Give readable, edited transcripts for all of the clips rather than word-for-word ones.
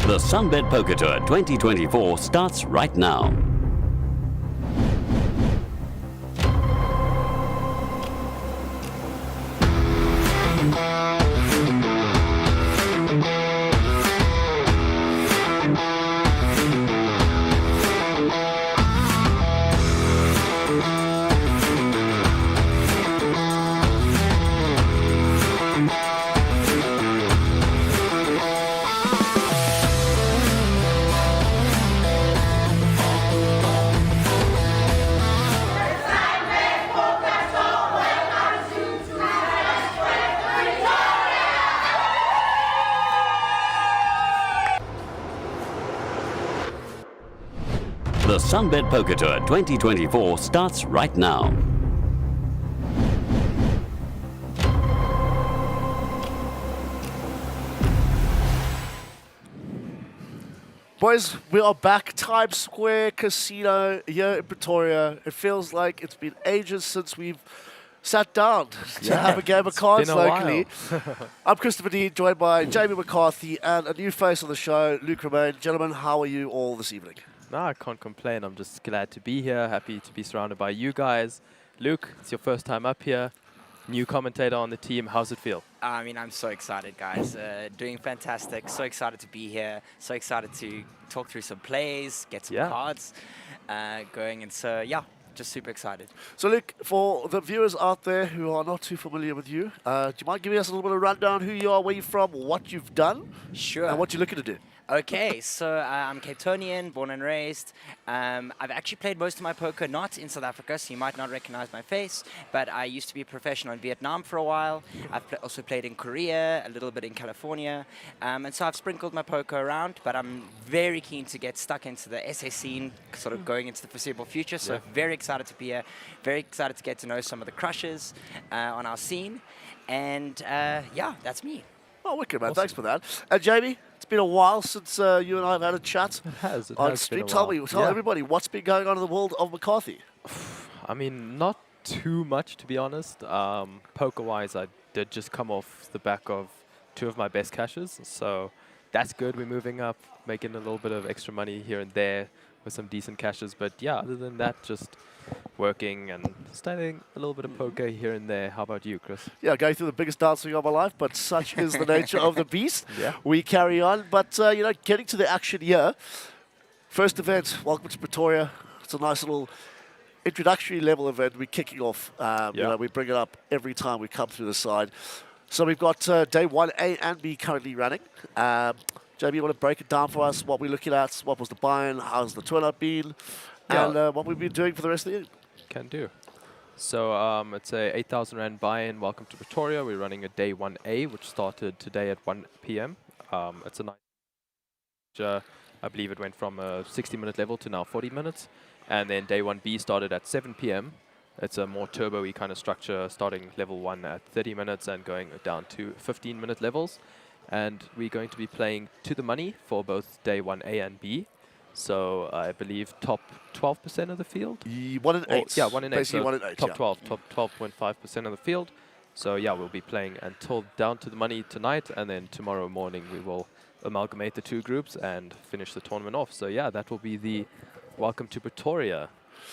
The SunBet Poker Tour 2024 starts right now. The SunBet Poker Tour 2024 starts right now. Boys, we are back. Times Square Casino here in Pretoria. It feels like it's been ages since we've sat down to have a game of cards locally. I'm Christopher D, joined by Jamie McCarthy and a new face on the show, Luke Romain. Gentlemen, how are you all this evening? No, I can't complain. I'm just glad to be here, happy to be surrounded by you guys. Luke, it's your first time up here. New commentator on the team. How's it feel? I mean, I'm so excited, guys. Doing fantastic. So excited to be here. So excited to talk through some plays, get some cards going. And so, yeah, just super excited. So, Luke, for the viewers out there who are not too familiar with you, do you mind giving us a little bit of rundown who you are, where you're from, what you've done, Sure. and what you're looking to do? Okay, so I'm Cape Townian, born and raised. I've actually played most of my poker not in South Africa, so you might not recognize my face, but I used to be a professional in Vietnam for a while. I've also played in Korea, a little bit in California, and so I've sprinkled my poker around, but I'm very keen to get stuck into the SA scene, sort of going into the foreseeable future, so very excited to be here, very excited to get to know some of the crushers on our scene, and yeah, that's me. Oh, wicked, man. Awesome. Thanks for that. Jamie, it's been a while since you and I have had a chat. It has on stream. Tell everybody what's been going on in the world of McCarthy. I mean, not too much, to be honest. Poker-wise, I did just come off the back of 2 of my best cashes, so that's good. We're moving up, making a little bit of extra money here and there with some decent cashes. But yeah, other than that, just working and studying a little bit of poker here and there. How about you, Chris? Yeah, going through the biggest dance swing of my life, but such is the nature of the beast. Yeah. We carry on. But, you know, getting to the action here. First event, welcome to Pretoria. It's a nice little introductory level event. We're kicking off. You know, we bring it up every time we come through the side. So we've got day 1A and B currently running. Jamie, you want to break it down for us? What we're looking at? What was the buy-in? How's the turnout been? And what we've been doing for the rest of the year. Can do. So it's a 8,000 Rand buy-in. Welcome to Pretoria. We're running a day 1A, which started today at 1 p.m. It's a nice, I believe it went from a 60-minute level to now 40 minutes. And then day 1B started at 7 p.m. It's a more turbo-y kind of structure, starting level 1 at 30 minutes and going down to 15-minute levels. And we're going to be playing to the money for both day 1A and B. So I believe top 12% of the field? 1 in 8. Yeah, 1 in 8. Basically so 1 in 8, top 12, top 12.5% of the field. So yeah, we'll be playing until down to the money tonight, and then tomorrow morning we will amalgamate the 2 groups and finish the tournament off. So yeah, that will be the Welcome to Pretoria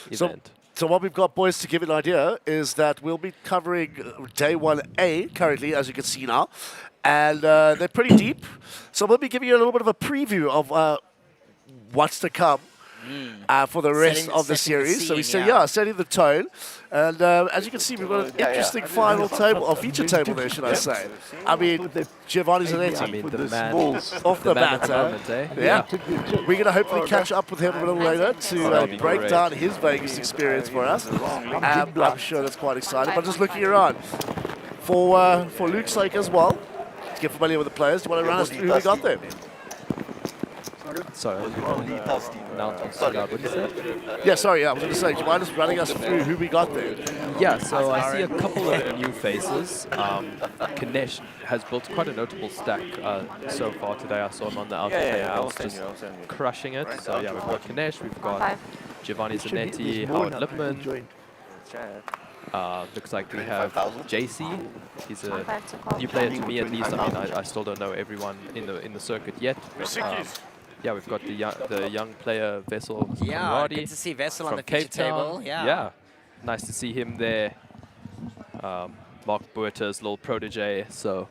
event. So what we've got, boys, to give you an idea, is that we'll be covering day 1A currently, as you can see now. And they're pretty deep. So we'll be giving you a little bit of a preview of what's to come for the rest of the series. So we say, setting the tone. And as you can see, we've got an interesting final table, or feature table there, should I say. I mean, Giovanni Zanetti. I mean, the man off the bat, Yeah. We're going to hopefully catch up with him a little later to break down his Vegas experience for us. I'm sure that's quite exciting. But just looking around, for Luke's sake as well, to get familiar with the players, do you want to run us through who we got there? Sorry, what did you say? Yeah, sorry, I was going to say, do you mind just running us through who we got there? Yeah, so I see a couple of new faces. Kanesh has built quite a notable stack so far today. I saw him on the outer table, just crushing it. So yeah, we've got Kanesh, we've got Giovanni Zanetti, Howard Lipman. Looks like we have 5,000? JC. He's a Compared to Cold. new player to me at least. I mean, I still don't know everyone in the circuit yet. But, yeah, we've got the young player Vessel Yeah, Conradi good to see Vessel on from the feature Cape Town. table. Yeah. Nice to see him there. Mark Buerta's little protege. So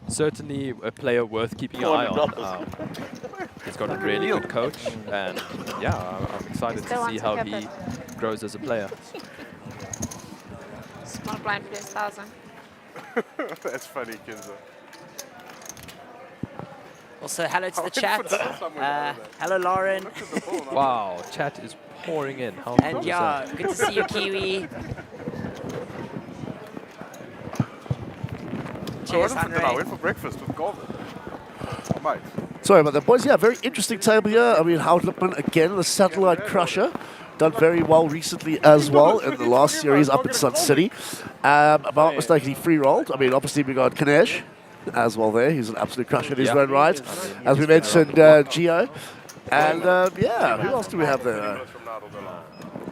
certainly a player worth keeping an eye on. He's got a really good coach, and yeah, I'm excited Still to see wants how to he keep grows as a player. Small blind plus 1,000. That's funny, Kinzo. Also, hello to the went chat. for that somewhere the other day. Hello, Lauren. Look at the ball, man. Wow, chat is pouring in. How cool And is yeah, that? good to see you, Kiwi. I Cheers, wasn't for dinner, I Henry. went for breakfast with Golden. Oh, mate. Sorry about that, boys. Yeah, very interesting table here. I mean, Howard Lippman, again, the satellite crusher. Done very well recently as well in the last series up in Sun City. If I'm not mistaken, he free rolled. I mean, obviously we got Kanesh as well there. He's an absolute crusher in his own right. As we mentioned, Gio. And yeah, who else do we have there?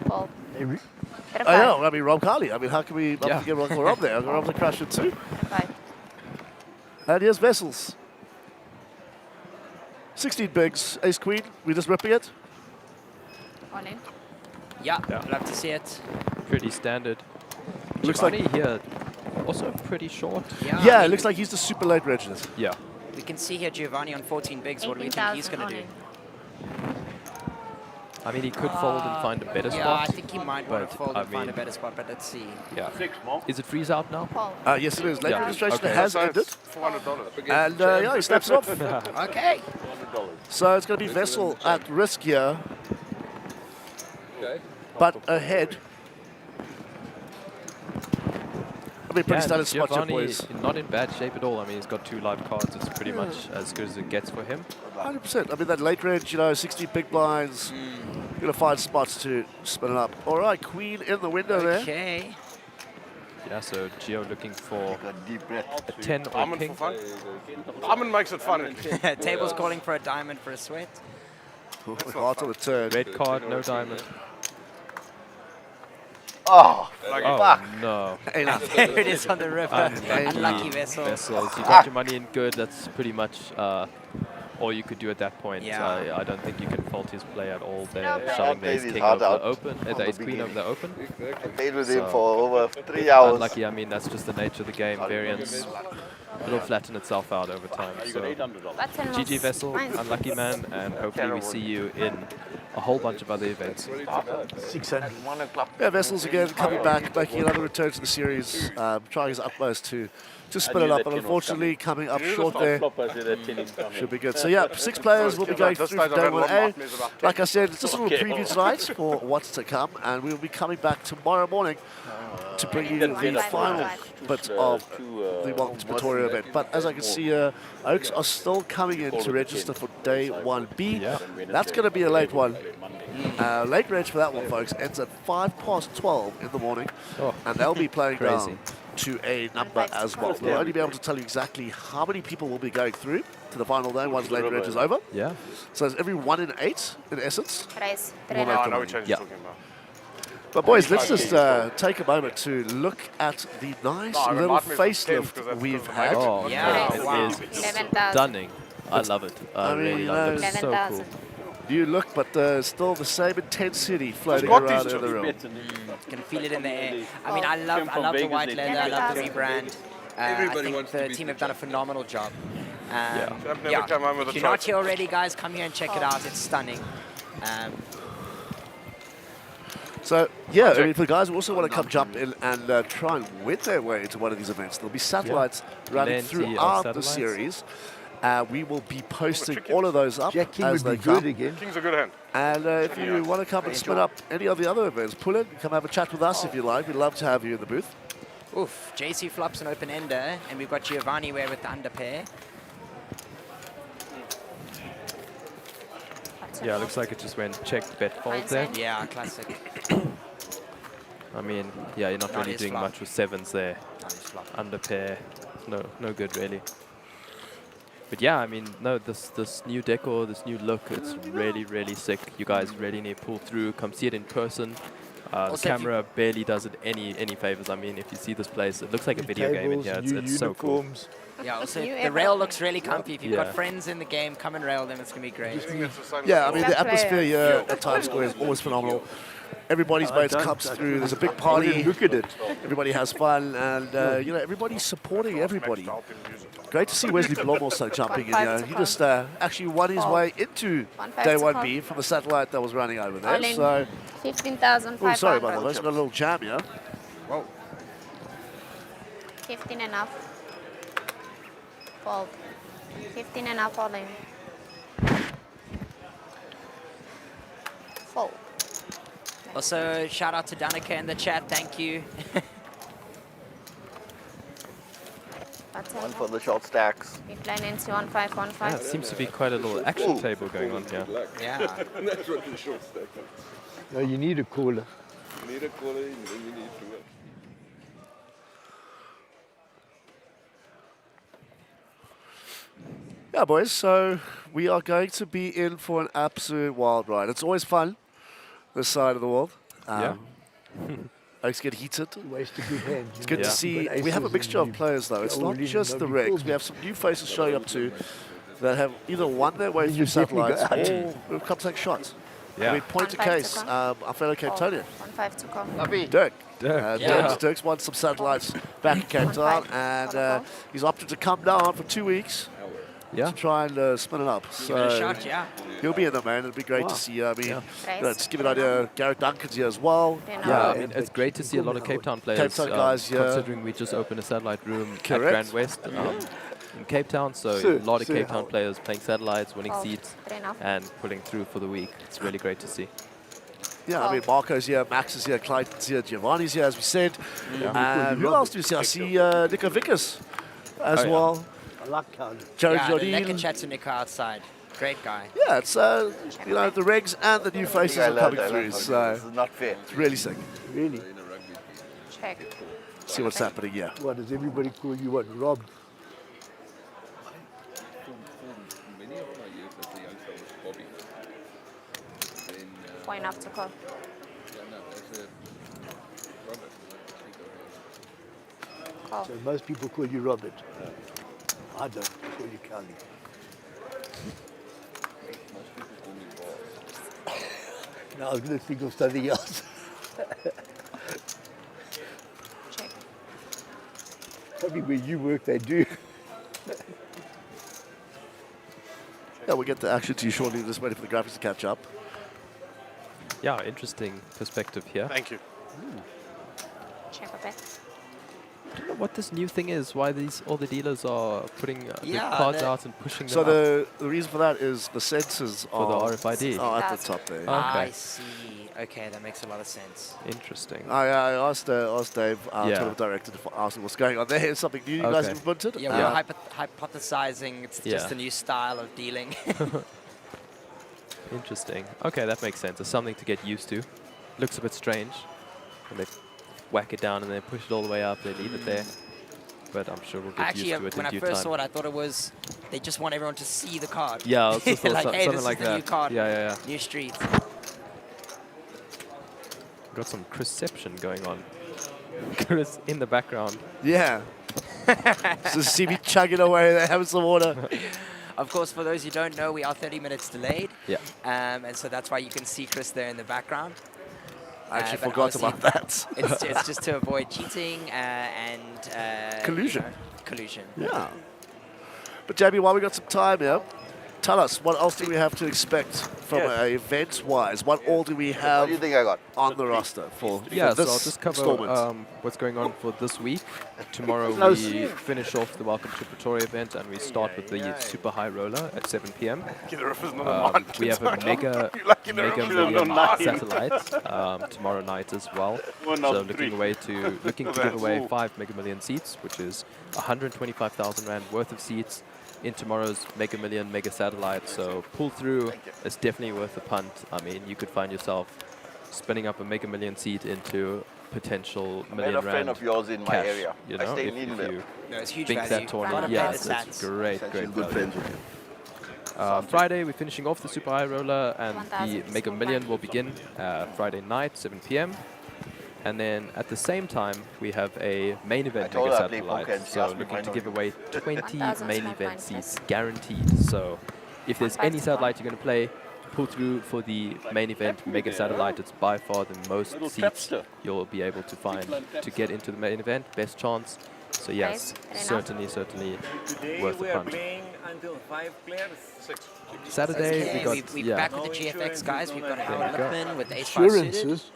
Paul. Bit of Oh, five. yeah, I mean, Rob Carley. I mean, how can we Yeah. forget Rob there? Rob's a crusher too. Bit of five. And here's Vessels. 16 bigs, ace queen. We just ripping it. All in. Yeah, Yeah. love to see it. Pretty standard. Looks like- Giovanni here, also pretty short. Yeah, Yeah, I it mean, looks like he's the super late registered. Yeah. we can see here Giovanni on 14 bigs. What do we think he's 18,000 going to all do? in. I mean, he could fold and find a better Yeah, I spot. think he might want but, to fold I and find a mean- better spot, but let's see. Yeah. Is it freeze out now? Paul. Yes, it is. Late Yeah. registration Okay. has So ended. it's $400. And yeah, he snaps it off. Okay. So it's going to be Vessel at risk here. But ahead. I mean, pretty Yeah, standard spot here, Giovanni boys. is not in bad shape at all. I mean, he's got 2 live cards. It's pretty much as good as it gets for him. 100%. I mean, that late range, 60 big blinds. Going to find spots to spin it up. All right, queen in the window there. Okay. Yeah, so Gio looking for Take a deep breath. a 10 or Diamond king. for fun. Diamond makes it fun. Table's calling for a diamond for a sweat. Heart on the turn. Red card, no diamond. Oh, Like, Oh, no. Hey, now. There it is on the river. Unlucky Unlucky Vessel. Vessels. You got your money in good. That's pretty much all you could do at that point. Yeah. I don't think you can fault his play at all there. No, but- Shoving the Played ace his king heart over the out open, from the the ace queen over beginning. the open. I played with him So- for over 3 hours. Unlucky, I mean, that's just the nature of the game. Variance will flatten itself out over time. So Button was GG Vessel, fine. unlucky man, and hopefully we see you in a whole bunch of other events. 600. 1 o'clock. Yeah, Vessels again coming back, making another return to the series, trying his utmost to spin it up, but unfortunately coming up short there. Should be good. So yeah, 6 players will be going through from day 1A. Like I said, it's just a little preview tonight for what's to come, and we'll be coming back tomorrow morning to bring you the final bit of the Welcome to Pretoria event. But as I can see, Oaks are still coming in to register for day 1B. That's going to be a late one. Late range for that one, folks, ends at 12:05 in the morning, Oh, and they'll be playing crazy. down to a number as well. We'll only be able to tell you exactly how many people will be going through to the final day once late range is over. Yeah. So it's every 1 in 8, in essence. Raise. We'll 3 make Oh, them. no, we changed Yeah. talking about. But boys, let's just take a moment to look at the nice No, I mean, little Martin is 10 because facelift that's we've because had. Oh, Yeah, it wow. is 11,000. stunning. I love it. I I mean, really love it. It's so cool. 11,000. New look, but still the same intensity floating got around these in the two. room. Can feel it in the air. I mean, I love the white leather. I love the rebrand. I think the team have done a phenomenal job. I've never come home with a If you're not trophy. here already, guys, come here and check it out. It's stunning. So, yeah, I mean, for the guys who also want to come jump in and try and win their way into one of these events, there'll be satellites running Plenty of throughout the satellites. series. We will be posting all of those up Jack King as would they be come. good again. King's a good hand. And if you want to come and spin up any of the other events, pull in, come have a chat with us if you like. We'd love to have you in the booth. Oof, JC flops an open ender, and we've got Giovanni where with the under pair. Yeah, looks like it just went checked, bet fold Fine there. send. Yeah, classic. I mean, yeah, you're not Not really his doing flop. much with sevens there. Nice flop. Under pair, no good really. But yeah, I mean, no, this new decor, this new look, it's really sick. You guys really need to pull through, come see it in person. The Also, if you- camera barely does it any favors. I mean, if you see this place, it looks like a video game in here. It's so cool. uniforms. Yeah, also New the rail airport. looks really comfy. If you've Yeah. got friends in the game, come and rail them. It's gonna be great. It's the same Yeah, I as mean, That the atmosphere player. here at Times Square is always phenomenal. Everybody's mates comes through. There's a big party. Look at it. Everybody has fun, and everybody's supporting everybody. Great to see Wesley Blom also jumping in here. He just actually won his way into 1.5 day to 1B from the satellite that was running over there. All in. So, 15,500. oh, sorry about that. I've got a little jam here. Whoa. 15 enough. Fold. 15 enough all in. Fold. Also, shout out to Danica in the chat. Thank you. That's One it. for the short stacks. We plan into 1515. Yeah, it seems to be quite a little action table going on here. Yeah. That's what the short stack is. No, you need a cooler. You need a cooler, and then you need to work. Yeah, boys, so we are going to be in for an absolute wild ride. It's always fun, this side of the world. Yeah. Oaks get heated. Waste a good hand. It's good Yeah. to see. We have a mixture of players, though. It's not just the Regs. We have some new faces showing up, too, that have either won their way through You definitely satellites got- or have come to take shots. Yeah. I mean, point to 1.5 case, to come. our fellow Cape Townian, 15 to come. Dirk. Dirk. Yeah. Dirk's won some satellites back in Cape Town, and he's opted to come down for 2 weeks Yeah. to try and spin it up. Give it a So shot, yeah. he'll be in there, man. It'll be great to see. I mean, just give you an idea. Garrett Duncan's here as well. Yeah, I mean, it's great to see a lot of Cape Town players. Cape Town guys, yeah. Considering we just opened a satellite room at Correct. Grand West in Cape Town, so Sir, a lot of sir, Cape Town how- players playing satellites, winning 12, seats, 3 enough. and pulling through for the week. It's really great to see. Yeah, I mean, Marco's here, Max is here, Clayton's here, Giovanni's here, as we said. And who else do you see? I see Nico Vickers as Oh, yeah. well. I like Carly. Jared Yeah, the Lekker Jardine. chat to Nico outside. Great guy. Yeah, it's, the Regs and the new faces are coming through, so This is not fair. it's really sick. Really? Check. See what's happening here. What, does everybody call you what, Rob? Point up to call. Call. So most people call you Robert. I don't call you Carly. No, I was going to think of something else. Check. Probably where you work, they do. Yeah, we'll get the action to you shortly. Just waiting for the graphics to catch up. Yeah, interesting perspective here. Thank you. Check a bet. I don't know what this new thing is, why all the dealers are putting the Yeah, cards the- out and pushing them So up. the reason for that is the sensors For the are, RFID. are at the top there. Okay. I see. Okay, that makes a lot of sense. Interesting. I asked Dave, our Yeah. tournament director, to ask him what's going on there. Is something new you guys Okay. implemented? Yeah, we were hypothesizing it's just Yeah. a new style of dealing. Interesting. Okay, that makes sense. It's something to get used to. Looks a bit strange. And they whack it down and then push it all the way up. They leave it there. But I'm sure we'll get Actually, used to it when in I due first time. saw it, I thought it was they just want everyone to see the card. Yeah, I also thought like, hey, something this like is the that. new card. Yeah. New streets. Got some Chrisception going on. Chris in the background. Yeah. Just see me chugging away there, having some water. Of course, for those who don't know, we are 30 minutes delayed. Yeah. And so that's why you can see Chris there in the background. I actually but forgot about obviously that. It's just to avoid cheating and Collusion. Collusion. Yeah. But Jamie, while we got some time here, tell us, what else do we have to expect from events-wise? What all do we What have do you think I got? on the roster for Yeah, this so I'll just cover installment? what's going on for this week. Tomorrow we finish off the Welcome to Pretoria event and we start with the Super High Roller at 7 p.m. We have a mega million satellite tomorrow night as well. So looking to give away 5 Mega Million seats, which is 125,000 Rand worth of seats in tomorrow's Mega Million Mega Satellite. So pull through. It's definitely worth a punt. I mean, you could find yourself spinning up a Mega Million seat into potential I million met a friend Rand of yours in my cash, area. you I know, stay if in you there. No, it's huge think value. that tournament, Yeah, yes, it's it's great She's good value. friends with him. Friday, we're finishing off the Super High Roller, and the 1,000 Mega Million will begin Friday night, 7 p.m. And then at the same time, we have a main event told mega her I play poker satellite. and she So asked me looking to why give not. away 20 1,000 main small event blind, seats please. guaranteed. So if there's 1,500 any to satellite you're going to play, pull through for the main event mega satellite. It's by far the most Little seats trapster. you'll be able to find to get into the main event. Best chance. So yes, Guys, ready now? certainly Today worth the we are punt. playing until 5 players. Saturday Okay, we got we're yeah. back with the GFX guys. We've got Howard you go. Lippman with the Ace 5 suited, Insurances.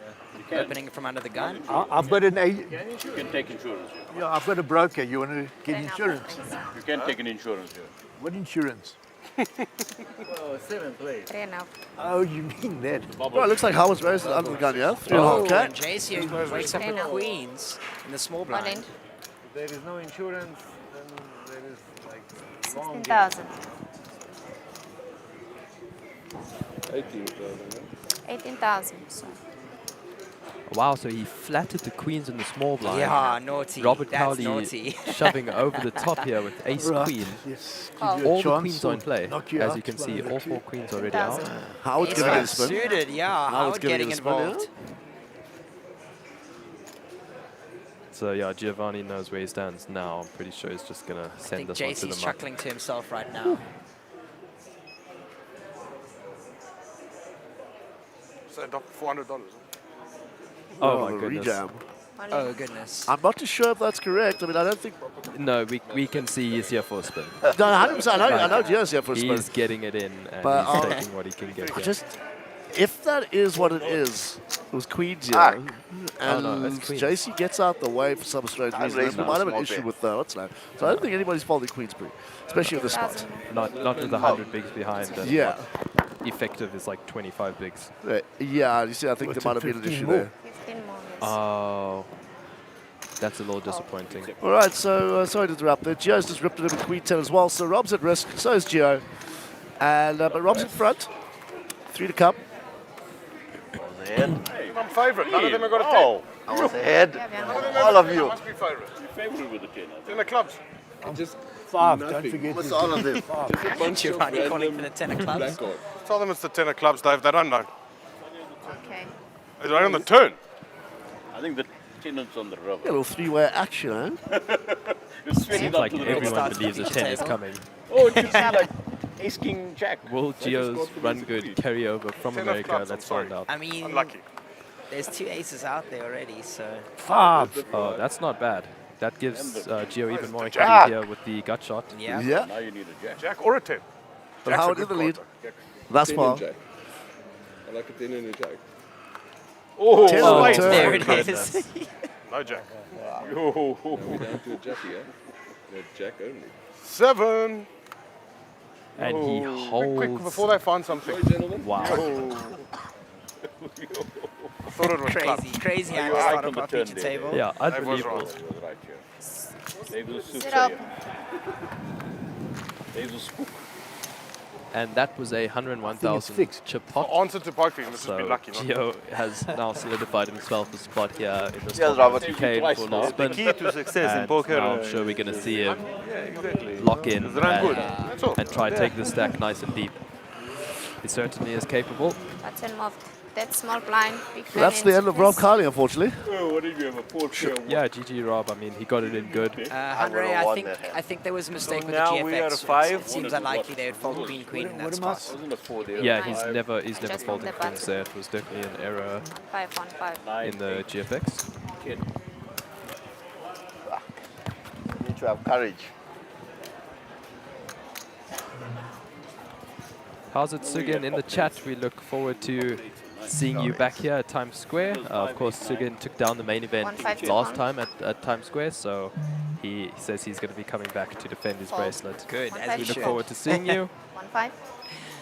opening from under the gun. I've got an A. You can take insurance. Yeah, I've got a broker. You want to get insurance? You can take an insurance here. What insurance? Oh, 7 players. 3 and up. Oh, you mean that? Well, it looks like Howard's raised it under the gun, yeah? 3.5K. Oh, and JC wakes up Okay, with now. queens in the small All blind. in. If there is no insurance, then there is like long game. 16,000. 18,000. 18,000. So. Wow, so he flattered the queens in the small blind. Yeah, naughty. Robert That's Cowley naughty. shoving over the top here with ace Right. queen. Yes. Oh. Give you a All the chance queens to are in play. knock you As out you can one see, of the all two. 4 queens already out. 1,000. Howard's Ace giving it a 5 spin. suited, yeah. Howard giving getting it a spin, yeah? involved. So yeah, Giovanni knows where he stands now. I'm pretty sure he's just going to I send think this one to JC's the muck. chuckling to himself right now. So $400. Oh my the goodness. rejam. All Oh, in. goodness. I'm not too sure if that's correct. I mean, I don't think. No, we can see he's here for a spin. No, 100%. I know Gio's here for a spin. He's getting it in and But, he's taking what he can get here. Just, if that is what it is, it was Queens here. Ah. And Oh, no, it's Queens. JC gets out the way for some strange I'd reason. raise We my might have an small issue bet. with what's that? So I don't think anybody's folding Queensbury, especially at this spot. 1,000. Not with 100 bigs behind. And Yeah. what effective is like 25 bigs. Yeah, you see, I think What's there might it, have been an 15 issue more? there. 15 more, yes. Oh, that's a little disappointing. All right, so sorry to interrupt there. Gio's just ripped it in with Queen 10 as well, so Rob's at risk, so is Gio. And, but Rob's in front. 3 to come. Ahead. I'm favourite. None of them have got a 10. Oh, I was ahead. Yeah, we are. All of you. Must be favourite. You're favourite with the 10. 10 of clubs. Just 5. Don't forget. What's to- all of them? Giovanni calling for the 10 of clubs. tell them it's the 10 of clubs, Dave. They don't know. Okay. It's right on the turn. I think the tenant's on the river. A little 3-way action, eh? It's swinging Seems up like to the river. everyone starts believes a the 10 is table. coming. Oh, it could be like Ace King Jack. Will They just Gio's got the run music good beat. carry over from 10 of America? clubs, Let's I'm sorry. find out. I mean, Unlucky. there's 2 aces out there already, so 5. Oh, that's not bad. That gives Gio even more Jack. equity here with the gut shot. yeah. Yeah, Now you need a Jack. Jack or a 10. but Jack's a Howard in good the lead card. thus far. I like a 10 and a Jack. Oh, 10 Oh, on the late. turn. There it goodness. is. No Jack. yo. Jack only. 7. And he Quick, holds. before they find something. Wow. I thought it was clubs. Crazy hand to right start on off the our turn feature there. table. Yeah, was unbelievable. wrong. He was right here. Dave was Sit up. Dave was spook. And that was a 101,000 fixed. chip pot. Answer to poker. This has So been lucky. Not Gio has now solidified himself a spot here in this Yes, Robert. 2K Twice for a now. little spin. Key to success in And poker. now I'm sure we're going to see him exactly. lock in run good. and, That's all. and try take the stack nice and deep. He certainly is capable. Button moved. That small blind. Big So that's the end of Rob Carley, unfortunately. Oh, what did you have? A 4 pair? Yeah, GG Rob. I mean, he got it in good. Henry, would've won I that hand. think there was a mistake with the now we are GFX. 5. It seems unlikely they would fold queen in that spot. Wasn't a 4 there? Yeah, Nice. he's never Just folded from the queens there. It was definitely an error 1-5, 1-5. in the GFX. Need to have courage. How's it, Sugin? In the chat, we look forward to seeing you back here at Times Square. Of course, Sugin took down the main event 1-5 last to time at Times Square, so he says he's going to be coming back to defend his Fold. bracelet. Good, One as five we We look should. forward to seeing you. 1-5.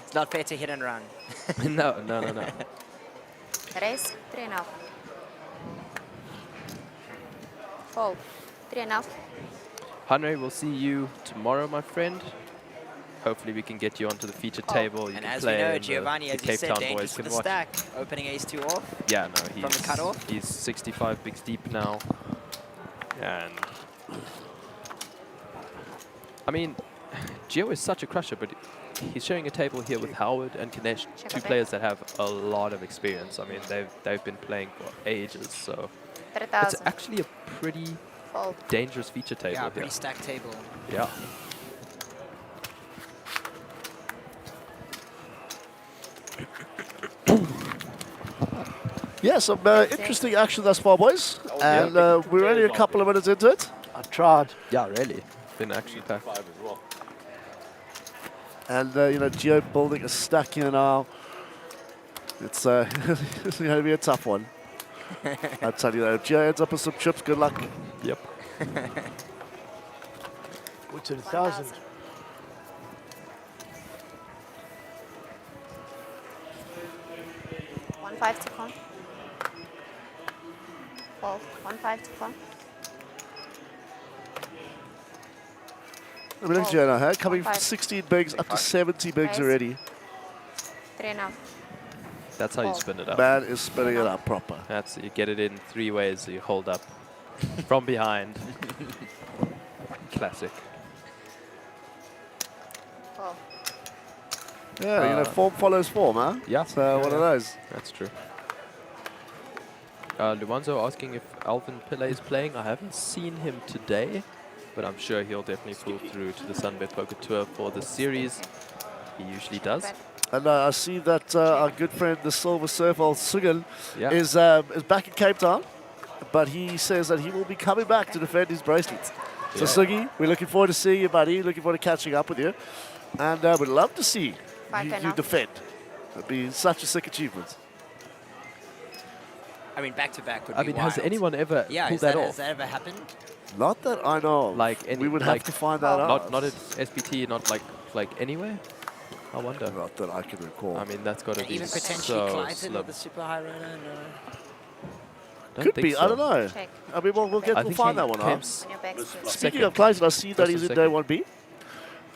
It's not fair to hit and run. No. Raise. 3.5. Fold. 3.5. Henry, we'll see you tomorrow, my friend. Hopefully we can get you onto the feature table. You And can as we play know, and Giovanni, the as you Cape said, Town dangerous boys for can the watch. stack. Opening ace-2 off. Yeah, no, he's the cutoff? He's 65 bigs deep now, and I mean, Gio is such a crusher, but he's sharing a table here with Howard and Kinesh, Check two out players that have a lot of experience. I mean, they've been playing for ages, so It's 3,000. actually a pretty Fold. dangerous feature table Yeah, here. pretty stacked table. Yeah. Yeah, some interesting action thus far, boys. And we're only a couple of minutes into it. I tried. Yeah, really. Been action packed. 5 as well. And, you know, Geo building a stack here now. It's going to be a tough one. I'll tell you that. If Geo ends up with some chips, good luck. Yep. What's it, 1,000? 1-5 to con. Fold. 1-5 to con. I mean, look at Geo now, huh? Coming from 1-5. 16 bigs up to 70 bigs Raise. already. 3.5. That's how you Fold. spin it up. Man is spinning it up proper. That's you get it in 3 ways. You hold up from behind. Classic. Fold. Yeah, you know, form follows form, huh? Yeah. So one of those. That's true. Luanzo asking if Alvin Pillay is playing. I haven't seen him today, but I'm sure he'll definitely pull through to the SunBet Poker Tour for the series. He usually does. Bet. And I see that our good friend, the Silver Surfer, Sugan, Yeah. is back in Cape Town, but he says that he will be coming back to defend his bracelets. So, Yeah. Sugi, we're looking forward to seeing you, buddy. Looking forward to catching up with you. And we'd love to see Five you enough. defend. It'd be such a sick achievement. I mean, back to back would I be mean, has wild. anyone ever Yeah, pulled is that, that has off? that ever happened? Not that I know of. Like any, we would like have to find that out. Not at SPT, not like anywhere. I wonder. Not that I can recall. I mean, that's got to And be even potentially so Clyden slim. with the super high runner? No. Don't Could think be. so. I don't know. Check. I mean, we'll I think find that one came out. On your back straight. Speaking second. of Clayton, I see that First he's or in day second. 1B,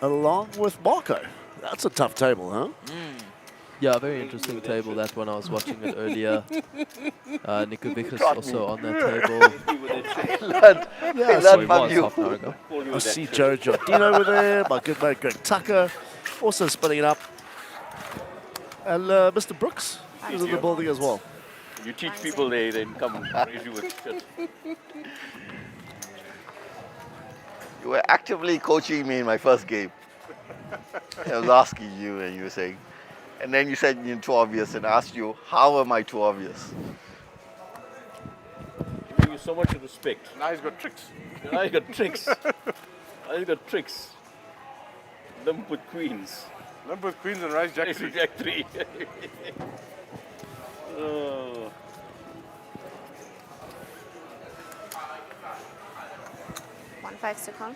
along with Marco. That's a tough table, huh? Yeah, very interesting table, that one. I was watching it earlier. Nikovic is also on that table. Yeah, So he from was you. half an hour ago. I see Joe Giordino over there, my good mate Greg Tucker, also spinning it up. And Mr. Brooks is in the building as well. You teach people, they then come and raise you with shit. You were actively coaching me in my first game. I was asking you and you were saying, and then you said you're too obvious and I asked you, how am I too obvious? Giving you so much respect. Now he's got tricks. Now you got tricks. Now you got tricks. Limp with queens. Limp with queens and rice jack Raise three. with jack 3. Oh. One 5 to con.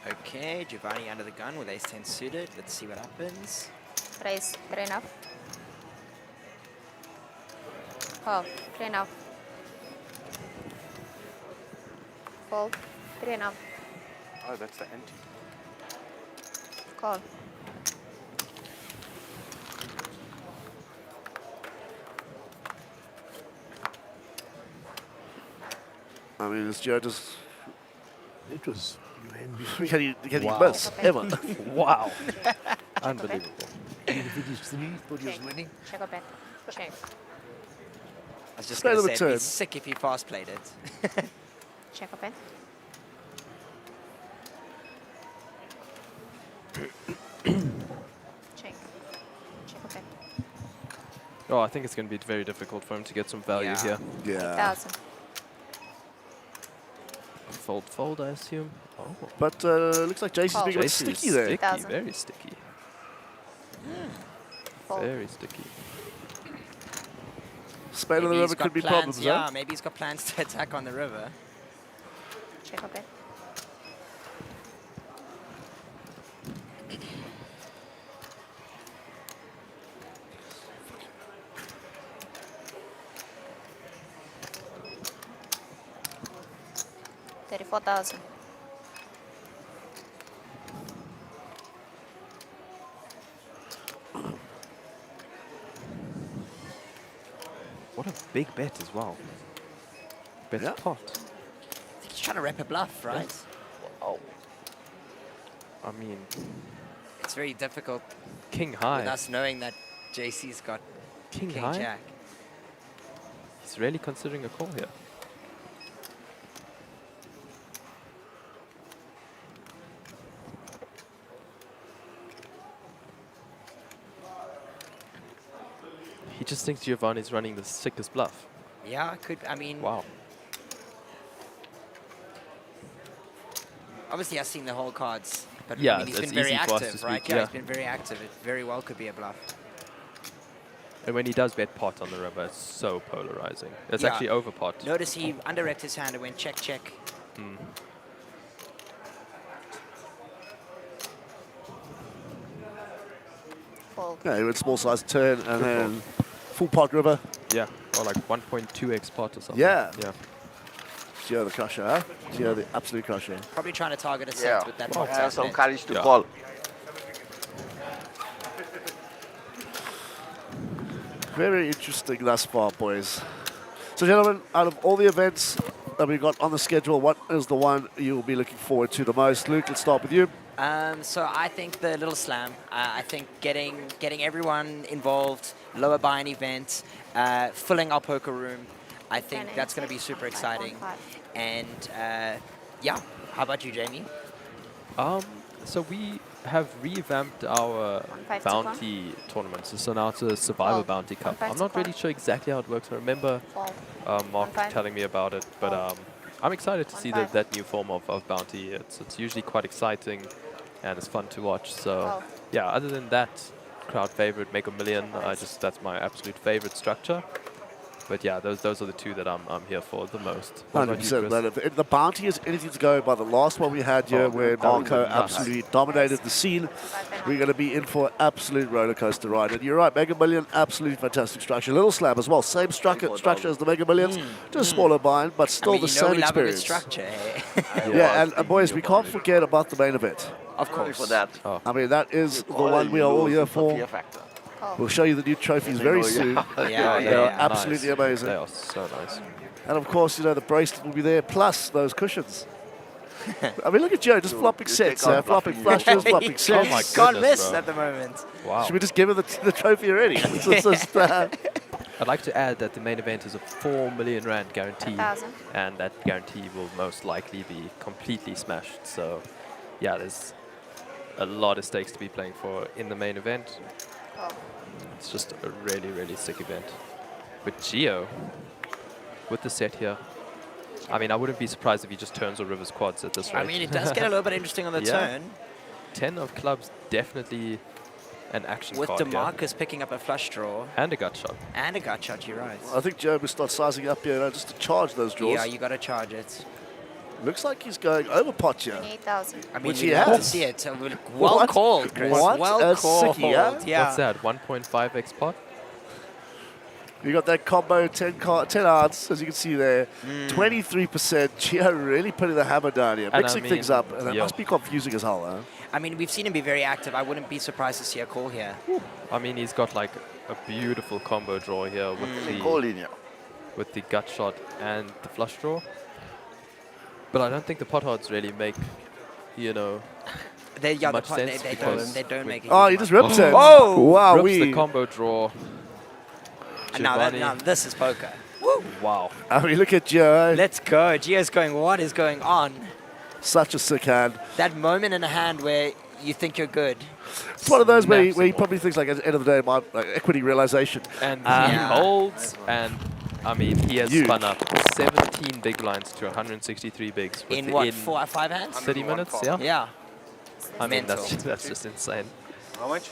Okay, Giovanni under the gun with ace-10 suited. Let's see what happens. Raise. 3.5. Fold. 3.5. Fold. 3.5. Oh, that's the ante. Call. I mean, this Joe just It was UNB. getting Wow. miss ever. Wow. Unbelievable. Individuals 3, thought he was Check. winning. Check or bet. Check. I was just Play going to the say, it'd be turn. sick if he fast played it. Check or bet. Check. Check or bet. Oh, I think it's going to be very difficult for him to get some value Yeah. here. Yeah. 8,000. Fold, fold, I assume. Oh, But looks like JC's Call. being a bit JC is sticky there. sticky, 8,000. very sticky. Fold. Very sticky. Spain on the Maybe he's river got could be plans, problems, yeah, huh? maybe he's got plans to attack on the river. Check or bet. $34,000. What a big bet as well. Bet Yeah. pot. I think he's trying to rep a bluff, right? Oh, I mean, It's very difficult king with high. us knowing that JC's got King King high? Jack. He's really considering a call here. He just thinks Giovanni's running the sickest bluff. Yeah, could, I mean, Wow. obviously I've seen the whole cards, but Yeah, I mean, he's it's been very easy for us to active, right? speak, Yeah, yeah. he's been very active. It very well could be a bluff. And when he does bet pot on the river, it's so polarizing. It's Yeah. actually over pot. Notice he underwrecked his hand and went check, check. Mm. Fold. Yeah, he went small size turn and then full pot river. Yeah, or like 1.2x pot or something. Yeah. Yeah. Gio the crusher, huh? Gio the absolute crusher. Probably trying to target a set Yeah. with that Have box size some bet. courage to Yeah. call. Very interesting thus far, boys. So, gentlemen, out of all the events that we've got on the schedule, what is the one you'll be looking forward to the most? Luke, let's start with you. So I think the Little Slam. I think getting everyone involved, lower buy-in event, filling our poker room. I think that's going to be super exciting. And yeah, how about you, Jamie? So we have revamped our 1.5 to bounty tournaments. So now it's a Survivor Oh, Bounty Cup. 1.5 I'm to not really call. sure exactly how it works. I remember Fold. Mark 1.5. telling me about it, but I'm excited to see 1.5. that new form of bounty. It's usually quite exciting and it's fun to watch. So Oh. yeah, other than that, crowd favorite, Make a Million. That's my absolute favorite structure. But yeah, those are the two that I'm here for the most. What about you, 100%. Chris? But if the bounty is anything to go by the last one we had here, Oh, where that was Marco nuts. absolutely dominated the scene, we're going to be in for an absolute roller coaster ride. And you're right, Mega Million, absolutely fantastic structure. Little Slam as well, same structure as the Mega Millions, just smaller buy-in, but still I mean, the you know same we love a good experience. structure, eh? Yeah, and boys, we can't forget about the main event. Of Only course. for that. I mean, that is the one we are all here for. Fear factor. We'll show you the new trophies very soon. Yeah, They are yeah. absolutely Nice. amazing. They are so nice. And of course, you know, the bracelet will be there, plus those cushions. I mean, look at Joe, just flopping you sets, take out flopping bluffing flushes, flopping sets. Oh my Can't goodness, miss bro. at the moment. Wow. Should we just give her the trophy already? It's just, I'd like to add that the main event is a 4 million rand guarantee, 1,000. and that guarantee will most likely be completely smashed. So, yeah, there's a lot of stakes to be playing for in the main event. Oh. It's just a really, really sick event. But Gio, with the set here, I mean, I wouldn't be surprised if he just turns or rivers quads at this rate. I mean, it does get a little bit interesting on the Yeah. turn. 10 of clubs, definitely an action With card here. DeMarcus picking up a flush draw And a gut shot. and a gut shot, you're right. I think Joe will start sizing up here just to charge those draws. Yeah, you got to charge it. Looks like he's going over pot here. 28,000. I mean, Which you he love to has. see it. Well What? called, Chris. What Well a called. sickie, huh? Yeah. What's that, 1.5x pot? You got that combo 10 odds, as you can see there. 23%. Gio really putting the hammer down here, And mixing I things mean, up. And it yeah. must be confusing as hell, huh? I mean, we've seen him be very active. I wouldn't be surprised to see a call here. I mean, he's got like a beautiful combo draw here Call linear. with the gut shot and the flush draw. But I don't think the pot odds really make, you know, They, yeah, much the pot, sense they because don't make it. Oh, he just rips it. Whoa! Wow, rips we. the combo draw. Now Giovanni. this is poker. Wow. I mean, look at Gio. Let's go. Gio's going, what is going on? Such a sick hand. That moment in a hand where you think you're good. It's one of those where he Snaps them probably thinks, like, at the end of the day, my equity realization. And he Yeah. holds, and I mean, he has Huge. spun up 17 big blinds to 163 bigs In what, within 4 or 5 hands? 30 minutes, yeah? Yeah. I mean, Mental. that's just insane. How much?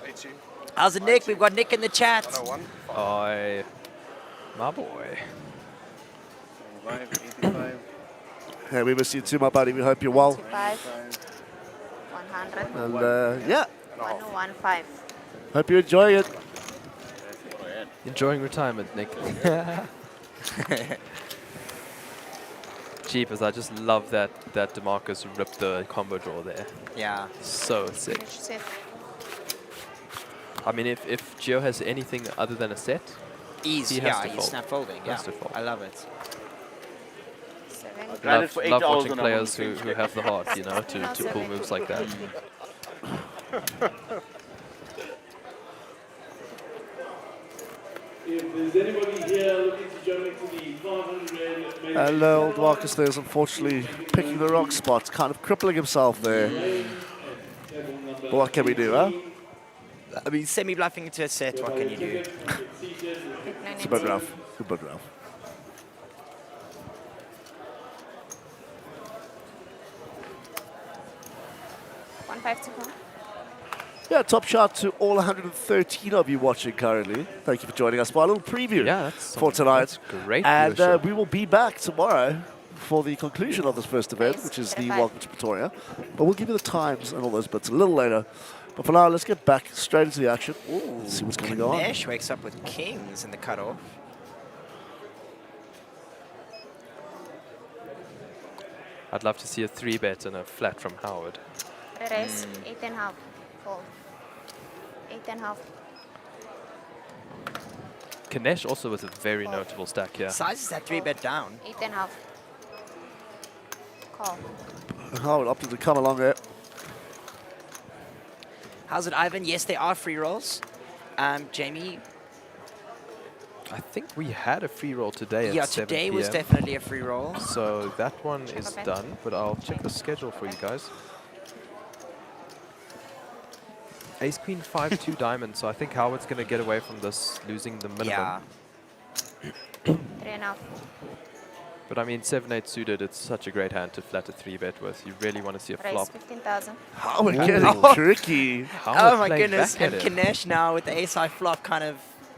80. How's it, Nick? We've got Nick in the chat. 101. My boy. 85. Hey, we miss you too, my buddy. We hope you're well. 25. 100. And, yeah, 115. hope you enjoy it. Enjoying retirement, Nick. Jeepers, I just love that DeMarcus ripped the combo draw there. Yeah. So sick. Finish set. I mean, if Gio has anything other than a set, Ease. He has Yeah, to he's fold. snap folding. Yeah. Has to fold. I love it. 7. Tried it love, for 8 love hours watching and I players wasn't who have the heart, you know, to pull moves like that. If there's anybody here looking to jump into the 500 rand, And old Marcus there's unfortunately picking the wrong spots, kind of crippling himself there. But what can we do, huh? I mean, semi-bluffing into a set, what can you do? Super rough. Super rough. Yeah, top shot to all 113 of you watching currently. Thank you for joining us for a little preview for tonight. That's great. And we will be back tomorrow for the conclusion of this first event, which is the Welcome to Pretoria. But we'll give you the times and all those bits a little later. But for now, let's get back straight into the action. See what's going to go on. Nash wakes up with kings in the cutoff. I'd love to see a 3-bet and a flat from Howard. Raise 8.5. Fold. 8.5. Kanesh also with a very notable stack here. Sizes that 3-bet down. 8.5. Call. Howard opted to come along there. How's it, Ivan? Yes, they are free rolls. Jamie? I think we had a free roll today Yeah, at 7 today PM. was definitely a free roll. So that one is event. done, but I'll check the schedule for you guys. Ace Queen 5-2 diamond, so I think Howard's going to get away from this losing the minimum. Yeah. 3.5. But I mean, 7-8 suited, it's such a great hand to flat a 3-bet with. You really want to see a Raise flop. 15,000. Howard getting tricky. Howard Oh my playing goodness, back and at it. Kanesh now with the ace-high flop kind of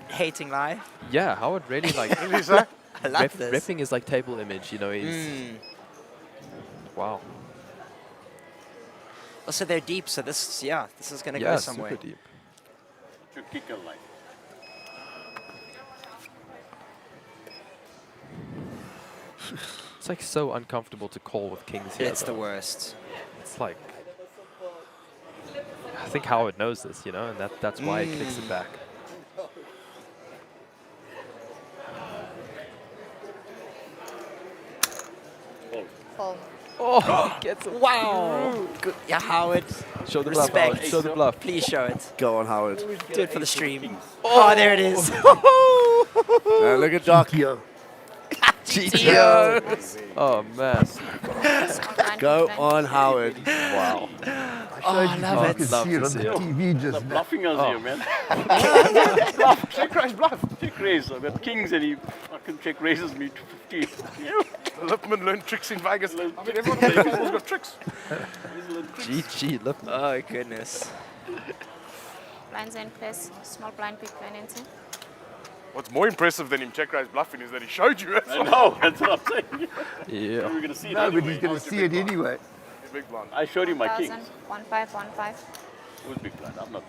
hating life. Yeah, Howard really like I love this. repping his like table image, you know, he's... Wow. Also, they're deep, so this, this is going to Yeah, go somewhere. super deep. To kick a line. It's like so uncomfortable to call with kings here. It's the though. worst. It's like... I think Howard knows this, you know, and that's why he clicks it back. Fold. Oh, he gets it. Wow. Good. Yeah, Howard. Show the bluff, Respect. Howard. Show the bluff. Please show it. Go on, Howard. Do it for the stream. Oh, there it is. Look at Doc. GTO. Oh, man. Go on, Howard. Wow. Oh, I love it. Love See it to on see the it. TV just now. Bluffing us here, man. Check raise bluff. Check raise. I've got kings and he fucking check raises me to 50. Yeah. Lipman learned tricks in Vegas. I mean, everyone on the table's got tricks. GG, look. Oh, goodness. Blinds in place. Small blind, big blind into. What's more impressive than him check raise bluffing is that he showed you it. I know, that's what I'm saying. Yeah. We're going to see it No, but anyway. he's going to see it anyway. Big blind. I showed you my 1,000. kings. 1.5. Who's big blind? I'm not.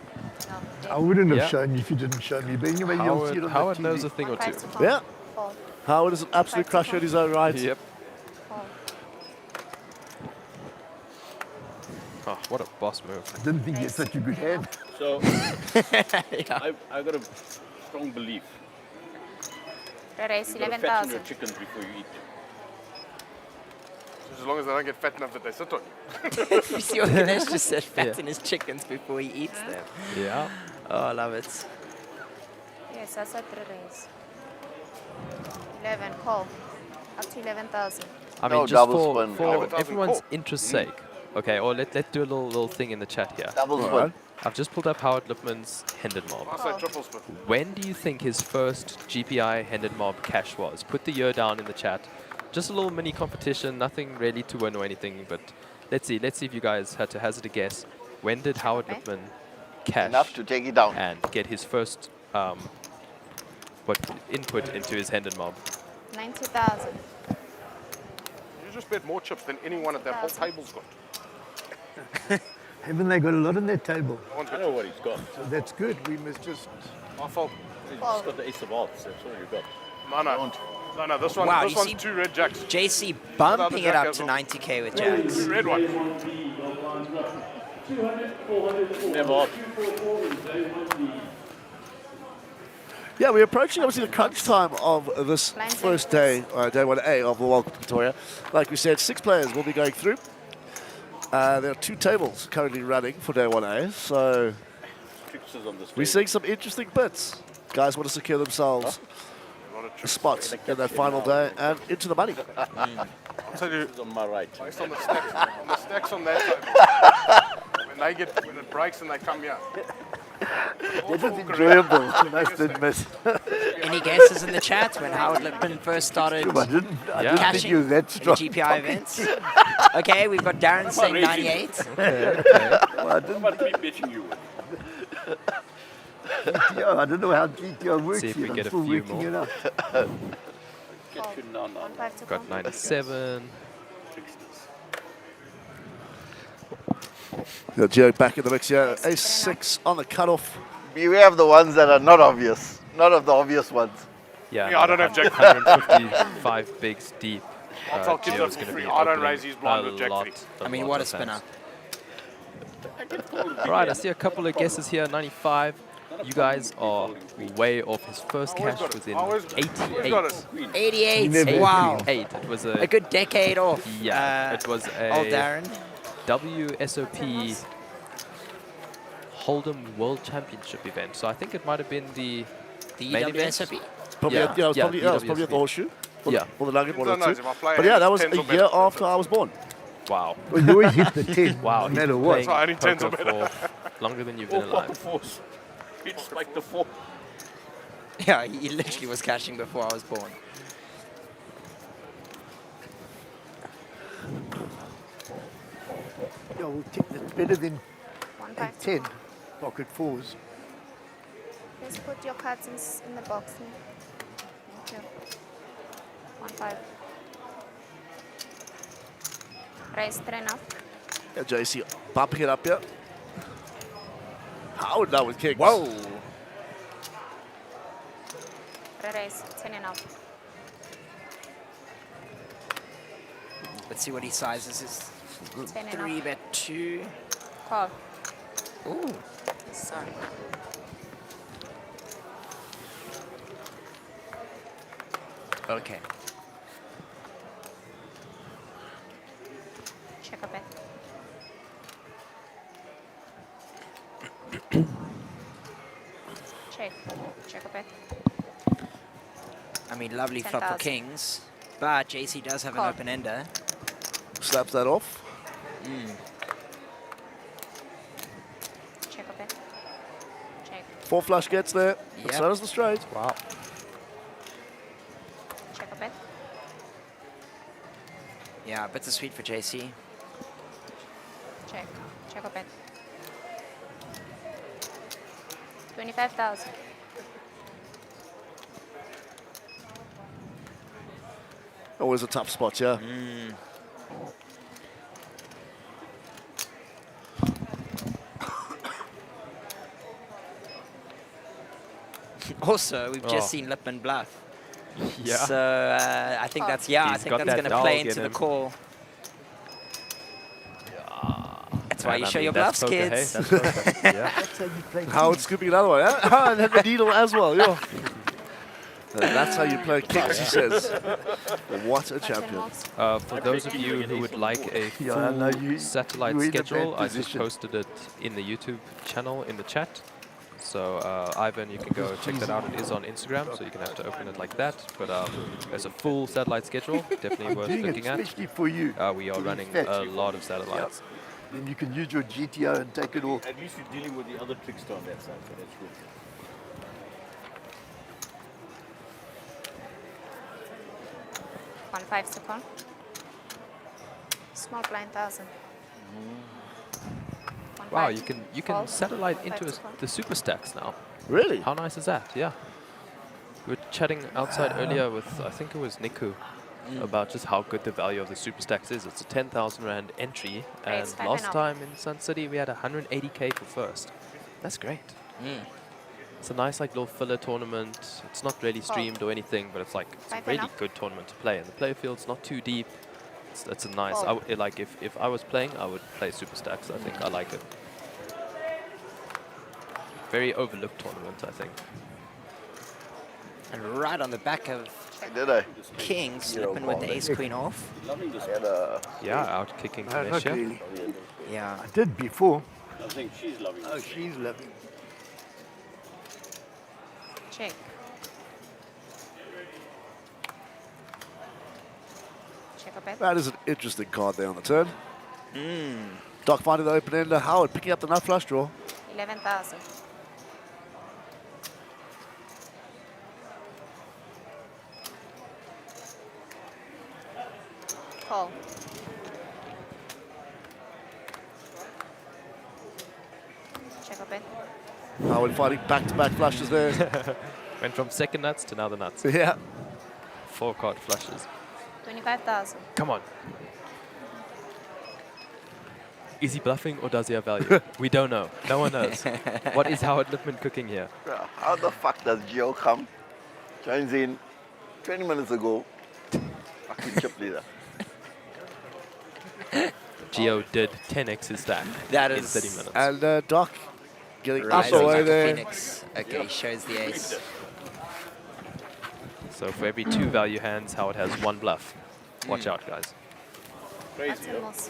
No. I wouldn't have Yeah. shown you if you didn't show me, but anyway, you'll see it on Howard the TV. knows a thing or two. 1.5 to call. Yeah. Fold. Howard is an absolute crusher in his own right. Yep. Fold. Oh, what a boss move. I didn't think he had such a good hand. So, I've got a strong belief. Raise You've got to fatten 11,000. your chickens before you eat them. As long as they don't get fat enough that they sit on you. You see what Ganesh just said? Fatten his chickens before he eats them. Yeah. Oh, I love it. Yes, I said 3 raise. 11. Call. Up to 11,000. I mean, No, just double for, spin. for 11,000 everyone's call. interest sake. Okay, or let's do a little thing in the chat here. Double spin. Alright. I've just pulled up Howard Lipman's Hendon Mob. I say triple spin. When do you think his first GPI Hendon Mob cash was? Put the year down in the chat. Just a little mini competition, nothing really to win or anything, but let's see if you guys had to hazard a guess. When did Howard Okay. Lipman cash Enough to take it down. and get his first input into his Hendon Mob? 90,000. You just bet more chips than anyone at that whole table's got. Haven't they got a lot on their table? I know what he's got. So that's good. We must just... My fault. He's just got the ace of hearts. That's all you got. No, this one. Wow, this you one's see- 2 red jacks. JC bumping it up jack to as well. 90k with jacks. 2 red ones. Never off. Yeah, we're approaching obviously the crunch time of this Blinds first in, day, day 1A of the Welcome to Pretoria. Like we said, 6 players will be going through. There are 2 tables currently running for day 1A, so Fixtures on this we're table. seeing some interesting bits. Guys want to secure themselves a spot in that final day and into the money. I'll tell you, It's on my right. based on the stacks on that table, when it breaks and they come here, This is enjoyable, I must admit. Any guesses in the chat when Howard Lippman first started I didn't think cashing you were that in the strong. GPI events? Okay, we've got Darren saying 98. Well, I How didn't about me betting you? GTO. I don't know how GTO works See if yet. we I'm get a still few working more. it out. Get you now. 1-5 to Got come. 97. Yeah, Geo back in the mix here. Yes, Ace-6 on the cutoff. Beware of the ones that are not obvious. None of the obvious ones. Yeah, Yeah, I don't have Jack 155 bigs deep. I'll tell kids Geo's that for gonna free. be I don't opening raise his blind with Jack lot, 3. I mean, lot what a of spinner. hands. All right, I see a couple of guesses here. 95. You guys are way off. His first Always cash got it. was in Always got it. 88. 88. Never Wow. 88. It was A good decade off. Yeah, it was Old a Darren. WSOP Hold'em World Championship event. So I think it might have been the The main event. WSOP. Probably Yeah, at, yeah, it was yeah, probably, yeah, it was DWSP. probably at the horseshoe. Or Yeah. the, or the nugget, one of Depends the on two. those. If I play But yeah, that was tens a or year better. after I was born. Wow. Well, you always hit the 10, Wow, no he's matter been what. playing So only tens poker or better. for longer than you've All been poker alive. force. It's like the 4. Yeah, he literally was cashing before I was born. Yeah, well, it's better than 1-5 a to 10 come. pocket fours. Please put your cards in the box. Thank you. 1-5. Raise 3 enough. Yeah, JC bumping it up here. Howard now with kicks. Whoa. Raise 10 enough. Let's see what he sizes his 10 enough. 3-bet 2. Call. Ooh. Sorry. Okay. Check a bet. Check. Check a bet. I mean, lovely flop for 10,000. kings. But JC does have Call. an open ender. Slaps that off. Check a bet. Check. 4 flush gets there. Yep. So does the straight. Wow. Check a bet. Yeah, bittersweet for JC. Check. Check a bet. 25,000. Always a tough spot, yeah. Also, we've Oh. just seen Lippman bluff. Yeah. So I think that's I He's think got that's that going to dog play in into the him. call. That's why Man, you I show mean, your that's bluffs, poker, hey? kids. That's poker. Yeah. That's how you play Howard scooping another one, yeah? And then the needle as well, yeah. That's how you play kicks, he says. What a That's in champion. most. For those of you who would like a Yeah, I know full you- satellite you're in a bad schedule, I just position. posted it in the YouTube channel in the chat. So Ivan, you can go check that out. It is on Instagram, so you can have to open it like that. But there's a full satellite schedule, definitely I'm worth doing it looking at. especially for you. We are to be running fat. a lot of satellites. Then you can use your GTO and take it all. At least you're dealing with the other trickster on that side, so that's good. 1-5 to call. Small blind 1,000. Wow, 1-5. you can Call. satellite into 1-5 to call. the super stacks now. Really? How nice is that? Yeah. We were chatting outside earlier with, I think it was Niku, about just how good the value of the super stacks is. It's a 10,000 Rand entry, and Raise 5 last and up. time in Sun City we had 180k for first. That's great. It's a nice like little filler tournament. It's not really streamed or anything, but it's like it's a 5 and really up. good tournament to play. And the play field's not too deep. It's a nice. Fold. Like if I was playing, I would play super stacks. I think I like it. Very overlooked tournament, I think. And right on the back of Did I? kings, Lippman with the ace queen off. Loving this. I had a Yeah, out kicking No, not Malaysia. really. Yeah. I did before. I think she's loving Oh, this. she's loving. Check. Check a bet. That is an interesting card there on the turn. Doc finding the open ender. Howard picking up the nut flush draw. 11,000. Call. Check up it. Now we're fighting back-to-back flushes there. Went from second nuts to now the nuts. Yeah. 4 card flushes. 25,000. Come on. Is he bluffing or does he have value? We don't know. No one knows. What is Howard Lippman cooking here? How the fuck does Gio come, joins in 20 minutes ago, fucking chip leader. Gio did 10x his stack That in is- 30 minutes. And Doc getting up Rising away like a there. phoenix. Okay, shows the ace. So for every 2 value hands, Howard has 1 bluff. Watch out, guys. That's a loss.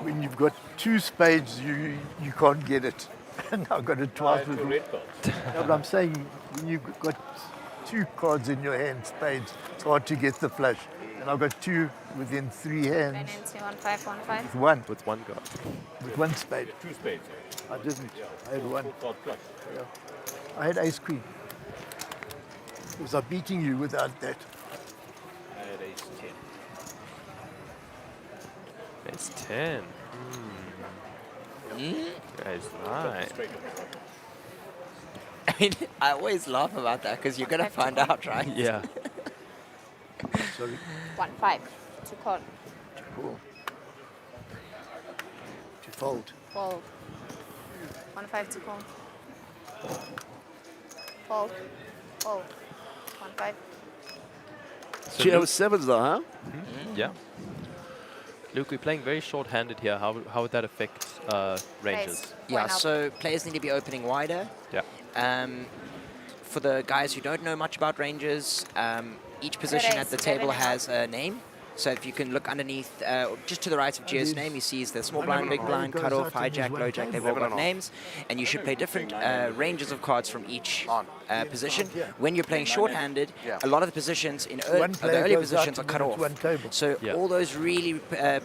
When you've got 2 spades, you can't get it. And I've got it twice with Red cards. No, but I'm saying when you've got 2 cards in your hand, spades, it's hard to get the flush. And I've got 2 within 3 hands Went into 1515. with 1, With 1 card. with 1 spade. 2 spades. I didn't. I had 1. 4 card flush. I had ace queen. Was I beating you without that? I had ace 10. It's 10. Guys, right. Straight up. I mean, I always laugh about that because you're gonna find out, right? Yeah. Sorry. 1-5. To call. Cool. To fold. Fold. 1-5 to call. Fold. Fold. 1-5. So Geo Luke, 7s though, huh? yeah. Luke, we're playing very short-handed here. How would that affect ranges? Why Yeah, not? so players need to be opening wider. Yeah. For the guys who don't know much about ranges, each position at the table has a name. So if you can look underneath, just to the right of Gio's name, you see the small blind, big blind, cutoff, hijack, low jack, they've all got names. And you should play different ranges of cards from each position. When you're playing short-handed, a lot of the positions in One the player early goes out positions are and cut then off. it's one table. So Yeah. all those really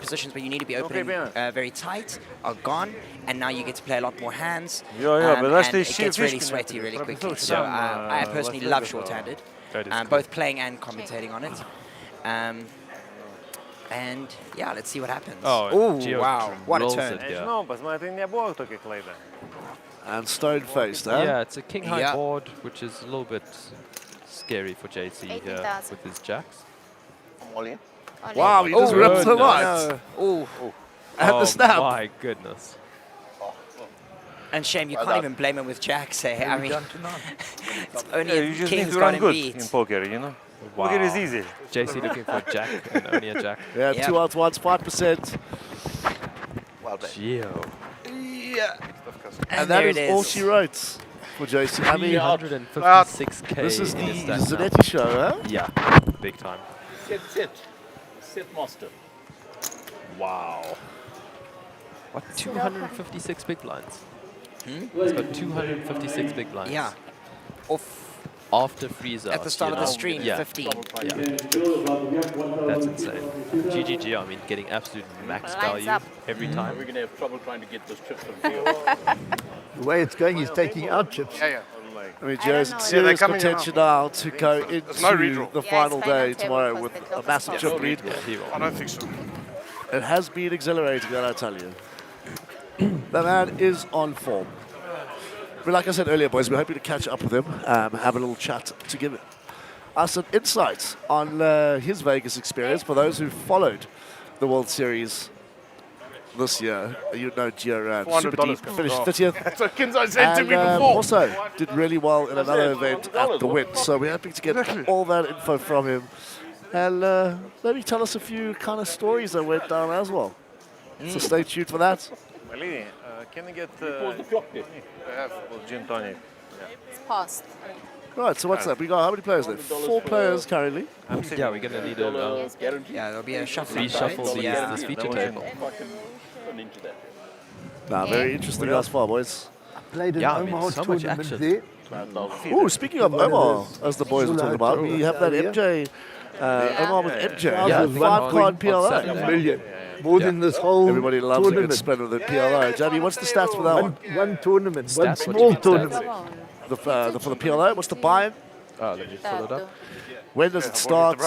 positions where you need to be opening very tight are gone, and now you get to play a lot more hands. but that's and the it gets really shit sweaty really fish. quickly. So I personally love short-handed, That is cool. both playing and commentating on it. And yeah, let's see what happens. Oh, Ooh, Gio wow, what a rolls turn. it here. No, посмотри, не было таких лейда. And stone-faced, huh? Yeah, it's a king-high Yeah. board, which is a little bit scary for JC here 18,000. with his jacks. I'm all in. Wow, he just ripped the light. Ooh, And Oh the snap. my goodness. and shame you Well can't done. even blame him with jacks. I mean, Down to 9. it's only Yeah, you just need king's to got run him good beat. in poker, you know? Wow. Poker is easy. JC looking for a jack and only a jack. Yeah, Yeah. 2 outs, 1s, 5%. Well played. Gio. Yeah. And that there is it all is. she wrote for JC. I mean, 356k this is in his the stack now. Zanetti show, huh? Yeah, big time. Set master. Wow. What, 256 big blinds? He's got 256 big blinds. Yeah, off After freeze out. at the start you of the know? stream, Yeah. 15. Yeah. That's insane. GGG, I mean, getting absolute max Lines value up. every time. We're going to have trouble trying to get those chips from Gio. The way it's going, he's taking out chips. Yeah. I mean, I Gio's don't in know. serious they're coming in contention now to go into no redraw. the Yeah, final it's final day table tomorrow because with they a blocked massive the chip top. lead. Yeah, he will. I don't think so. It has been exhilarating, that I tell you. The man is on form. But like I said earlier, boys, we're hoping to catch up with him, have a little chat to give us some insights on his Vegas experience. For those who followed the World Series this year, you know Gio ran super deep, $400 finished Oh. 30th. That's what Kinzo said to And me before. also did really well in another event at the Win. So we're hoping to get all that info from him. And maybe tell us a few kind of stories that went down as well. So stay tuned for that. Malini, can I get Pause the clock there. gin tonic? It's paused. Right, so what's that? We got how many players there? 4 players currently. Yeah, we're going to need a Yes, but Guarantee. Yeah, there'll be a shuffle. reshuffle right? these, Yeah. this feature table. Run into that. Nah, very interesting thus far, boys. Played an Yeah, I mean, Omaha so much tournament action. there. Oh, speaking of One of Omar, those as the boys were talking about, we have that MJ. Omar with MJ. Yeah, Yeah, 5-card PLO. Saturday. Million. More than this whole Everybody loves a good tournament. spin of the PLO. Jamie, what's the stats for that one? One tournament, one Stats, what do you small mean stats? tournament. alone. For the PLO, what's the buy-in? Let me pull it up. When does it start?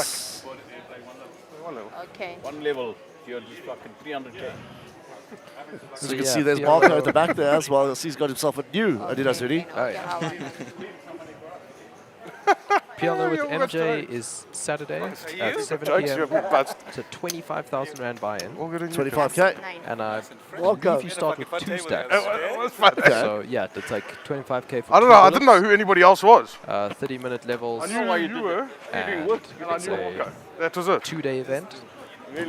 Okay. One level, you're just fucking 300k. As you can see, there's Marco at the back there as well. He's got himself a new Adidas hoodie. Oh, yeah. PLO with MJ is Saturday at 7 p.m. It's a 25,000 Rand buy-in. 25k. And I believe you start with 2 stacks. So yeah, it's like 25k for I don't know. I didn't know who anybody else was. 30-minute levels. I knew why you were. And it's a That was it. 2-day event,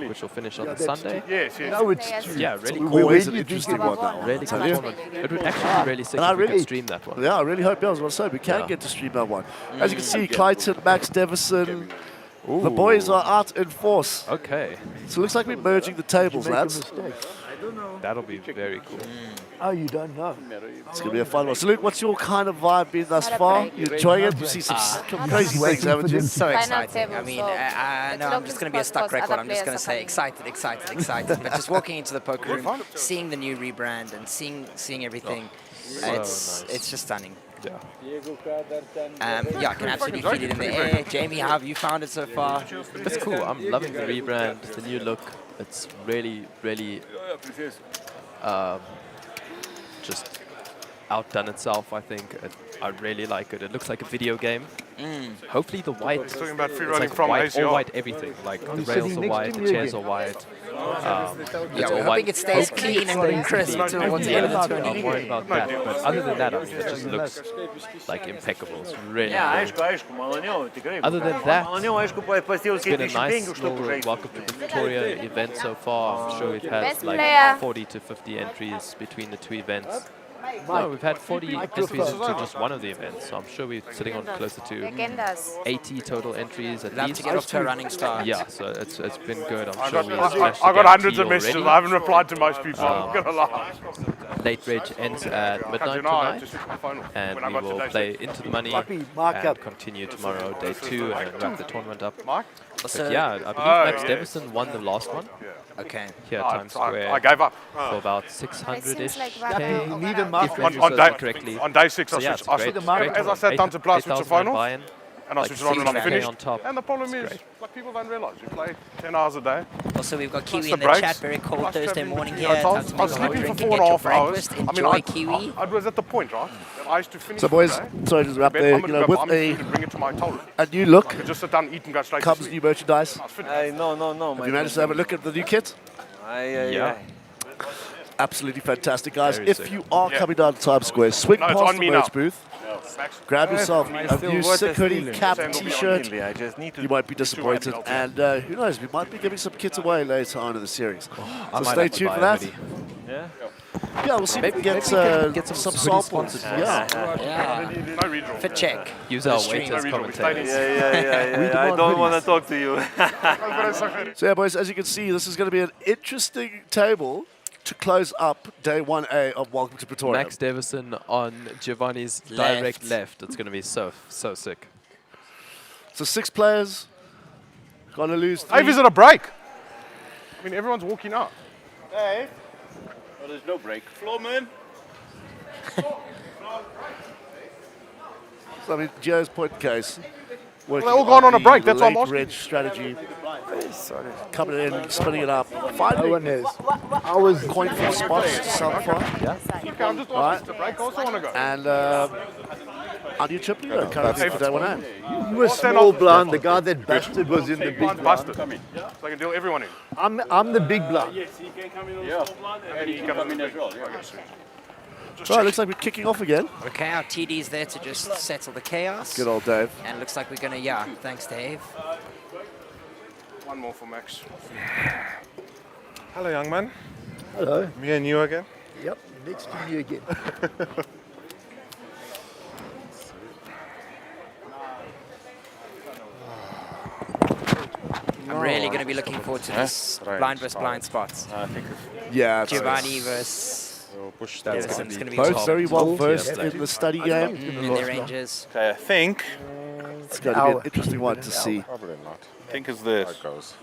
which will finish on Sunday. Yes, yes. No, it's true. Yeah, really Where cool. Always do an you think interesting it one, was? that one. Really cool Tell you. tournament. It would actually be really sick And I if we could really- stream that one. Yeah, I really hope, I was going to say, we can get to stream that one. As you can see, Clayton, Max Devison, the boys are out in force. Okay, So it looks like we're merging the tables, Make a lads. mistake. that'll be very cool. Oh, you don't know. It's going to be a fun one. So Luke, what's your kind of vibe been thus Not a far? break. You enjoying it? You see some crazy things, haven't you? So Final exciting. table, I mean, so no, I'm just going to be a stuck because record. other I'm just going players to are say excited, excited, excited. But just walking into the poker room, seeing the new rebrand and seeing everything, it's just stunning. Yeah. Yeah, I can absolutely feel it in the air. Jamie, how have you found it so far? It's cool. I'm loving the rebrand, the new look. It's really, really just outdone itself, I think. I really like it. It looks like a video game. Hopefully the white, Talking about free it's rolling like from white, ACR. all white everything. Like the rails sitting are next white, to the me chairs are again. white. Yeah, It's we're all hoping white. it stays Hopefully clean and crisp towards the end of the I'm tournament. worried about that. But other than that, I mean, it just looks like impeccable. It's really cool. Other than that, it's been a nice little welcome to Pretoria event so far. I'm sure we've had Best like player. 40 to 50 entries between the 2 events. No, we've had 40 entries into just one of the events, so I'm sure we're sitting on closer to Legendas. 80 total entries at Love least. to get off to a running start. Yeah, so it's been good. I'm I sure got, we I, smashed I the got hundreds of guarantee messages. already. I haven't replied to most people. I'm going to lie. Late reg ends at midnight You know, I tonight, just switched my phone off and when I we got will today's play text. into the money Puppy, mark and up. continue tomorrow, day 2, and wrap the tournament up. Mike? Also, Yeah, I believe Max Devison won the last one okay. here at Times Square I gave up. for about It 600-ish seems like K. You need a If mark. memory On serves me correctly. On day 6, So I yeah, switched. it's I great. switched Great as I tournament. sat down to play, I switched the 8,000 phone off. buy-in. And I Like switched it on and I'm 60K finished. on top. And the problem It's is, great. like people don't realize, we play 10 hours a day. Also, we've got Kiwi the in the breaks, chat. Very cold plus Thursday traveling morning between here. hotels. Time I was to go sleeping drink for and 4.5 get your hours. breakfast. Enjoy Kiwi. I was at the point, right? That I used to finish So for boys, the day, sorry to interrupt bed, there, I'm you gonna know, go with buy me a, food and bring it to my hotel room. a new look I could just sit down, eat and go straight comes to new sleep. merchandise. I was finished. No. Have you managed to have a look at the new kit? Yeah. Absolutely fantastic, guys. Very If sick. you are coming down to Times Square, swing No, it's past on the me merch now. booth, Max, grab yourself a still new water sick hoodie, stealing. cap, Sand will be on t-shirt. I just need to. You might be disappointed, and who knows, we might be giving some kits away later on in the series. I So might stay have to tuned buy for a that. hoodie. Yeah. Yeah, we'll see if we Maybe can we get, can get some some hoodie samples. sponsors. Yeah. Yeah. no redraw. Fit check. Use our Stream. waiters, No, we don't. commentators. Yeah. I don't want to talk to you. So yeah, boys, as you can see, this is going to be an interesting table to close up day 1A of Welcome to Pretoria. Max Devison on Giovanni's direct left. It's going to be so sick. So 6 players, gonna lose 3. Dave is at a break. I mean, everyone's walking out. Hey. Oh, there's no break. Floorman. So I mean, Gio's point case. Working Well, they're all gone on a the break, that's what I'm late asking. red strategy. Coming in, spinning it up. No Finally, one has. I was coin flip spots so far. Okay, I'm just Right. asking. It's a break. I also want to go. And Anu Chipney, currently for day 1A. You were small blind. The guy that busted was in the Big big blind blind. busted. So I can deal everyone in. I'm the big blind. Yes, he can come in on the Yeah. small blind and And he he can can come come in as well. Yeah. Right, looks like we're kicking off again. Okay, our TD's there to just settle the chaos. Good old Dave. And looks like we're gonna, yeah, thanks Dave. One more for Max. Hello, young man. Hello. Me and you again. Yep. Next to me again. I'm really gonna be looking forward to this blind versus blind spots. I think Yeah, Giovanni versus we'll push That's Davison. gonna It's be gonna be both top very well versed Yeah. in the study game. in their ranges. Okay, I think. It's going to be an interesting one to see. Probably not. I think it's this. goes.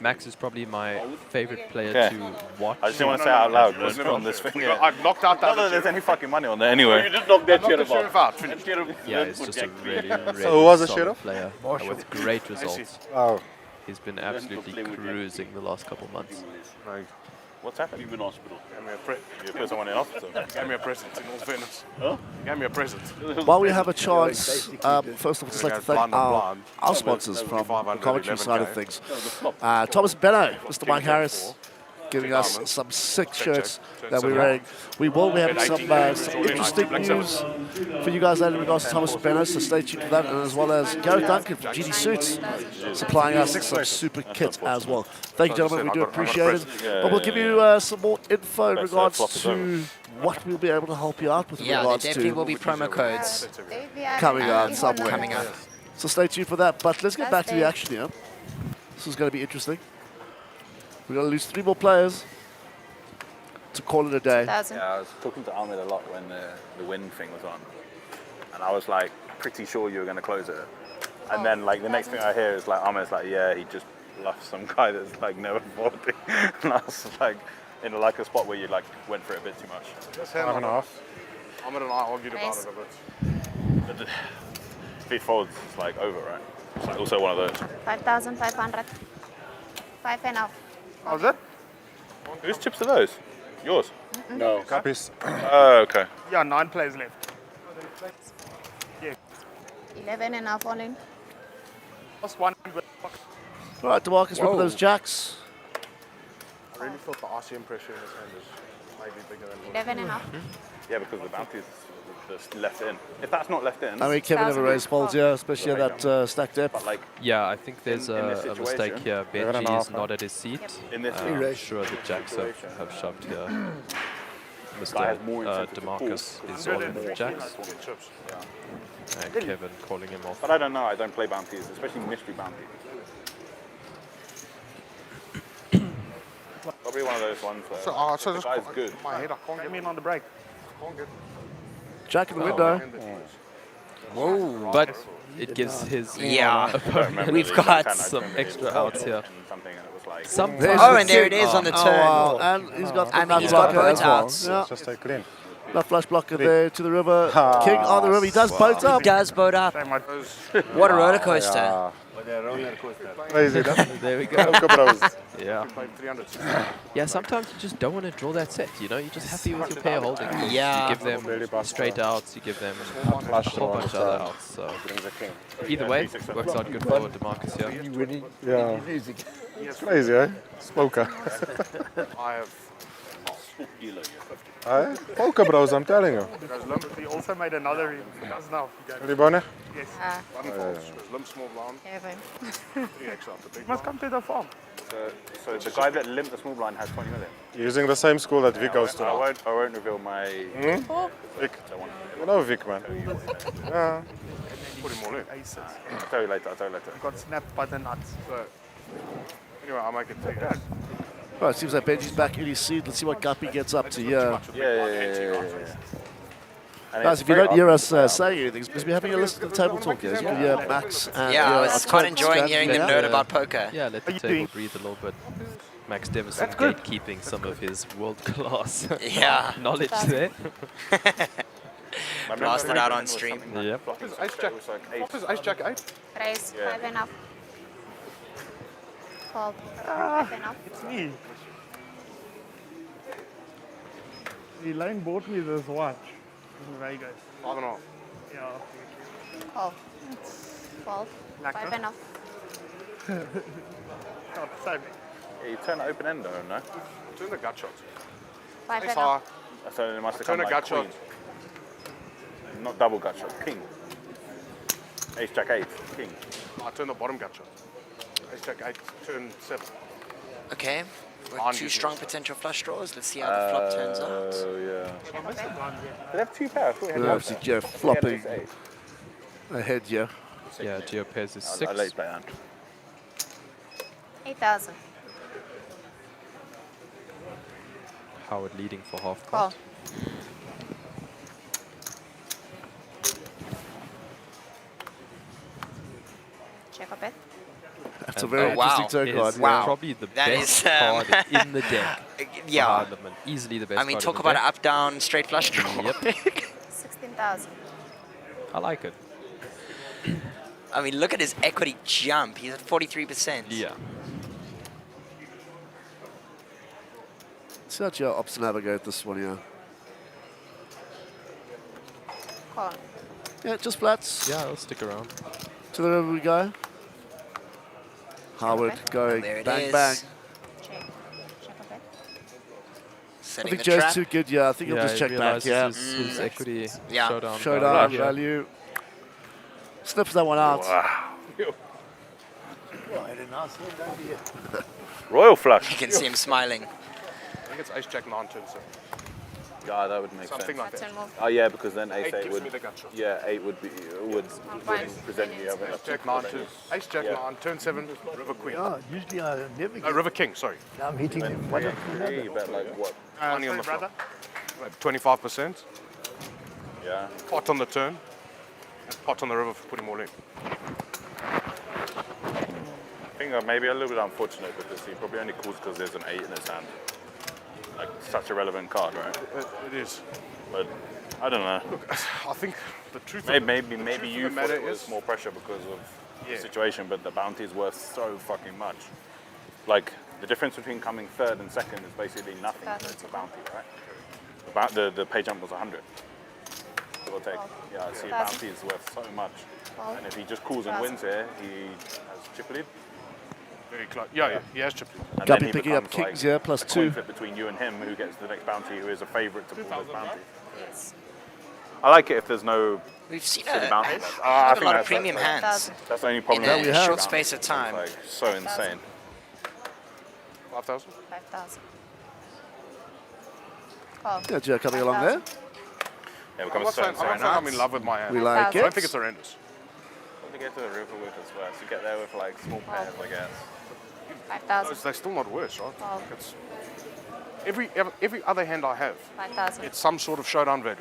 Max is probably my favorite player Okay. to watch. I just didn't want to say it out loud on this thing. I've knocked out Not that there's any fucking money on there anyway. You just knocked that Knocked the sheriff out. Finished. Yeah, he's just a really, really who was the solid sheriff? player with great results. Oh. He's been absolutely cruising the last couple months. Like, what's happened? You've been hospital. You put someone in hospital. Gave me a present, in all fairness. Huh? Gave me a present. While we have a chance, first of all, just like to thank Blind on blind. our sponsors from the 500, commentary side of 11K. things. Thomas Benno, Mr. Mike Harris, giving us some sick shirts that we're wearing. We will be having some interesting news for you guys later in regards to Thomas Benno, so stay tuned for that, and as well as Gareth Duncan from GD Suits supplying us some super kit as well. Thank you, gentlemen, we do appreciate it. But we'll give you some more info in regards to what we'll be able to help you out with in Yeah, there regards definitely to will be promo codes. coming out somewhere. Coming out. So stay tuned for that. But let's get back to the action here. This is going to be interesting. We're going to lose 3 more players to call it a day. Yeah, I was talking to Ahmed a lot when the wind thing was on. And I was like, pretty sure you were going to close it. And then like the next thing I hear is like, Ahmed's like, yeah, he just lost some guy that's like never folding. And I was like, in like a spot where you like went for it a bit too much. 5.5. Ahmed and I argued about it a bit. If it folds, it's like over, right? It's like also one of those. 5,500. 5 and off. How's it? Whose chips are those? Yours? No. Copies. Oh, okay. Yeah, 9 players left. 11 and off all in. Plus 1. All right, DeMarcus, rip those jacks. I really thought the RCM pressure in his hand is maybe bigger than 11 and off. Yeah, because the bounty is just left in. If that's not left in, I mean, Kevin never raised folds, yeah, especially at that stack depth. but like Yeah, I think there's In this a mistake situation, here. Benji is not at his seat. in this I'm sure the jacks have shoved here. guy has Mr. more incentive to DeMarcus is on the jacks, and Kevin calling him off. But I don't know. I don't play bounties, especially mystery bounties. Probably one of those ones where So the just guy's good. my head, I can't get me in on the break. I can't get Jack in the window. But it gives his Yeah. opponent We've got some extra outs here. Something, and it was like, Sometimes Oh, and there it is on the Oh, turn. wow. And he's got the I mean, nut he's got blocker both as well. outs. Yeah. Just take it in. Nut flush blocker there to the river. King on the river. He does both He up. does boat up. What a roller coaster. Crazy, huh? there we go. Poker Bros. Yeah. 300. Yeah, sometimes you just don't want to draw that set, you know? You're just happy with your pair holding. Yeah. You give them straight outs, you give them a whole bunch of other outs. So either way, works out good for DeMarcus here. Yeah. It's crazy, eh? It's poker. I have. Eh? Poker Bros, I'm telling you. Because Limp, he also made another. He does now. Jullie bonnen? Yes. Ah, Button folds. Limp small blind. Kevin. 3x out the big. Must come to the farm. so the guy that limped the small blind has 20 million. Using the same school that Vic goes to I now. won't reveal my. Vic. You know Vic, man. Yeah. Put him all in. Aces. I'll tell you later. Got snapped by the nuts. So, anyway, I'll make it 3x. Right, seems like Benji's back in his seat. Let's see what Guppy gets up to here. Yeah. And Guys, it's if you very don't hear obvious. us say anything, it's because we're having a listen to the table talk here. As you can hear Max and Yeah, I was quite Tom enjoying standing hearing them there. nerd about poker. Yeah, let the table breathe a little bit. Max Devison gatekeeping some of his world-class Yeah. knowledge there. Blast it out on stream. Yep. What is ace jack? What is ace jack 8? Raise 5 and off. Fold. 5 and off. It's me. Elaine bought me this watch in Vegas. 5.5. Yeah. Call. Fold. 5 and off. Not the same. Yeah, you turn it open end though, no? Turn the gut shot. 5 Ace and high. off. So it must have Turn come a like gut shot. queen. Not double gut shot, king. Ace jack 8, king. I turn the bottom gut shot. Ace jack 8, turn 7. Okay. We're On two you, strong yes. potential flush draws. Let's see how the flop turns out. Oh, yeah. They have 2 pairs. Yeah, obviously Jeff flopping ahead here. Yeah, Geo pairs is I 6. late play hand. 8,000. Howard leading for half Call. pot. Check up it. That's a And very that interesting wow. turn is card. Wow. probably the That best is, card in the deck. Yeah. Hard limit. Easily the best I mean, card talk in the about an deck. up-down straight flush draw. Yep. 16,000. I like it. I mean, look at his equity jump. He's at 43%. Yeah. See how Gio opts to navigate this one here. Call. Yeah, just flats. Yeah, I'll stick around. To the river we go. Howard Okay. going There it bang is. bang. Check. Check a bet. I Setting think the Joe's trap. too good. Yeah, I think he'll Yeah, just he check back. realizes Yeah, his equity Yeah. showdown. showdown value. value. Snips that one out. Wow. Oh, I had a nice hand over here. Royal flush. You can see him smiling. I think it's ace jack 9 turn 7. Yeah, that would make Something sense. like That's that. a move. Oh yeah, because then ace Eight eight gives would. me the gut shot. Yeah, 8 would fine. present you having a Ace jack 9 turn. Ace jack Yeah. 9 turn 7 river queen. Yeah, usually I never No, get. river king. Sorry. Now I'm hitting them one after Yeah, another. you bet like what? Money on the flop. 25%. Yeah. Pot on the turn. And pot on the river for putting more in. I think maybe a little bit unfortunate because he probably only calls because there's an 8 in his hand. Like such a relevant card, right? It is. But I don't know. I think the truth Maybe of you the thought matter it was is more pressure because of Yeah. the situation, but the bounty is worth so fucking much. Like the difference between coming third and second is basically nothing. It's the bounty, right? The pay jump was 100. Give or take. Yeah, I see a bounty is worth so much. And if he just calls and wins here, he has chip lead. very close. Yeah, he has chipped in. And Guppy then he picking up becomes, kings here, plus a coin 2. flip between you and him, who gets the next bounty, who is a favourite to pull this bounty. Yes. I like it if there's no We've seen silly a, bounty. a lot of premium hands 5,000. That's the only problem. in with a the short bounty. space of time. It's like so insane. 5,000. 5,000. Call. Yeah, Gio coming along there. Yeah, I'm becomes not so saying insane. I'm in love with my hand. We like I don't it. think it's horrendous. To get to the river with as well, so you get there with like small pairs, I guess. 5,000. They're still not worse, right? Call. It's every other hand I have, 5,000. it's some sort of showdown value.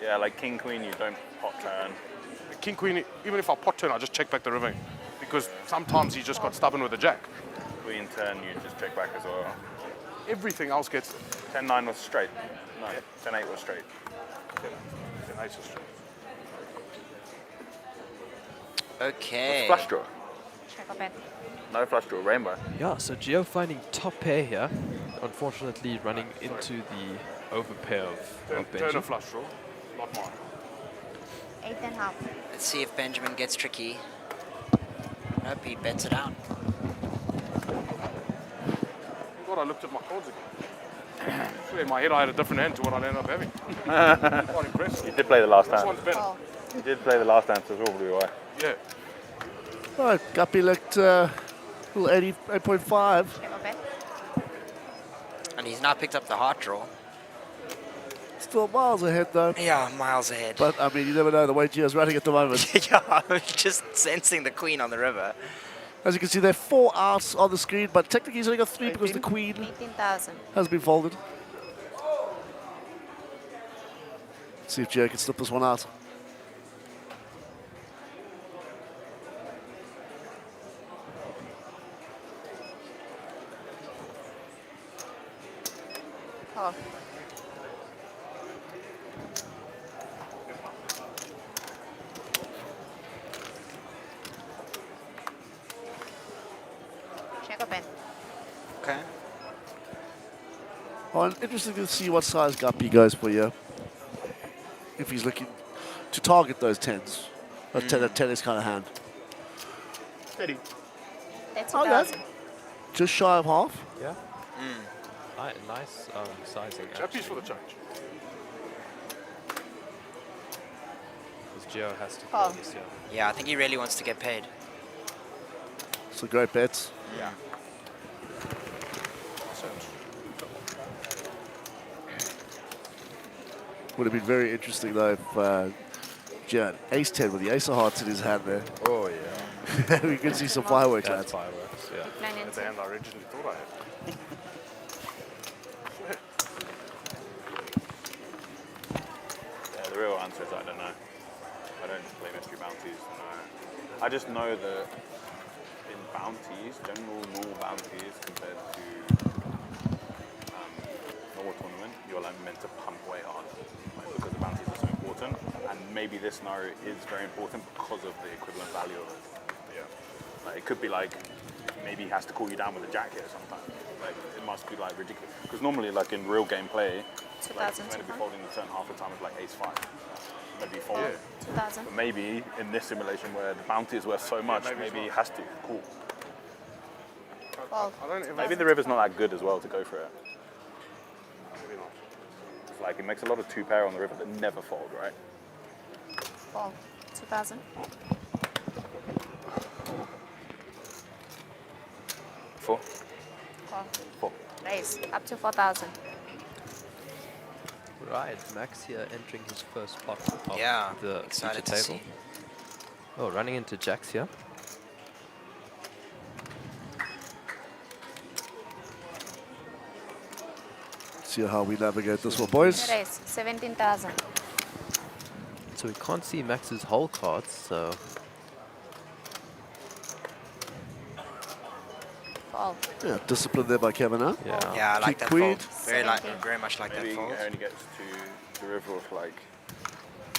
Yeah, like king queen, you don't pot turn. King queen, even if I pot turn, I just check back the river because sometimes he just got stubborn with the jack. Queen turn, you just check back as well. Everything else gets 10-9 was straight. No, 10-8 was straight. an ace of straight. Okay. Flush draw. Check a bet. No flush draw, rainbow. Yeah, so Gio finding top pair here. Unfortunately, running into the overpair of Turn a Benji. flush draw, not mine. 8.5. Let's see if Benjamin gets tricky. Nope, he bets it out. I thought I looked at my cards again. In my head, I had a different hand to what I ended up having. Quite impressive. You did play the last This hand. one's better. Call. You did play the last hand, so it's probably why. Yeah. All right, Guppy looked little 8.5. Check a bet. And he's now picked up the heart draw. Still miles ahead though. Yeah, miles ahead. But I mean, you never know the way Gio's running at the moment. yeah, I'm just sensing the queen on the river. As you can see, there are 4 outs on the screen, but technically he's only got 3 because the queen 18,000. has been folded. Let's see if Gio can slip this one out. Call. Check a bet. Okay. Well, interesting to see what size Guppy goes for here. If he's looking to target those 10s. A 10 is kind of hand. Steady. 30,000. Just shy of half. Yeah. Nice sizing. Chappies for the change. Because Gio has to Call. call this here. Yeah, I think he really wants to get paid. So great bets. Yeah. Would have been very interesting though if Gio had ace 10 with the ace of hearts in his hand there. Oh, yeah. We could see some fireworks, That's lads. fireworks, yeah. Plan That's the into. hand I originally thought I had. Yeah, the real answer is I don't know. I don't play mystery bounties. No. I just know that in bounties, general normal bounties compared to normal tournament, you're like meant to pump way hard, like, because the bounties are so important. And maybe this scenario is very important because of the equivalent value of it. Yeah. Like it could be like maybe he has to call you down with a jack here sometimes. Like it must be like ridiculous. Because normally, like in real gameplay, like, he's meant to be folding the turn half the time with like ace-5. Maybe fold. 2000. But maybe in this simulation where the bounty is worth so much, maybe he has to. Cool. Fold. Maybe the river's not that good as well to go for it. Maybe not. It's like it makes a lot of 2-pair on the river that never fold, right? Fold. 2000. 4? Call. 4. Raise. Up to 4000. Right, Max here entering his first pot of Yeah, the excited feature to table. see. Oh, running into jacks here. See how we navigate this one, boys. Raise. 17,000. So we can't see Max's whole cards, so Fold. Yeah, discipline there by Kevin, huh? yeah. Yeah, I like King that queen. fold. Very much like Maybe that fold. he only gets to the river with like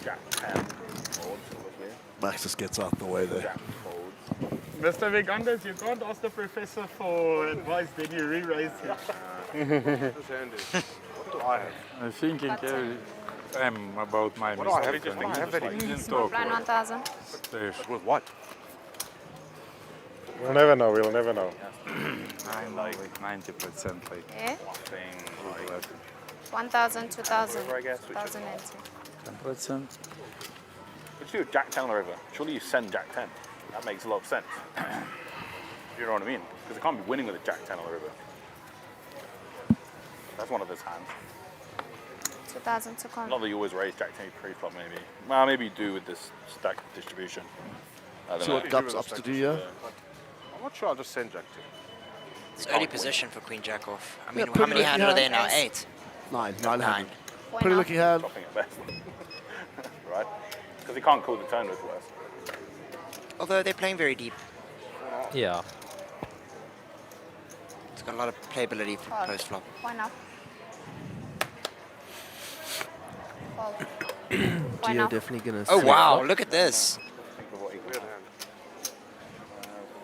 jack 10 folds, obviously. Max just gets out the way there. Jack folds. Mr. Vegandas, you can't ask the professor for advice, then you re-raise him. This hand is. What do I have? I'm thinking about my What do I have? mistake. What do I have that he Didn't talk. Blind 1000. With what? We'll never know. We'll never know. I'm like 90% like Okay. thing, like 1000, 2000. River, I guess, which is 2000 and 10%. what do you do with jack 10 on the river? Surely you send jack 10. That makes a lot of sense. You know what I mean? Because it can't be winning with a jack 10 on the river. That's one of his hands. 2000 to call. Not that you always raise jack 10 pre-flop, maybe. Well, maybe you do with this stack distribution. I don't See know. what Gups up to do here. I'm not sure I'll just send Jack 2. It's early position for Queen Jack off. I mean, Yeah, how many pretty hand are there now? lucky 8? 9 9. hand. Point Pretty off. looking hand. Chopping at best. Right? Because he can't call the turn with worse. Although they're playing very deep. Yeah. It's got a lot of playability for Call. post flop. Point off. Fold. Point Geo off. definitely gonna Oh see wow, flop. look at this. Think of what he can Weird hand.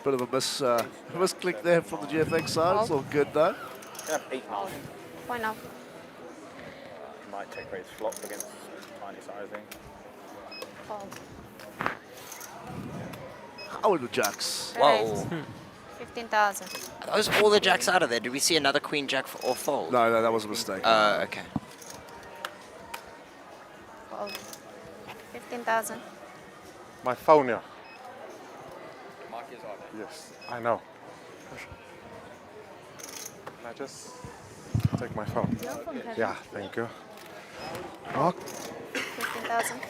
Bit of a misclick there from the GFX side. It's all good though. have 8-9. Point off. Might take raise flop against tiny sizing. Fold. I would with jacks. Whoa. 15,000. Are those all the jacks out of there? Did we see another Queen Jack or fold? No, that was a mistake. Okay. Fold. 15,000. My phone here. Yes, I know. Can I just take my phone? Yeah, thank you. Mark? 15,000.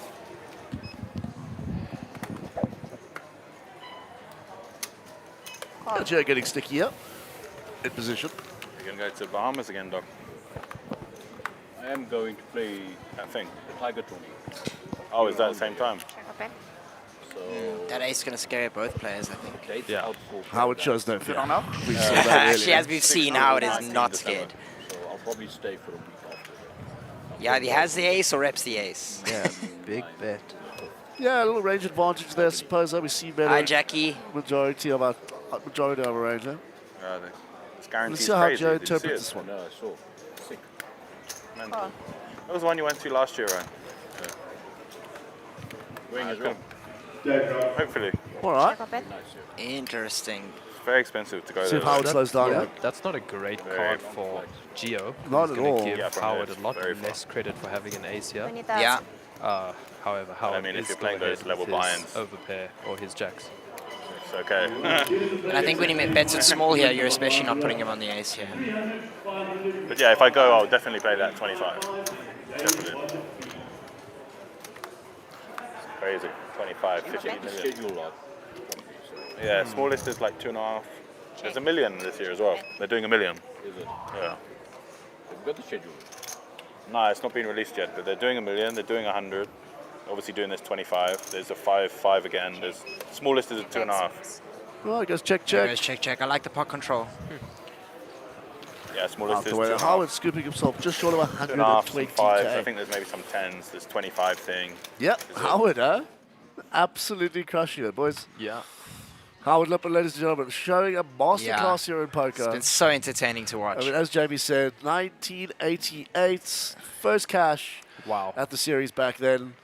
Call. Geo getting stickier in position. You're going to go to Bahamas again, Doc? I am going to play that thing, the Tiger Tourney. Oh, is that at the same time? Check open. So, That ace is going to scare both players, I think. dates Yeah. out for Howard shows no fear. We saw that Actually, earlier. as we've seen, Howard is 19 not December. scared. So I'll probably stay for a week after. Yeah, either he has the ace or reps the ace. Yeah, big bet. Yeah, a little range advantage there, I suppose. We see better. Hi, Jackie. Majority of our range there. It's guaranteed Let's see how crazy. Joe Did you see interprets it? this one. No, I saw. Sick. Mental. Call. That was the one you went to last year, right? Wing as well. Hopefully. All right. Check open. Interesting. It's very expensive to go See there. if Howard That- slows down. yeah, here. that's not a great Very card complex. for Geo. Not He's at gonna all. give Yeah, from Howard there a lot it's very far. less credit for having an ace here. 20,000. Yeah. However, Howard mean, if is you're still playing those ahead level with his buy-ins. overpair or his jacks. It's okay. And I think when he bets it small here, you're especially not putting him on the ace here. But yeah, if I go, I'll definitely play that 25. Definitely. It's crazy. 25, 50 million. Yeah, smallest is like 2.5. There's a million this year as well. They're doing a million. Is it? Yeah. They've got the schedule. No, it's not been released yet, but they're doing a million, they're doing 100. Obviously doing this 25. There's a 5 again. There's smallest is a 2.5. Oh, he goes check, There check. goes check, check. I like the pot control. Yeah, smallest Out is the way. 2.5. Howard scooping himself just short of 2.5, some 5s. I 120k. think there's maybe some 10s. There's 25 thing. Yep, Howard, huh? Absolutely crushing it, boys. Yeah. Howard Lipper, ladies and gentlemen, showing a masterclass here in poker. It's been so entertaining to watch. I mean, as Jamie said, 1988, first cash at the series back then.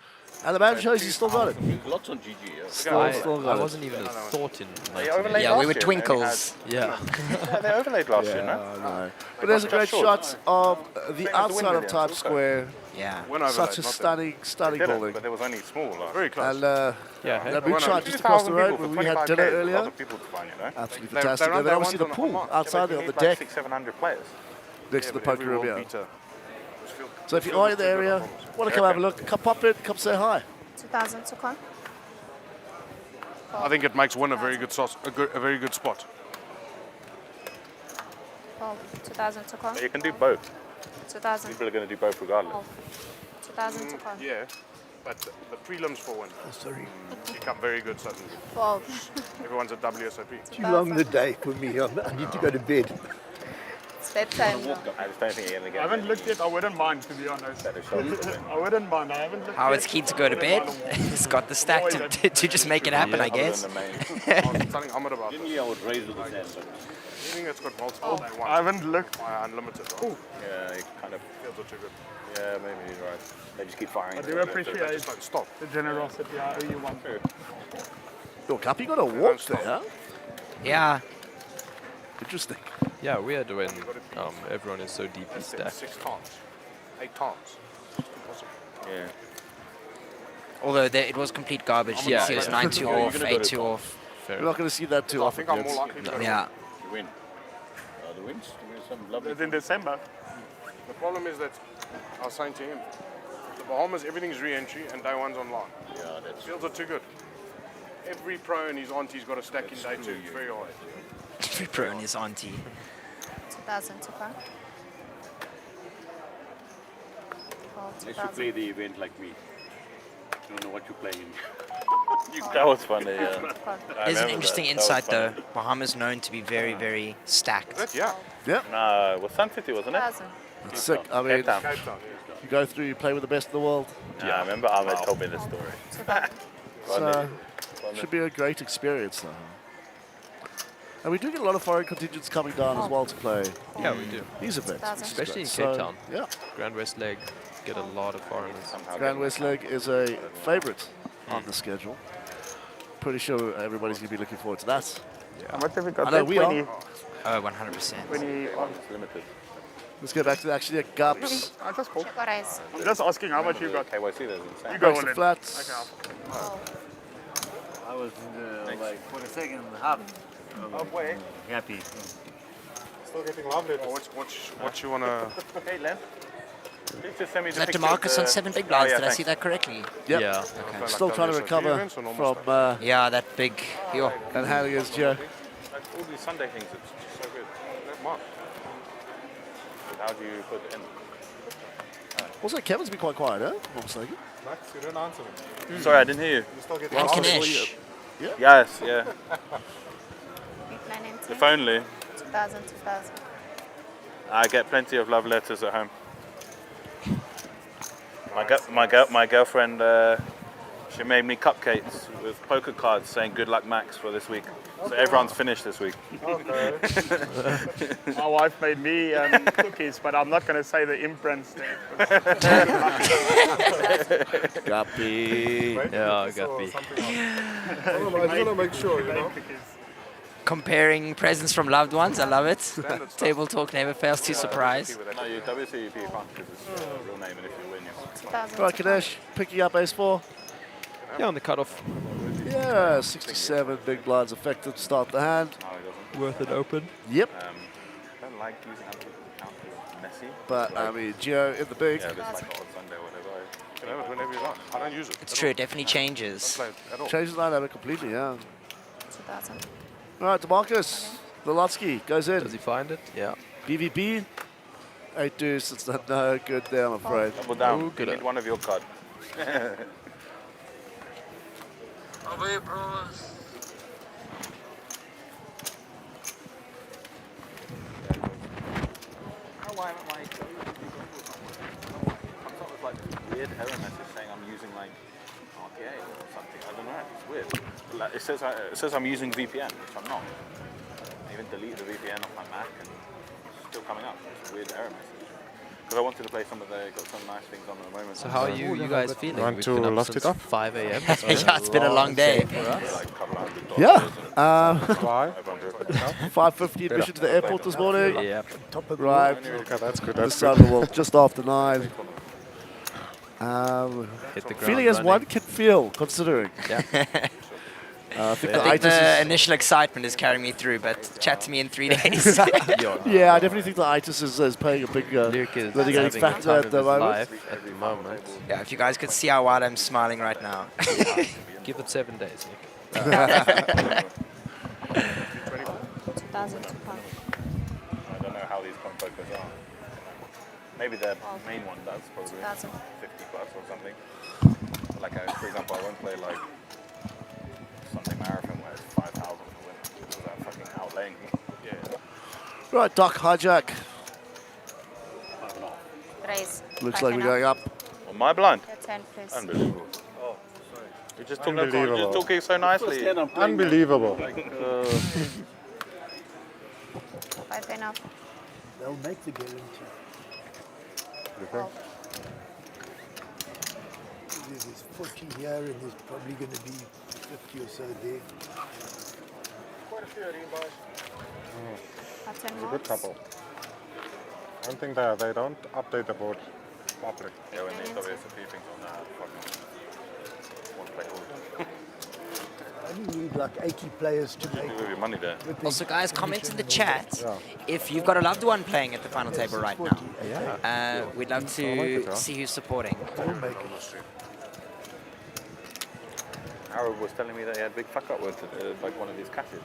And the man shows he's still got it. Lots on GG. Still I got it. wasn't even a thought in. Yeah, we were twinkles. Yeah. Yeah, they overlaid last year, no? No. But there's a great shot of the outside of Times Square. Yeah. Such a stunning They did bowling. it, but there was only small. Very close. And Yeah, that big shot just across the road where we had dinner earlier. People to find, you know? Absolutely They- fantastic. they run And then their obviously the ones on pool March. outside there on the Like deck 600-700 players. next to the poker room. Yeah. Beater. So if you are in the area, want to come have a look, come pop in, come say hi. 2000 to con. I think it makes one a very good sauce, a very good spot. Oh, 2000 to con. You can do both. 2000. People are going to do both regardless. 2000 to con. Yeah, but the prelims for one. Sorry. Become very good suddenly. 12. Everyone's at WSOP. Too long the day for me. I need to go to bed. It's bedtime. I just don't think you're going to I get haven't looked yet. I wouldn't mind, to be honest. better shots. I wouldn't mind. I haven't looked Howard's yet. keen to go to bed. He's got the stack to just make it happen, I guess. I was telling Ahmed about this. I would raise with the sand. Anything that's got multiple day one. I haven't looked. Unlimited. Right? Yeah, you kind of Fields are too good. Yeah, maybe you're right. They just keep firing. I do appreciate Just don't stop. the generosity. I owe you one. Your cup, you got a walk there, huh? Yeah. Interesting. Yeah, weird when everyone is so deeply That's it, stacked. 6 times. 8 times. It's impossible. Yeah. Although it was complete garbage. Yeah, It was yeah. 9-2 You're off, gonna go to 8-2 off. Fair We're not going to see that too I often. think I'm kids. more likely to go to Yeah. You win. The wins? You win some lovely. It's in December. The problem is that I was saying to him, the Bahamas, everything's re-entry and day one's online. Yeah, that's Fields are too good. Every pro and his auntie's got a stack in day 2. It's very hard. Every pro and his auntie. 2000 to con. Oh, Unless you play the event like me. You don't know what you're playing in. That was funny, yeah. Con. There's an remember interesting that. That was insight though. funny. Bahamas known to be very, very stacked. That, yeah. No, it was Sun City, wasn't it? 2000. It's sick. I mean, Cape Town. Cape Town, you go through, you play with the best in the world. Yeah, I remember Ahmed told me the story. 2000. So, should be a great experience though. And we do get a lot of foreign contingents coming down as well to play Yeah, we do. these events. which is Especially in great. Cape So, Town. Yeah. Grand West Leg, get a lot of foreigners. Grand West Leg is a favourite on the schedule. Pretty sure everybody's going to be looking forward to that. How much have we got? I know we are. Oh, 100%. It's limited. Let's get back to actually the Gups. That's cool. Check what eyes. I'm just asking how much you got. KYC, there's insane. You go Breaks on the it. flats. Oh. I was like for the second half. Halfway. Happy. Still getting lovely. What you want to... Hey, Len. Please just send me Is the that picture DeMarcus of on the- 7 big Oh, blinds? yeah, Did I see thanks. that correctly? Yep. Yeah. Okay. Still trying to recover from Yeah, that big. Yo. that hand against Joe. Like all these Sunday things, it's just so good. Not much. But how do you put it in? Also, Kevin's been quite quiet, huh? If I'm mistaken. Max, you don't answer them. Sorry, I didn't hear you. You still get And Well, Kanesh. Yes, yeah. Big blind empty. If only. 2000, 2000. I get plenty of love letters at home. My girlfriend, she made me cupcakes with poker cards saying "Good luck, Max" for this week. So everyone's finished this week. Okay. My wife made me cookies, but I'm not going to say the imprints there. Guppy. Yeah, Guppy. I don't know, I just want to make sure, you know. Comparing presents from loved ones. I love it. Table talk never fails to surprise. No, you WCP you can't because it's a real name, and if you win, you 2000. Right, Kanesh, picking up ace 4. Yeah, on the cutoff. Yeah, 67 big blinds effective to start the hand. Worth it open. Yep. I don't like using other people's counters. Messy. But, I mean, Gio in the big. Yeah, it's like odd Sunday or whatever. You can have it whenever you like. I don't use it. It's true. It definitely changes. Play it at all. Changes the dynamic completely, yeah. 2000. All right, DeMarcus. Lolotsky goes in. Does he find it? Yeah. BVB. 8 deuce. It's not no good there, I'm afraid. Double down. Ooh, You good need up. one of your card. time like comes up with like this weird error message saying I'm using like RPA or something. I don't know. It's weird. Like, it says I'm using VPN, which I'm not. I even deleted the VPN off my Mac and it's still coming up. It's a weird error message. Because I wanted to play some of the got some nice things on at the moment. So how are you guys feeling? Want We've to been up lift since it up? 5 a.m. Yeah, it's been a long day. For us. Yeah. Why? 5:50 admission to the airport this morning. Yeah. Right. Okay, that's good. This That's side good. of the world, just after 9. Hit the ground Feeling as running. one can feel, considering. Yeah. I think I the think itis the is, initial excitement is carrying me through, but chat to me in 3 days. yeah, I definitely think the itis is playing a big Luke is litigating having the factor time at of the his moment. life at the moment. Yeah, if you guys could see how wide I'm smiling right now. Give it 7 days, Nick. 2,000 to come. I don't know how these coin pokers are. Maybe the main one does, probably 2,000. 50 plus or something. Like, for example, I won't play like Sunday Marathon where it's 5,000 to win because I'm fucking outlaying me. Yeah. Right, Doc, hijack. Raise. Looks 5 like and we're going up. On my blind? Yeah, 10 please. Unbelievable. You're just talking, Unbelievable. you're just talking so nicely. Unbelievable. 5 enough. They'll make the guarantee. You think? There's 40 here and there's probably going to be 50 or so there. Quite a few of these guys. 10 It's a more. good couple. I don't think they don't update the board properly. Yeah, when there's WSOP things on that, fucking want to play all the time. I only need like 80 players to make You with your money there. Also, guys, comment in the chat Yeah. if you've got a loved one playing at the final table right now. Yeah. We'd love to see who's supporting. We'll make it. Harold was telling me that he had a big fuck up with like one of these catches.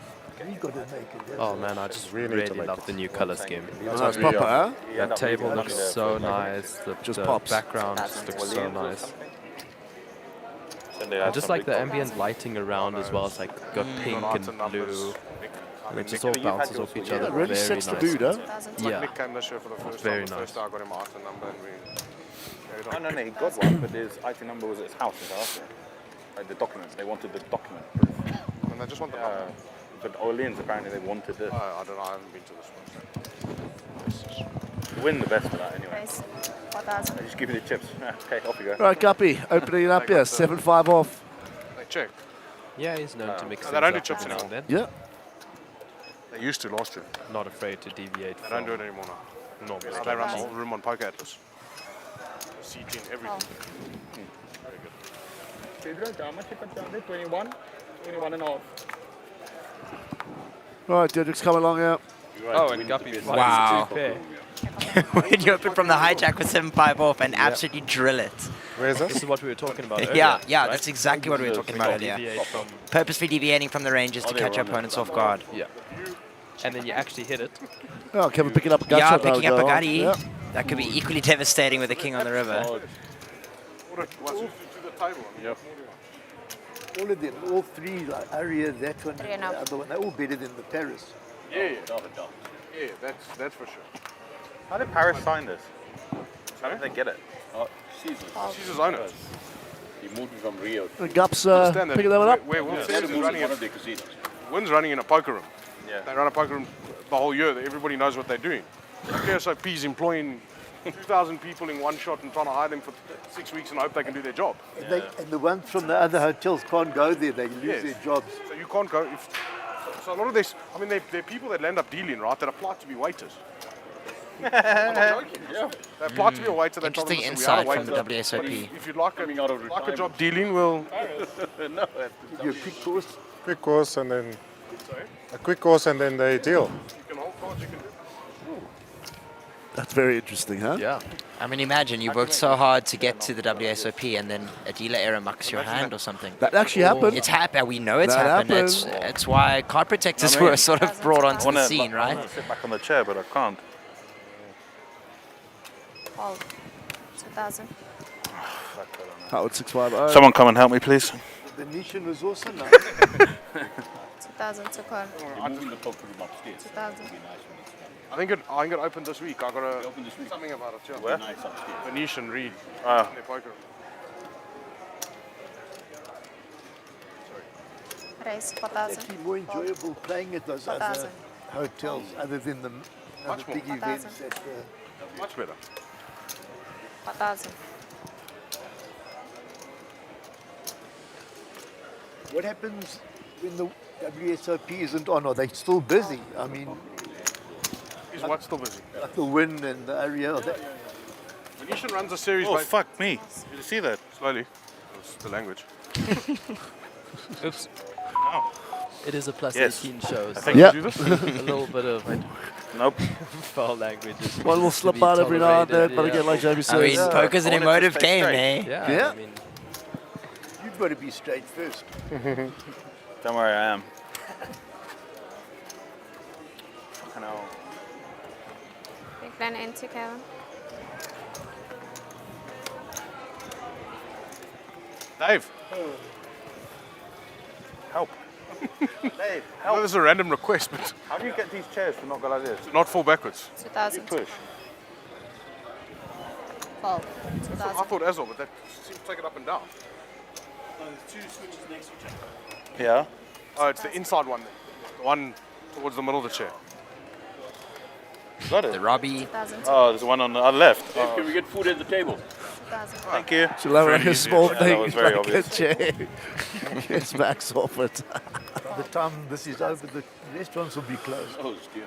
We got to make it. Oh man, I just We need to really make love it. the new color scheme. Nice proper, huh? That table looks so nice. The pops. background just looks so nice. I just like the ambient lighting around as well. It's like got pink and blue. And it just all bounces off each other. It really very sets the nice. mood, huh? Yeah. Nick came this year for the first Very time. The first nice. time I got him out a number and we carried on. No, he got one, but his IT number was at his house in South Africa. Like the document, they wanted the document proof. And they just want the number. But Orleans apparently they wanted this. I don't know, I haven't been to this one. You win the best for that anyway. Raise. 4,000. They just give you the chips. Okay, off you go. Right, Guppy, opening it up here. 7-5 off. They check. Yeah, he's known to mix they things don't do up chips every now and anymore. then. Yeah. They used to last year. Not afraid to deviate They from don't do it anymore now. normal Now they run the strategy. whole room on Poker Atlas. CT and everything. Oh. Very good. How much you put down there? 21? 21 and a half. Right, Dedrick's coming along here. Oh, and Guppy is Wow. two pair. When you open from the hijack with 7-5 off and absolutely drill it. Where is This this? is what we were talking about earlier. Yeah, right? that's exactly what we were talking about earlier. Deviate from, Purposefully deviating from the ranges to catch your opponents off guard. yeah. And then you actually hit it. Oh, Kevin picking up a gut Yeah, shot now picking to up a go on. gutty. Yeah. That could be equally devastating with the king on the river. To the table. Yep. All of them, all three, like Aria, that one, 3 and enough. the other one, they're all better than the Paris. Yeah, that's for sure. How did Paris sign this? How did they get it? She's his owner. He moved from Rio. And Gups Understand that picking that one up. Where Will Yeah, Sanders is running one in, of the casinos. Wynn's running in a poker room. Yeah. They run a poker room the whole year. Everybody knows what they're doing. KSOP's employing 2,000 people in one shot and trying to hire them for 6 weeks and hope they can do their job. And the ones from the other hotels can't go there, they lose Yes. their jobs. So you can't go. So a lot of this, I mean, they're people that end up dealing, right, that apply to be waiters. I'm not joking. Yeah. They apply to be a waiter. They tell them, Interesting "Listen, we are a insight from the waiter, but WSOP. if you'd like Coming out of a retirement. job dealing, well, No, Your quick course, quick course and then a quick course and then they deal. you can hold cards, you can do. That's very interesting, huh? Yeah. I mean, imagine you worked so hard to get to the WSOP and then a dealer error mucks your hand or something. That actually happened. It's happened. We know it's That happened. happened. It's why card protectors were sort of brought onto the scene, I right? want to sit back on the chair, but I can't. All. 2,000. Howard 650. Someone come and help me, please. the Nishan was also nice. 2,000 to call. You're moving the poker room upstairs. 2,000. It'd be nice when it's done. I think it opened this week. I got something about it. Yeah. Where? Nice upstairs. Venetian Reed. Ah. In their poker. Raise It's 4,000. actually more enjoyable playing at those other 4,000. hotels other than the Much more. big events. That, Much better. 4,000. what happens when the WSOP isn't on? Are they still busy? I mean, Is what still busy? like the Win and the Ariel. Venetian runs a series Oh, by fuck me. Did you see that? slowly. That's the language. Oops. No. It is a plus Yes. 18 show. I So think Yeah. you do this? a little bit of Nope. foul language. One will slip out every now and then, but again, like Jamie says, I mean, poker's an I want it to emotive stay game, straight. eh? Yeah. Yeah. I mean, You've got to be straight first. Don't worry, I am. I know. Big blind into Kevin. Dave. Help. Dave, I know this is a random request, but how do you get these chairs to not go like this? not fall backwards. 2,000. Push. Fold. I 2,000. thought as well, but that seems to take it up and down. There's two switches next to each other. Yeah. Oh, it's the inside one. The one towards the middle of the chair. Is that The it? Robbie. 2,000. Oh, there's one on the other left. Dave, can we get food at the table? 2,000. Thank you. she'll have like Very a easy. small Yeah, that thing, was very like obvious. a chair. Gets backs off it. By the time this is over, the restaurants will be closed. Oh, dear.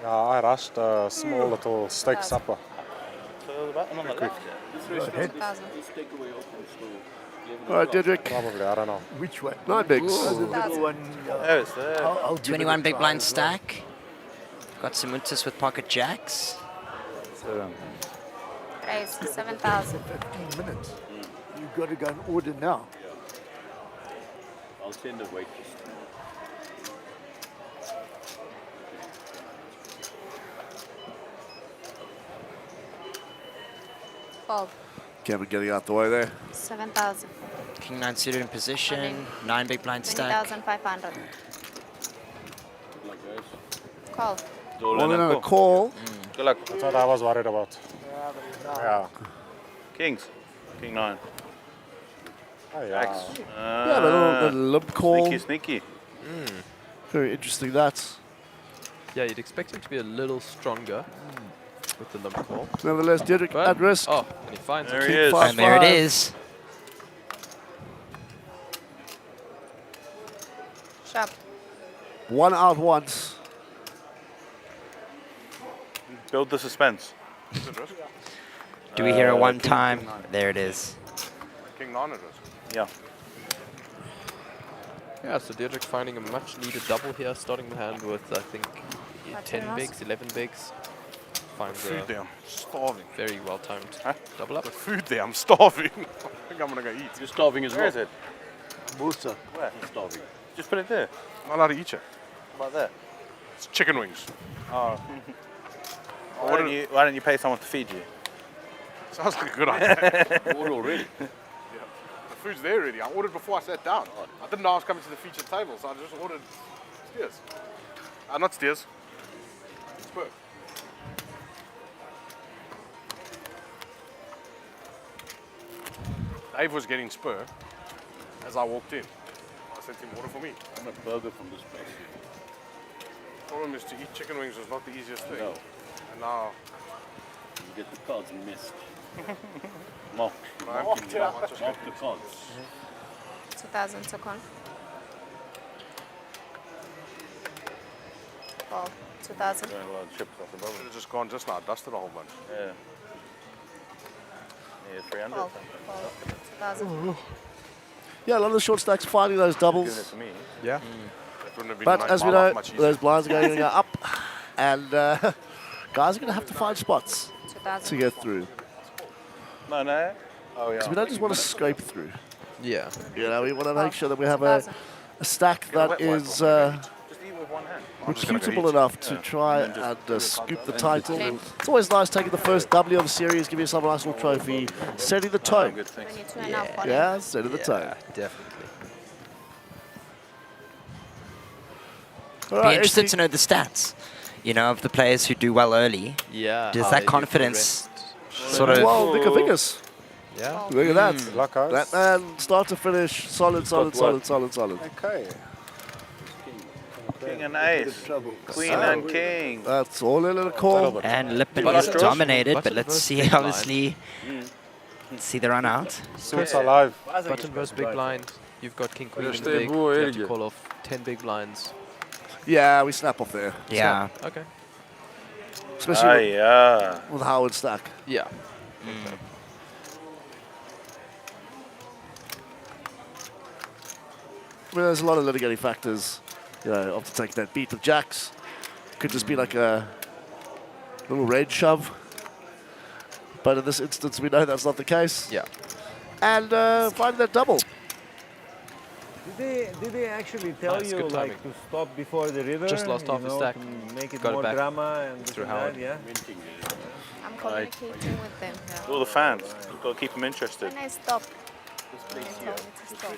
Yeah, I rushed a small little steak supper. So the button on the left. This restaurant, 2,000. this takeaway opens till 11 All right, Dedrick. Probably, I don't know. Which one? 9 bigs. Oh, the little one. There it's there. I'll give it a 21 big try blind as well. stack. Got some Muntis with pocket jacks. Raise 7,000. 15 minutes. You've got to go and order now. I'll send a waitress. Fold. Kevin getting out the way there. 7,000. King 9 suited in position. 9 big blind stack. 20,500. Like this. Call. It's all One in and a a call. Good luck. That's what I was worried about. Yeah. Kings. King 9. Oh, yeah. Jacks. Yeah, a little limp call. Sneaky, sneaky. Very interesting that. yeah, you'd expect him to be a little stronger with the limp call. Nevertheless, Dedrick But, at risk. oh, and he finds There it. he is. And there it is. Sharp. One out once. Build the suspense. Is it risk? Do we hear a one King time? 9. There it is. King 9 it is. Yeah. Yeah, so Dedrick finding a much needed double here, starting the hand with, I think, 10 bigs, 11 bigs. Finds Food a there, I'm starving. very well timed double up. The food there, I'm starving. I think I'm gonna go eat. You're starving as well. Where is it? Musa. Where? You're starving. Just put it there. I'm not allowed to eat it. About there. It's chicken wings. Oh. Why don't you pay someone to feed you? Sounds like a good idea. Order already. The food's there already. I ordered before I sat down. I didn't know I was coming to the featured table, so I just ordered steers. Not steers. Spur. Dave was getting spur as I walked in. I sent him order for me. I want a burger from this place. The problem is to eat chicken wings is not the easiest thing. No. And now, You get the cards missed. Mark. Mark Mark the cards. 2,000 to con. Fold. 2,000. Doing a lot of chips off the should bubble. have just gone just now, dusted a whole bunch. Yeah. Yeah, 300. Fold. Fold. 2,000. Yeah, a lot of the short stacks finding those Giving it doubles. to me. Yeah. That wouldn't have been But my as we life know, much easier. those blinds are going to go up. And guys are going to have to find spots to 2,000. get through. No, no. Oh, yeah. Because we don't just want to scrape through. Yeah. You know, we want to make sure that we have 2,000. a stack that is Just eat with one hand. reputable enough to try and scoop the title. It's always nice taking the first W of the series, give yourself a nice little trophy, setting the tone. Good, thanks. 22.5 for Yeah, setting the tone. Definitely. All Be right, interested AC. to know the stats. you know, of the players who do well early. Yeah. Does how that they do confidence progress. sort of... Well, Vicar Fingers. Yeah. Look at that. Luckhouse. That man, start to finish, solid. Okay. King and ace. Queen and king. That's all in a call. And Lippin Button is versus- dominated, but button let's versus see, big obviously, let's see the run out. Suits are live. Button versus big blind. You've got king queen in the Stay big. boer, You have to Erge. call off 10 big blinds. Yeah, we snap off there. Yeah. Okay. Especially yeah. with Howard stack. Yeah. I mean, there's a lot of litigating factors, you know, after taking that beat with jacks. Could just be like a little red shove. But in this instance, we know that's not the case. Yeah. And finding that double. Did they actually tell Nice, you good like timing. to stop before the river? Just lost you half a know, stack. to make it Got it more back drama and this through and Howard. that, yeah. I'm communicating with them. All the fans. You've got to keep them interested. When I stop, they tell me to stop.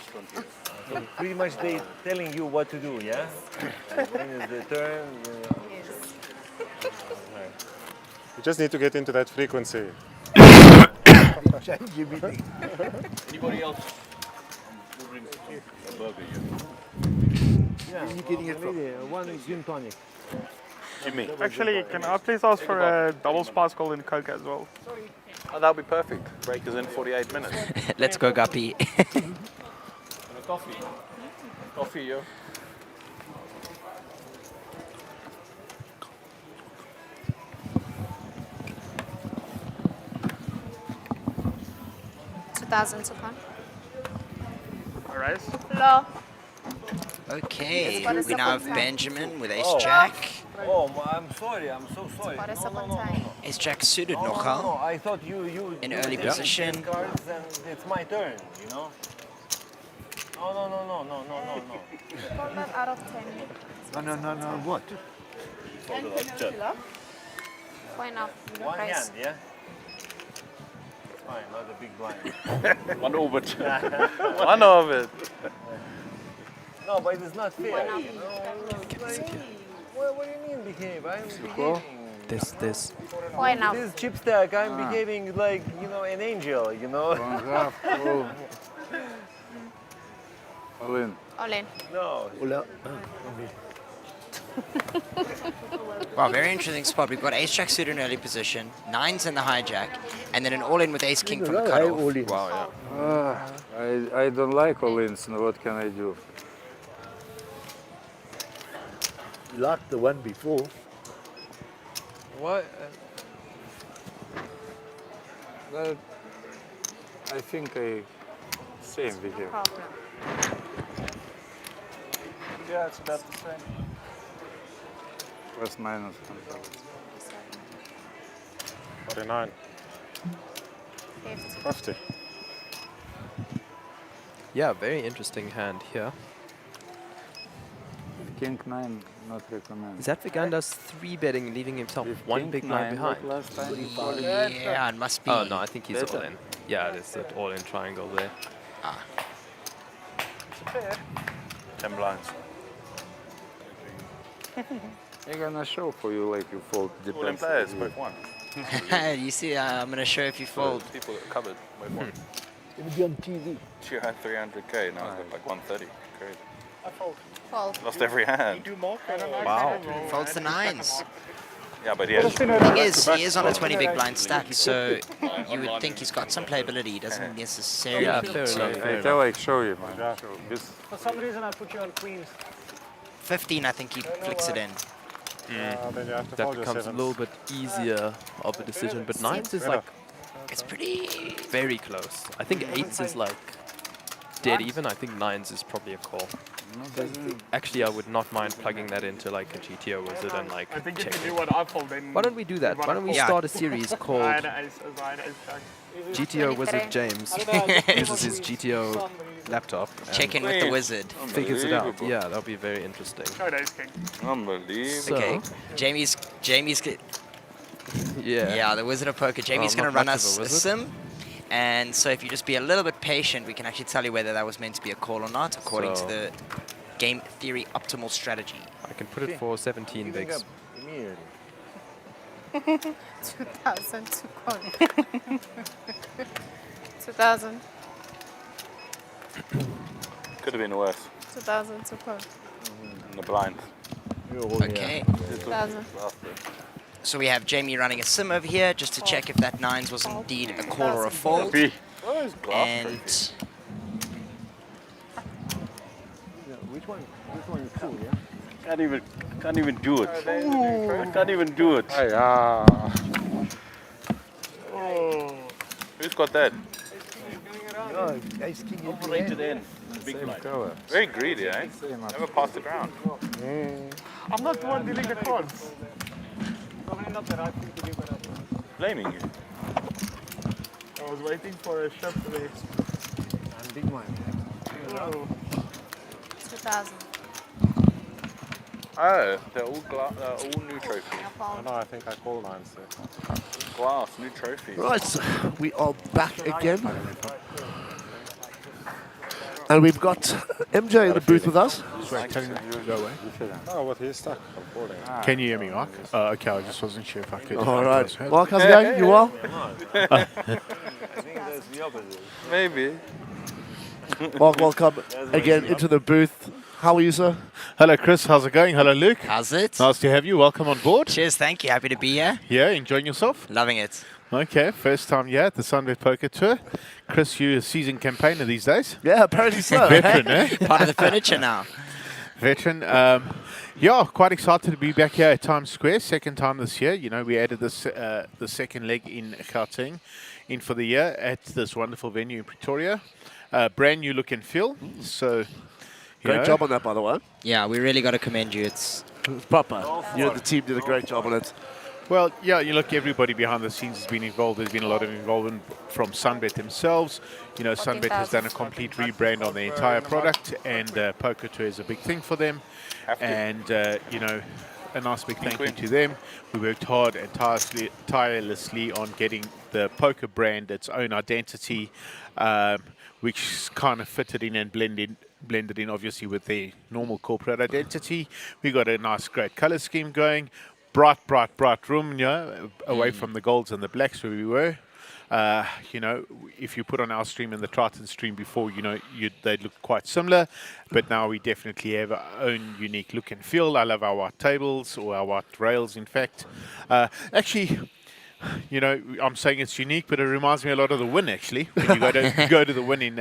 So pretty much they telling you what to do, yeah. When is the turn? Yes. You just need to get into that frequency. Anybody else? Yeah. you getting it from? One gin tonic. Jimmy. Actually, can I please ask for a double spice golden coke as well? Oh, that'll be perfect. Break is in 48 minutes. Let's go, Guppy. Coffee. Coffee, yo. $2,000 to come. All right. Hello. Okay, What is we the now have contact? Benjamin with ace Oh. jack. Oh, I'm sorry. I'm so sorry. What is the No. contact? Ace jack suited No, nogal. I thought you In you early take position. cards and it's my turn, you know. No. Call that out of 10. No, what? Point up. One Price. hand, yeah. It's fine, not a big blind. One of it. One of it. No, but it's not fair. One up. You know? What do you mean behave? I'm behaving. This. Point up. This chip stack, I'm behaving like, you know, an angel, you know. All in. All in. No. Wow, very interesting spot. We've got ace jack suited in early position, nines in the hijack, and then an all in with ace king from the cutoff. Wow, yeah. I don't like all-ins, and what can I do? You liked the one before. What? That, I think same video. Problem. Yeah, it's about the same. Plus minus 49. 50. Yeah, very interesting hand here. King 9, not recommend. Zatviganda's 3-betting, leaving himself If one King big blind 9 behind. like last time, Yeah, it must be. Oh no, I think he's better. all in. Yeah, there's that all in triangle there. 10 blinds. I'm gonna show for you like you fold. All in players, both won. You see, I'm going to show if you fold. People that are covered, both won. It'll be on TV. You had 300k, now I've got like 130. Crazy. I fold. Fold. Lost every hand. Do more? Wow. Folds the nines. Yeah, but he has. He is on a 20 big blind stack, so you would think he's got some playability. He doesn't necessarily. Yeah, fair enough. I can like show you, man. Show this. For some reason, I put you on queens. 15, I think he flicks it in. Then you have to That fold your becomes a sevens. little bit easier of a decision, but nines is like It's pretty. very close. I think eights is like dead even. I think nines is probably a call. Actually, I would not mind plugging that into like a GTO wizard and like I think if checking. you knew what I fold, then. Why don't we do that? Why don't we start a series I called had an ace, I had an ace jack. GTO Wizard James uses his GTO laptop and Check in with the wizard. figures it out. Yeah, that'll be very interesting. Show it ace king. Unbelievable. Okay. Jamie's. Yeah, the Wizard of Poker. Jamie's Well, going to not run much us of a a wizard. sim. And so if you just be a little bit patient, we can actually tell you whether that was meant to be a call or not, according to So- the game theory optimal strategy. I can put it for 17 bigs. Me. 2,000 to con. 2,000. Could have been worse 2,000 to con. in the blinds. Okay. 2,000. So we have Jamie running a sim over here just to check if that nines was indeed a call or a fold. Oh, it's glass. And Which one is cool, yeah? Can't even do it. I can't even do it. Who's got that? No, ace king in the Rated hand. in. Big blind. Very greedy, eh? Never passed it around. I'm not the one dealing the cards. Blaming you. I was waiting for a ship there. And big one. 2,000. Oh, they're all new trophies. No, I think I called 9, so. Glass, new trophies. Right, we are back again. And we've got MJ in the booth with us. Go away. Oh, what, he's stuck. Can you hear me, Mark? Okay, I just wasn't sure if I could. All right. Mark, how's it going? You well? I think that's the opposite. Maybe. Mark, welcome again into the booth. How are you, sir? Hello, Chris. How's it going? Hello, Luke. How's it? Nice to have you. Welcome on board. Cheers, thank you. Happy to be here. Yeah, enjoying yourself? Loving it. Okay, first time here at the SunBet Poker Tour. Chris, you're a seasoned campaigner these days. Yeah, apparently so. Veteran, eh? Part of the furniture now. Veteran. Yeah, quite excited to be back here at Times Square. Second time this year. You know, we added this the second leg in Gauteng in for the year at this wonderful venue in Pretoria. Brand new look and feel. So, Great job on that, by the way. Yeah, we really got to commend you. It's proper. You and the team did a great job on it. Well, yeah, you look, everybody behind the scenes has been involved. There's been a lot of involvement from SunBet themselves. You know, SunBet has done a complete rebrand on the entire product, and Poker Tour is a big thing for them. And, you know, a nice big thank you to them. We worked hard and tirelessly on getting the poker brand its own identity, which kind of fitted in and blended in, obviously, with their normal corporate identity. We got a nice, great color scheme going. Bright room, you know, away from the golds and the blacks where we were. You know, if you put on our stream and the Triton stream before, you know, they'd look quite similar. But now we definitely have our own unique look and feel. I love our white tables, or our white rails, in fact. Actually, you know, I'm saying it's unique, but it reminds me a lot of the Win, actually. When you go to the Win in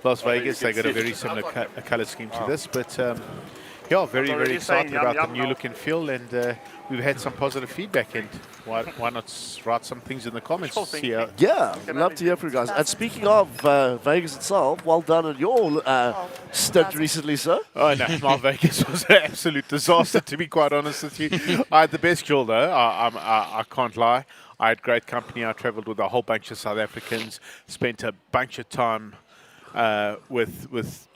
Las Vegas, they got a very similar color scheme to this. But yeah, very excited about the new look and feel, and we've had some positive feedback, and why not write some things in the comments to see how. Yeah, I'd love to hear from you guys. And speaking of Vegas itself, well done on your stint recently, sir. Oh no, my Vegas was an absolute disaster, to be quite honest with you. I had the best jewel though, I can't lie. I had great company. I travelled with a whole bunch of South Africans, spent a bunch of time with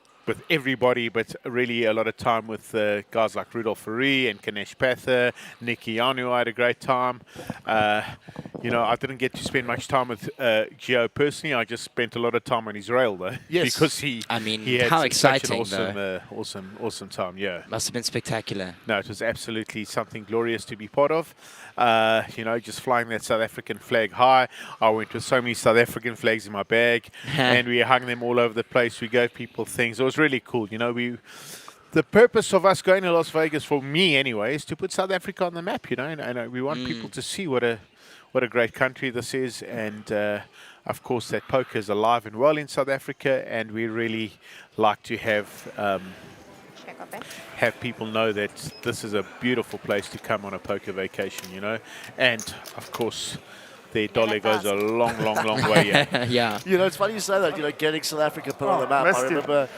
everybody, but really a lot of time with guys like Rudolph Fourie and Kanesh Pather, Nicky Anu. I had a great time. You know, I didn't get to spend much time with Gio personally. I just spent a lot of time on his rail, though. Yes. Because he had how such exciting, an awesome time, yeah. Must have been spectacular. No, it was absolutely something glorious to be part of. You know, just flying that South African flag high. I went with so many South African flags in my bag, and we hung them all over the place. We gave people things. It was really cool. You know, the purpose of us going to Las Vegas, for me anyway, is to put South Africa on the map. You know, and we want people to see what a great country this is, and of course that poker is alive and well in South Africa, and we really like to have people know that this is a beautiful place to come on a poker vacation, you know. And of course their dollar goes a long way. Yeah. You know, it's funny you say that, you know, getting South Africa put on the map. I remember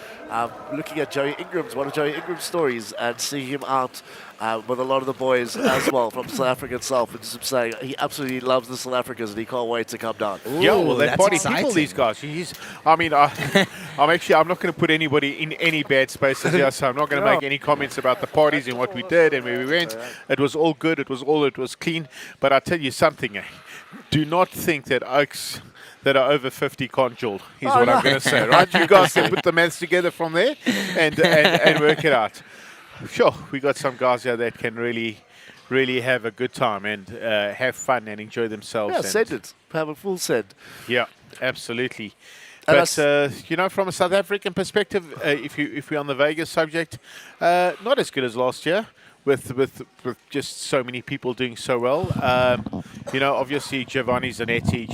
looking at one of Joey Ingram's stories, and seeing him out with a lot of the boys as well from South Africa itself, and just saying he absolutely loves the South Africans and he can't wait to come down. Ooh, yeah, well, they're party people, these guys. I'm not going to put anybody in any bad spaces here, so I'm not going to make any comments about the parties and what we did and where we went. It was all good. It was clean. But I tell you something, do not think that oaks that are over 50 can't jewel, is what I'm going to say, right? You guys can put the maths together from there and work it out. sure, we got some guys here that can really have a good time and have fun and enjoy themselves. Yeah, and send it. Have a full send. Yeah, absolutely. And But you know, from a South African perspective, if we're on the Vegas subject, not as good as last year. With just so many people doing so well. You know, obviously Giovanni Zanetti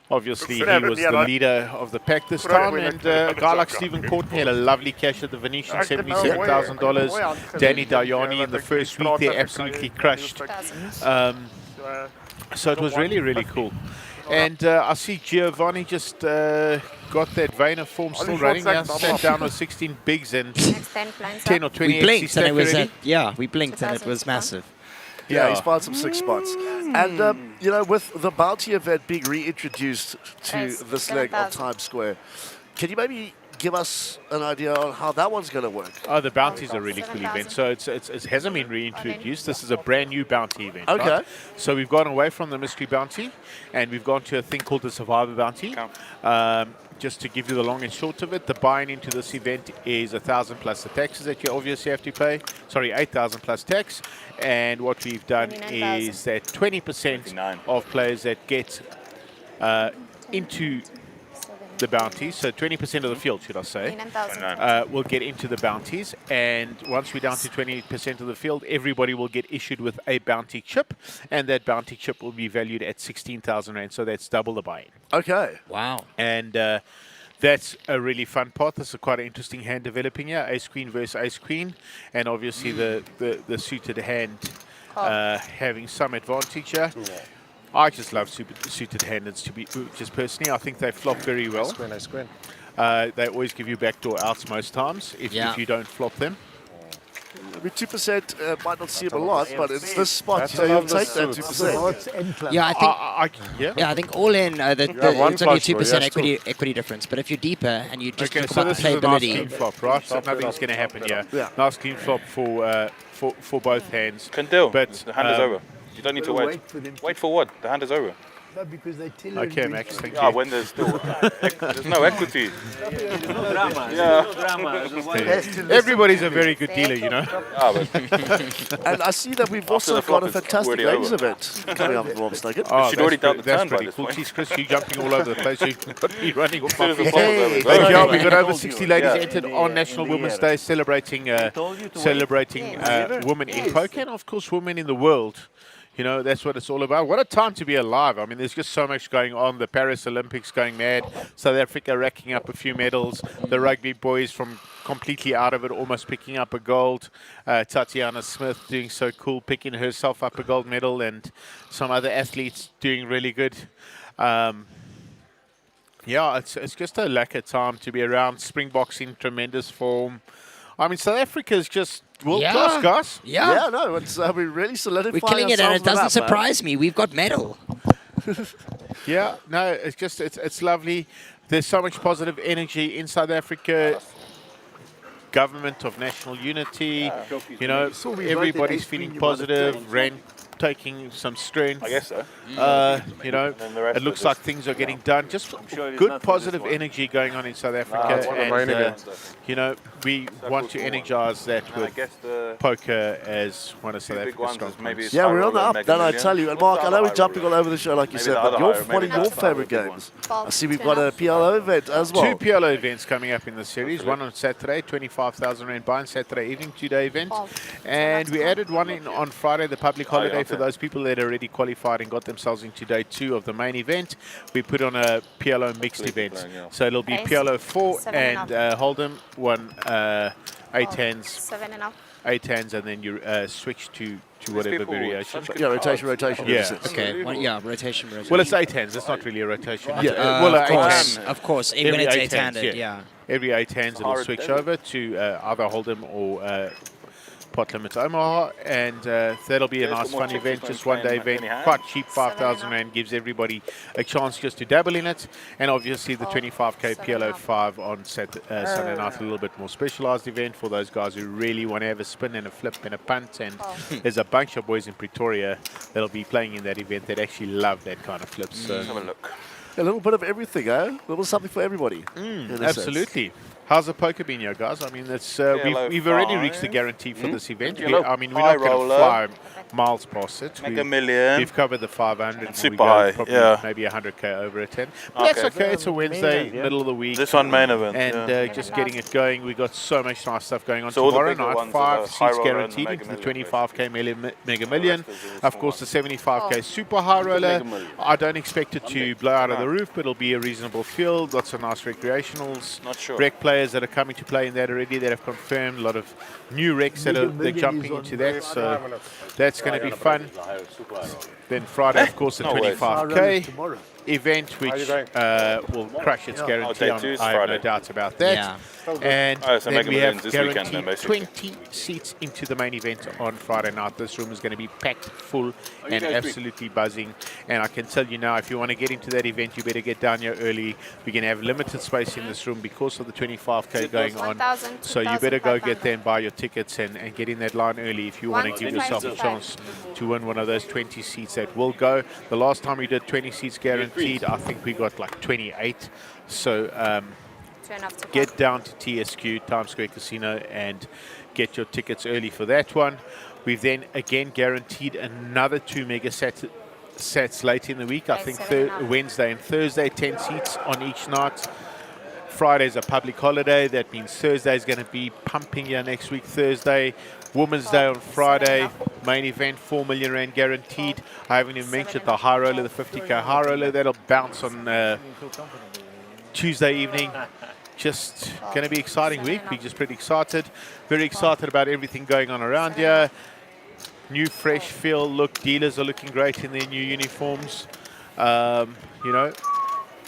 obviously he was the leader of the pack this time, and a guy like Stephen Courtney had a lovely cash at the Venetian, $77,000. Danny Dayani in the first week there absolutely crushed. So it was really cool. And I see Giovanni just got that vein of form still running. Yeah, sat down with 16 bigs and 10 or 20 we blinked and it was we blinked and it was massive. Yeah, he's found some 6 spots. And, you know, with the bounty event being reintroduced to this leg of Times Square, can you maybe give us an idea on how that one's going to work? Oh, the bounty's a really cool event. So it hasn't been reintroduced. This is a brand new bounty event. Okay. Right? So we've gone away from the mystery bounty and we've gone to a thing called the survivor bounty. Just to give you the long and short of it, the buy-in into this event is 1,000 plus the taxes that you obviously have to pay. Sorry, 8,000 plus tax. And what we've done is that 20% of players that get into the bounties, so 20% of the field, should I say, will get into the bounties. And once we're down to 20% of the field, everybody will get issued with a bounty chip, and that bounty chip will be valued at 16,000 Rand, so that's double the buy-in. Okay. Wow. And that's a really fun part. This is quite an interesting hand developing here, ace queen versus ace queen, and obviously the suited hand having some advantage here. I just love suited hands, to be just personally. I think they flop very well. They always give you backdoor outs most times if you don't flop them. I mean, 2% might not seem a lot, but it's this spot, so you'll take that 2%. Yeah, I think all in, it's only a 2% equity difference. But if you're deeper and you just talk about the playability, nice clean flop, right? So nothing's going to happen here. Yeah. Nice clean flop for both hands. Kendall, but the hand is over. You don't need to wait. Wait for what? The hand is over. No, because they tell Okay, Max, thank you. you. When there's still there's no equity. There's no drama. Yeah. No drama. Everybody's a very good dealer, you know. And I see that we've also got a fantastic ladies event coming up in Robsnugget. Oh, should already done the that's turn by pretty this cool. point. Geez, Chris, you jumping all over the place. You've got me running off my As soon feet. as the But ball's yeah, over. we've got over 60 ladies Yeah. entered on National Women's Day, celebrating women in poker and, of course, women in the world. You know, that's what it's all about. What a time to be alive. I mean, there's just so much going on. The Paris Olympics going mad. South Africa racking up a few medals. The rugby boys from completely out of it, almost picking up a gold. Tatiana Smith doing so cool, picking herself up a gold medal. And some other athletes doing really good. Yeah, it's just a lacquer time to be around. Springboks in tremendous form. I mean, South Africa is just world class, guys. Yeah, no, it's we really solidifying we're killing it, and it doesn't ourselves on the map, surprise me. We've got medal. Yeah, no, it's just it's lovely. There's so much positive energy in South Africa. Government of national unity. You know, everybody's feeling positive. Rand taking some strength. I guess so. You know, it looks like things are getting done. Just good positive energy going on in South Africa, and you know, we want to energize that with poker as one of South Africa's strong points. Yeah, we're on the up, that I tell you. And Mark, I know we're jumping all over the show, like you said, but one of your favorite games. I see we've got a PLO event as well. 2 PLO events coming up in the series. One on Saturday, 25,000 Rand buy-in, Saturday evening, 2-day event. And we added one in on Friday, the public holiday, for those people that already qualified and got themselves into day 2 of the main event. We put on a PLO mixed event. So it'll be PLO 4 and Hold'em, 8 hands. 7 enough. 8 hands, and then you switch to whatever variation. Yeah, rotation. Yeah. Okay. Rotation. Well, it's 8 hands. It's not really a rotation. Yeah. Well, of 8 course, hands. of course. Every When it's 8 hands, 8-handed, yeah. Every 8 hands, it'll switch over to either Hold'em or pot limit Omaha, and that'll be a nice fun event, just 1-day event, quite cheap, 5,000 Rand, gives everybody a chance just to dabble in it. And obviously the 25k PLO 5 on Sunday night, a little bit more specialized event for those guys who really want to have a spin and a flip and a punt. And there's a bunch of boys in Pretoria that'll be playing in that event that actually love that kind of flips. So Have a look. A little bit of everything, eh? A little something for everybody. Absolutely. How's the poker been here, guys? I mean, it's we've already reached the guarantee for this event. Yellow I mean, we're high not going to roller. fly miles past it. Mega million. We've covered the 500. Super we go high, probably yeah. maybe 100k over a 10. But that's okay. It's a Wednesday, middle of the week. This one main event. And just getting it going. We've got so much nice stuff going on. So all the Tomorrow bigger night, ones 5 are the high seats roller and the guaranteed mega into the million, 25k Mega Million. Of course, the 75k Super High Roller. I don't expect it to blow out of the roof, but it'll be a reasonable field. Lots of nice recreationals. Not sure. Rec players that are coming to play in that already that have confirmed. A lot of new recs that are they're jumping into that. So that's going to be fun. Then Friday, of course, the 25k event, which will crush its guarantee. I have no doubts about that. Yeah. And so then we have this weekend, guaranteed then, basically. 20 seats into the main event on Friday night. This room is going to be packed full and absolutely buzzing. And I can tell you now, if you want to get into that event, you better get down here early. We're going to have limited space in this room because of the 25k going on. So you better go get there and buy your tickets and get in that line early if you want to give yourself a chance to win one of those 20 seats that will go. The last time we did 20 seats guaranteed, I think we got like 28. So get down to TSQ, Times Square Casino, and get your tickets early for that one. We've then again guaranteed another 2 mega sets late in the week. I think Wednesday and Thursday, 10 seats on each night. Friday's a public holiday. That means Thursday is going to be pumping here next week. Thursday, Women's Day on Friday, main event, 4 million rand guaranteed. I haven't even mentioned the high roller, the 50k high roller. That'll bounce on Tuesday evening. Just going to be exciting week. We're just pretty excited. Very excited about everything going on around here. New, fresh feel, look. Dealers are looking great in their new uniforms. You know,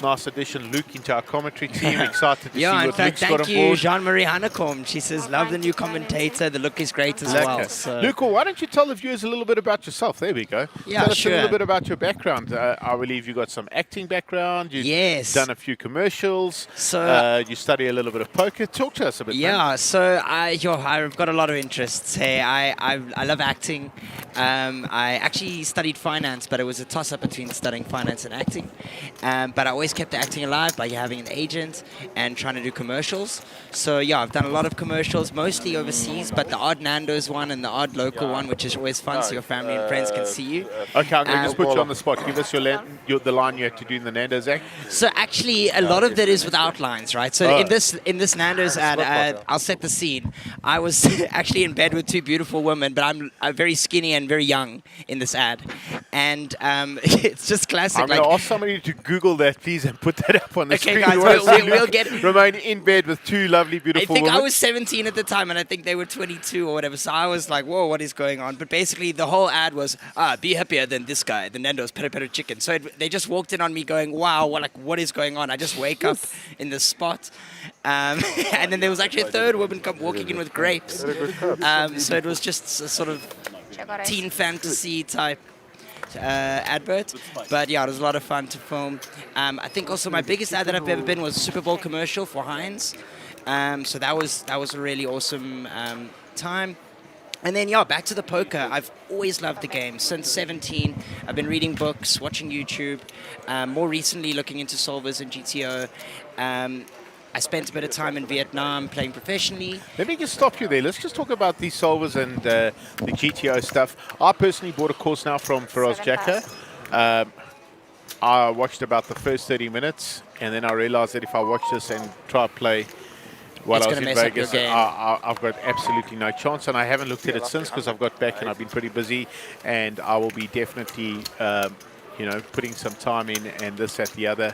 nice addition, Luke, into our commentary team. Excited to see what Luke's got on board. Thank you, Jean-Marie Hannekom. She says, love the new commentator. The look is great as well. So. Luke, why don't you tell the viewers a little bit about yourself? There we go. Yeah, tell us sure. a little bit about your background. I believe you got some acting background. You've done a few commercials. So you study a little bit of poker. Talk to us a bit. Yeah, so I've got a lot of interests. Hey, I love acting. I actually studied finance, but it was a toss-up between studying finance and acting. But I always kept the acting alive by having an agent and trying to do commercials. So yeah, I've done a lot of commercials, mostly overseas, but the odd Nando's one and the odd local one, which is always fun, so your family and friends can see you. Okay, I'm going to just put you on the spot. Give us the line you had to do in the Nando's act. So actually, a lot of that is with outlines, right? So in this Nando's ad, I'll set the scene. I was actually in bed with 2 beautiful women, but I'm very skinny and very young in this ad, and it's just classic. I'm going to ask somebody to Google that, please, and put that up on the screen. Guys, we'll get remain in bed with 2 lovely, beautiful women. I think I was 17 at the time, and I think they were 22 or whatever. So I was like, "Whoa, what is going on?" But basically, the whole ad was, "Be happier than this guy, the Nando's peri peri chicken." So they just walked in on me, going, "Wow, what is going on?" I just wake up in the spot, and then there was actually a third woman walking in with grapes. So it was just a sort of teen fantasy type advert, but yeah, it was a lot of fun to film. I think also my biggest ad that I've ever been was a Super Bowl commercial for Heinz. So that was a really awesome time. And then yeah, back to the poker. I've always loved the game since 17. I've been reading books, watching YouTube, more recently looking into solvers and GTO. I spent a bit of time in Vietnam playing professionally. Let me just stop you there. Let's just talk about these solvers and the GTO stuff. I personally bought a course now from Feroz Jacka. I watched about the first 30 minutes, and then I realized that if I watch this and try to play while I was in Vegas, I've got absolutely no chance. And I haven't looked at it since because I've got back and I've been pretty busy. And I will be definitely putting some time in and this, that, the other,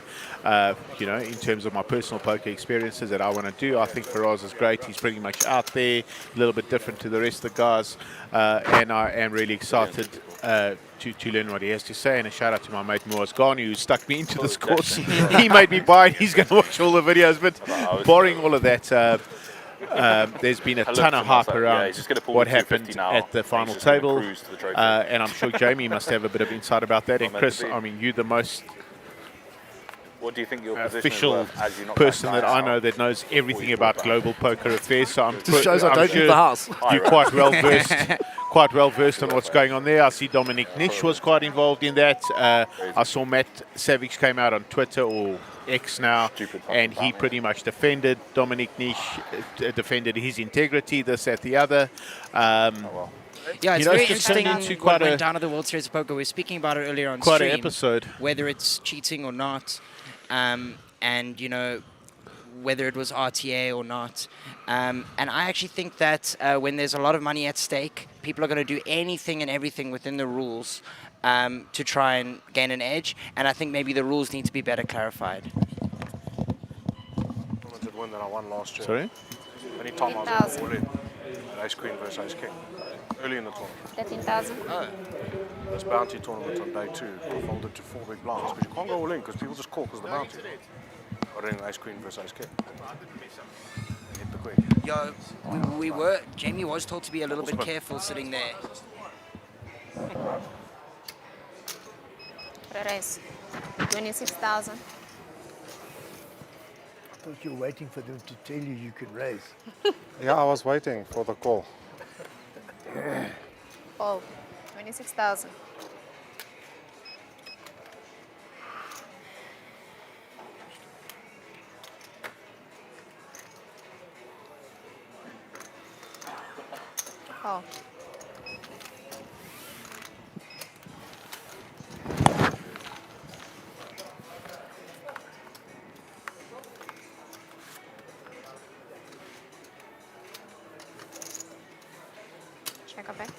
in terms of my personal poker experiences that I want to do. I think Feroz is great. He's pretty much out there, a little bit different to the rest of the guys. And I am really excited to learn what he has to say. And a shout out to my mate Moaz Ghani, who stuck me into this course. He made me buy it. He's going to watch all the videos. But barring all of that, there's been a ton of hype around what happened at the final table, and I'm sure Jamie must have a bit of insight about that. And Chris, I mean, you're the most what do you think your official person that I know that knows everything about global poker affairs. So I'm shows I don't leave the house. You're quite well versed on what's going on there. I see Dominic Nish was quite involved in that. I saw Matt Savage came out on Twitter or X now, and he pretty much defended Dominic Niche, defended his integrity, this, that, the other. Yeah, it's you know, very it's just turned interesting into what quite went a down at the World Series of Poker. We were speaking about it earlier on quite stream. an episode. Whether it's cheating or not, and, you know, whether it was RTA or not. And I actually think that when there's a lot of money at stake, people are going to do anything and everything within the rules to try and gain an edge. And I think maybe the rules need to be better clarified. Did win that I won last year. Sorry? Any time I was all in at Ace Queen versus Ace King. Early in the tournament. 13,000. Oh. This bounty tournament on day 2, I folded to 4 big blinds because you can't go all in because people just call because of the bounty. Got in Ace Queen versus Ace King. They hit the queen. Yeah, Jamie was told to be a little bit careful sitting there. Raise. 26,000. I thought you were waiting for them to tell you could raise. Yeah, I was waiting for the call. Oh, 26,000. Oh. Check up back.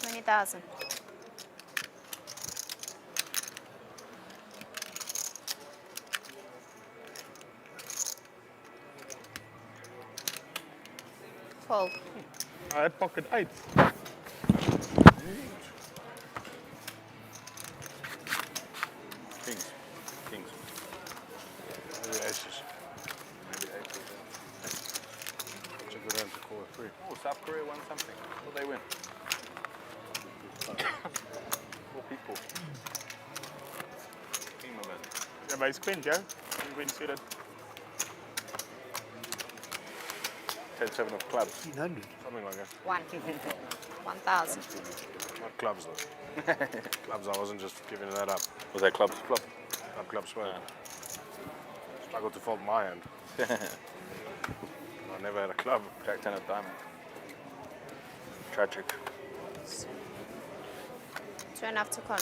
$20,000. Fold. I had pocket 8. Kings. Kings. Maybe aces. Maybe aces. Check it out to call a 3. Oh, South Korea won something. What did they win? 4 people. Team event. Yeah, but it's queen, Joe. Queen suited. 10-7 of clubs. 1,500. Something like that. 1,000. Not clubs though. Clubs, I wasn't just giving that up. Was that clubs? Club. Club swear. Struggled to fold my hand. I never had a club. Jack 10 of diamond. Tragic. 2.5 to call.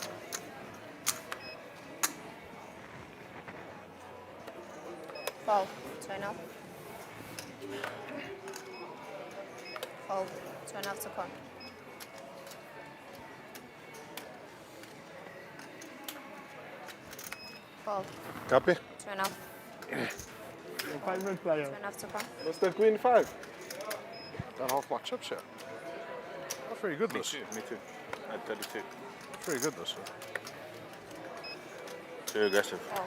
Fold. 2.5. Fold. 2.5 to call. Fold. Copy. 2.5. Your favorite player. 2.5 to call. What's the queen 5? Done half my chips here. Not very good this. Me too. I had 32. Very good this. Too aggressive. Oh.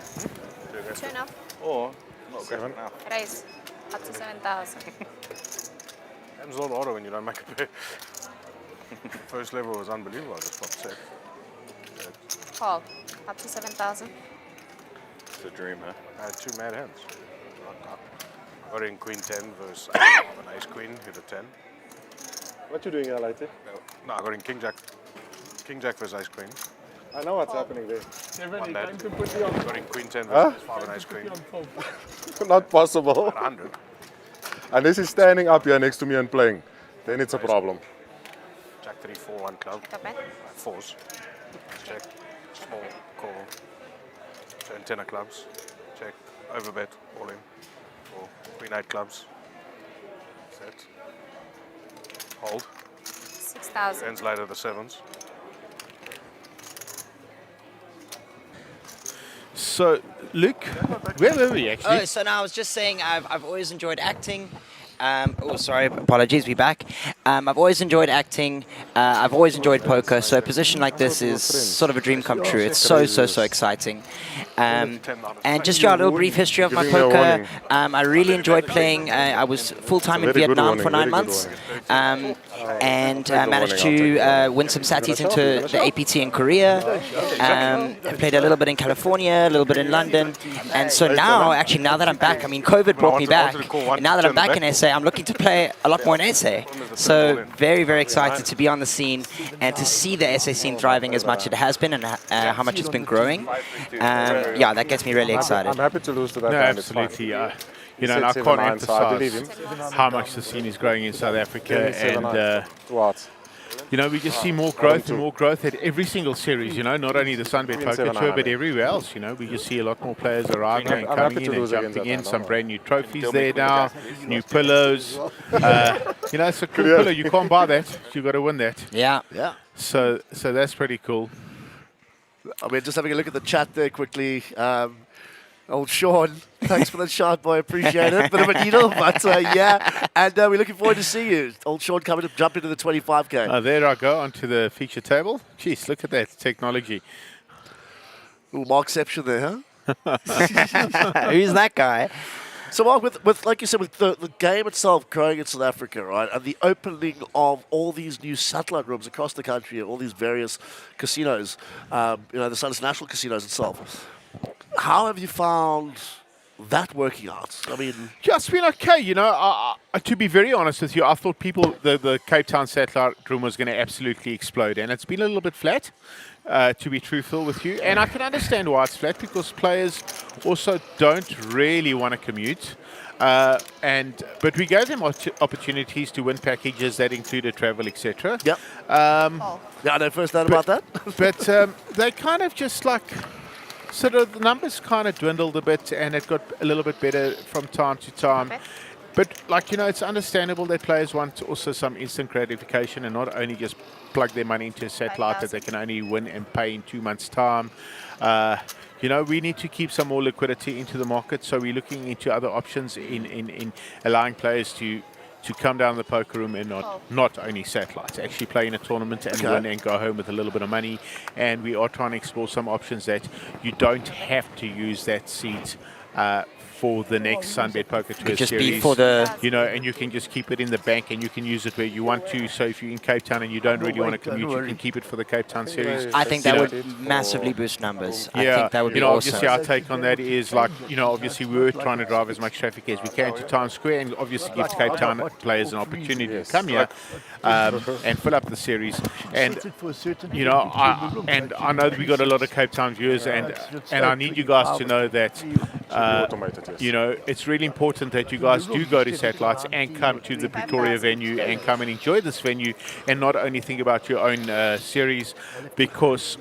Too aggressive. 2.5. Or not aggressive now. Raise. Up to 7,000. Game's a lot harder when you don't make a pair. First level was unbelievable. I just popped set. Call. Up to 7,000. It's a dream, huh? I had 2 mad hands. I got in queen 10 versus an ace queen, hit a 10. What you doing here, Lighty? No, I got in king jack. King jack versus ace queen. I know what's happening there. One bad. To put you on Got in queen 10 versus 5 and ace queen. Not possible. 100. Unless he's standing up here next to me and playing, then it's a problem. Jack 3, 4, 1 club. Fours. Check. Small call. Turn 10 of clubs. Check. Overbet. All in. Or queen 8 clubs. Set. Hold. 6,000. Ends later the 7s. So, Luke, where were we actually? Oh, so now I was just saying I've always enjoyed acting. Oh, sorry, apologies, we're back. I've always enjoyed acting. I've always enjoyed poker. So a position like this is sort of a dream come true. It's so exciting. And just a little brief history of my poker. I really enjoyed playing. I was full-time in Vietnam for 9 months. And managed to win some satis into the APT in Korea. I played a little bit in California, a little bit in London. And so now, actually, now that I'm back, I mean, COVID brought me back. And now that I'm back in SA, I'm looking to play a lot more in SA. So very excited to be on the scene and to see the SA scene thriving as much as it has been and how much it's been growing. Yeah, that gets me really excited. I'm happy to lose to that. No, absolutely. You know, and I can't emphasize how much the scene is growing in South Africa, and you know, we just see more growth and more growth at every single series. You know, not only the SunBet Poker Tour, but everywhere else. You know, we just see a lot more players arriving and coming in and jumping in. Some brand new trophies there now, new pillows. You know, it's a cool pillow. You can't buy that. You got to win that. Yeah. So that's pretty cool. I mean, just having a look at the chat there quickly. Old Sean, thanks for the shout, boy. Appreciate it. Bit of a needle, but yeah. And we're looking forward to see you. Old Sean coming to jump into the 25K. There I go onto the feature table. Jeez, look at that technology. Little Markception there, huh? Who's that guy? So, Mark, with like you said, with the game itself growing in South Africa, right, and the opening of all these new satellite rooms across the country, all these various casinos, you know, the Sun National casinos itself. How have you found that working out? I mean, yeah, it's been okay. You know, to be very honest with you, I thought the Cape Town satellite room was going to absolutely explode, and it's been a little bit flat. To be truthful with you, and I can understand why it's flat, because players also don't really want to commute, but we gave them opportunities to win packages that included travel, etc. Yep. Yeah, I know first known about that. But they kind of just like sort of the numbers kind of dwindled a bit, and it got a little bit better from time to time. But, like, you know, it's understandable that players want also some instant gratification and not only just plug their money into a satellite that they can only win and pay in 2 months' time. You know, we need to keep some more liquidity into the market, so we're looking into other options in allowing players to come down the poker room and not only satellites, actually play in a tournament and win and go home with a little bit of money. And we are trying to explore some options that you don't have to use that seat for the next SunBet Poker Tour just series. Be for the you know, and you can just keep it in the bank and you can use it where you want to. So if you're in Cape Town and you don't really want to commute, you can keep it for the Cape Town series. I think that would massively boost numbers. I think that would be obviously awesome. our take on that is, like, you know, obviously we're trying to drive as much traffic as we can to Times Square, and obviously give Cape Town players an opportunity to come here and fill up the series. And you know, I know that we got a lot of Cape Town viewers, and I need you guys to know that you know, it's really important that you guys do go to satellites and come to the Pretoria venue and come and enjoy this venue, and not only think about your own series, because,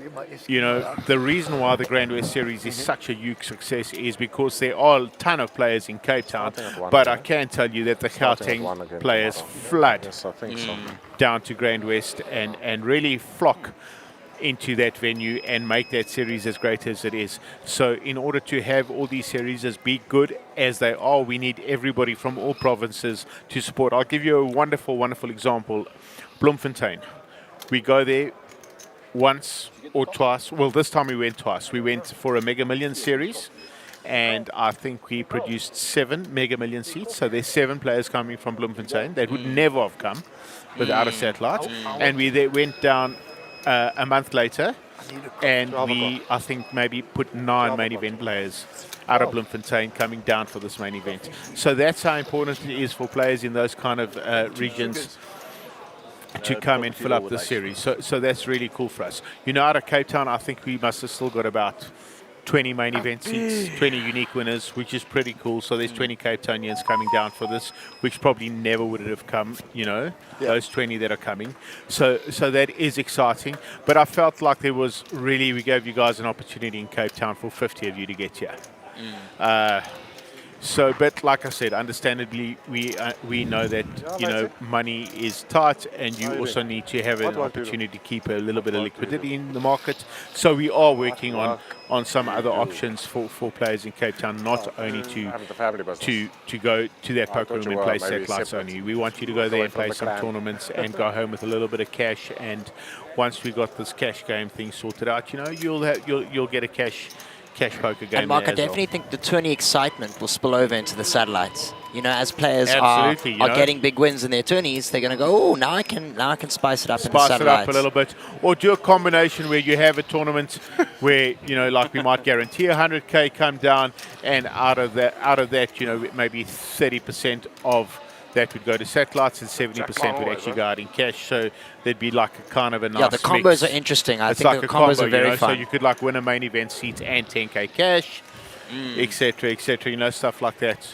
you know, the reason why the Grand West series is such a huge success is because there are a ton of players in Cape Town, but I can tell you that the Gauteng players flood down to Grand West and really flock into that venue and make that series as great as it is. So in order to have all these series as be good as they are, we need everybody from all provinces to support. I'll give you a wonderful example. Bloemfontein. We go there once or twice. Well, this time we went twice. We went for a Mega Millions series, and I think we produced 7 Mega Million seats. So there's 7 players coming from Bloemfontein that would never have come without a satellite. And we went down a month later, and we, I think, maybe put 9 main event players out of Bloemfontein coming down for this main event. So that's how important it is for players in those kind of regions to come and fill up the series. So that's really cool for us. You know, out of Cape Town, I think we must have still got about 20 main event seats, 20 unique winners, which is pretty cool. So there's 20 Cape Townians coming down for this, which probably never would have come, you know, those 20 that are coming. So that is exciting. But I felt like there was really, we gave you guys an opportunity in Cape Town for 50 of you to get here. So, but like I said, understandably, we know that money is tight, and you also need to have an opportunity to keep a little bit of liquidity in the market. So we are working on some other options for players in Cape Town, not only to go to that poker room and play satellites only. We want you to go there and play some tournaments and go home with a little bit of cash. And once we got this cash game thing sorted out, you'll get a cash poker game. And Mark, I there as definitely think the tourney excitement will spill over into the satellites. As players are getting big wins in their tourneys, they're going to go, oh, now I can spice it up in the satellites. Spice it up a little bit. Or do a combination where you have a tournament where, like we might guarantee 100k come down, and out of that, maybe 30% of that would go to satellites and 70% would actually go out in cash. So there'd be like a kind of a nice the combos mix. are interesting. I it's think like the a combos combo, are very fun. So you could like win a main event seat and 10k cash, etc., etc. Stuff like that.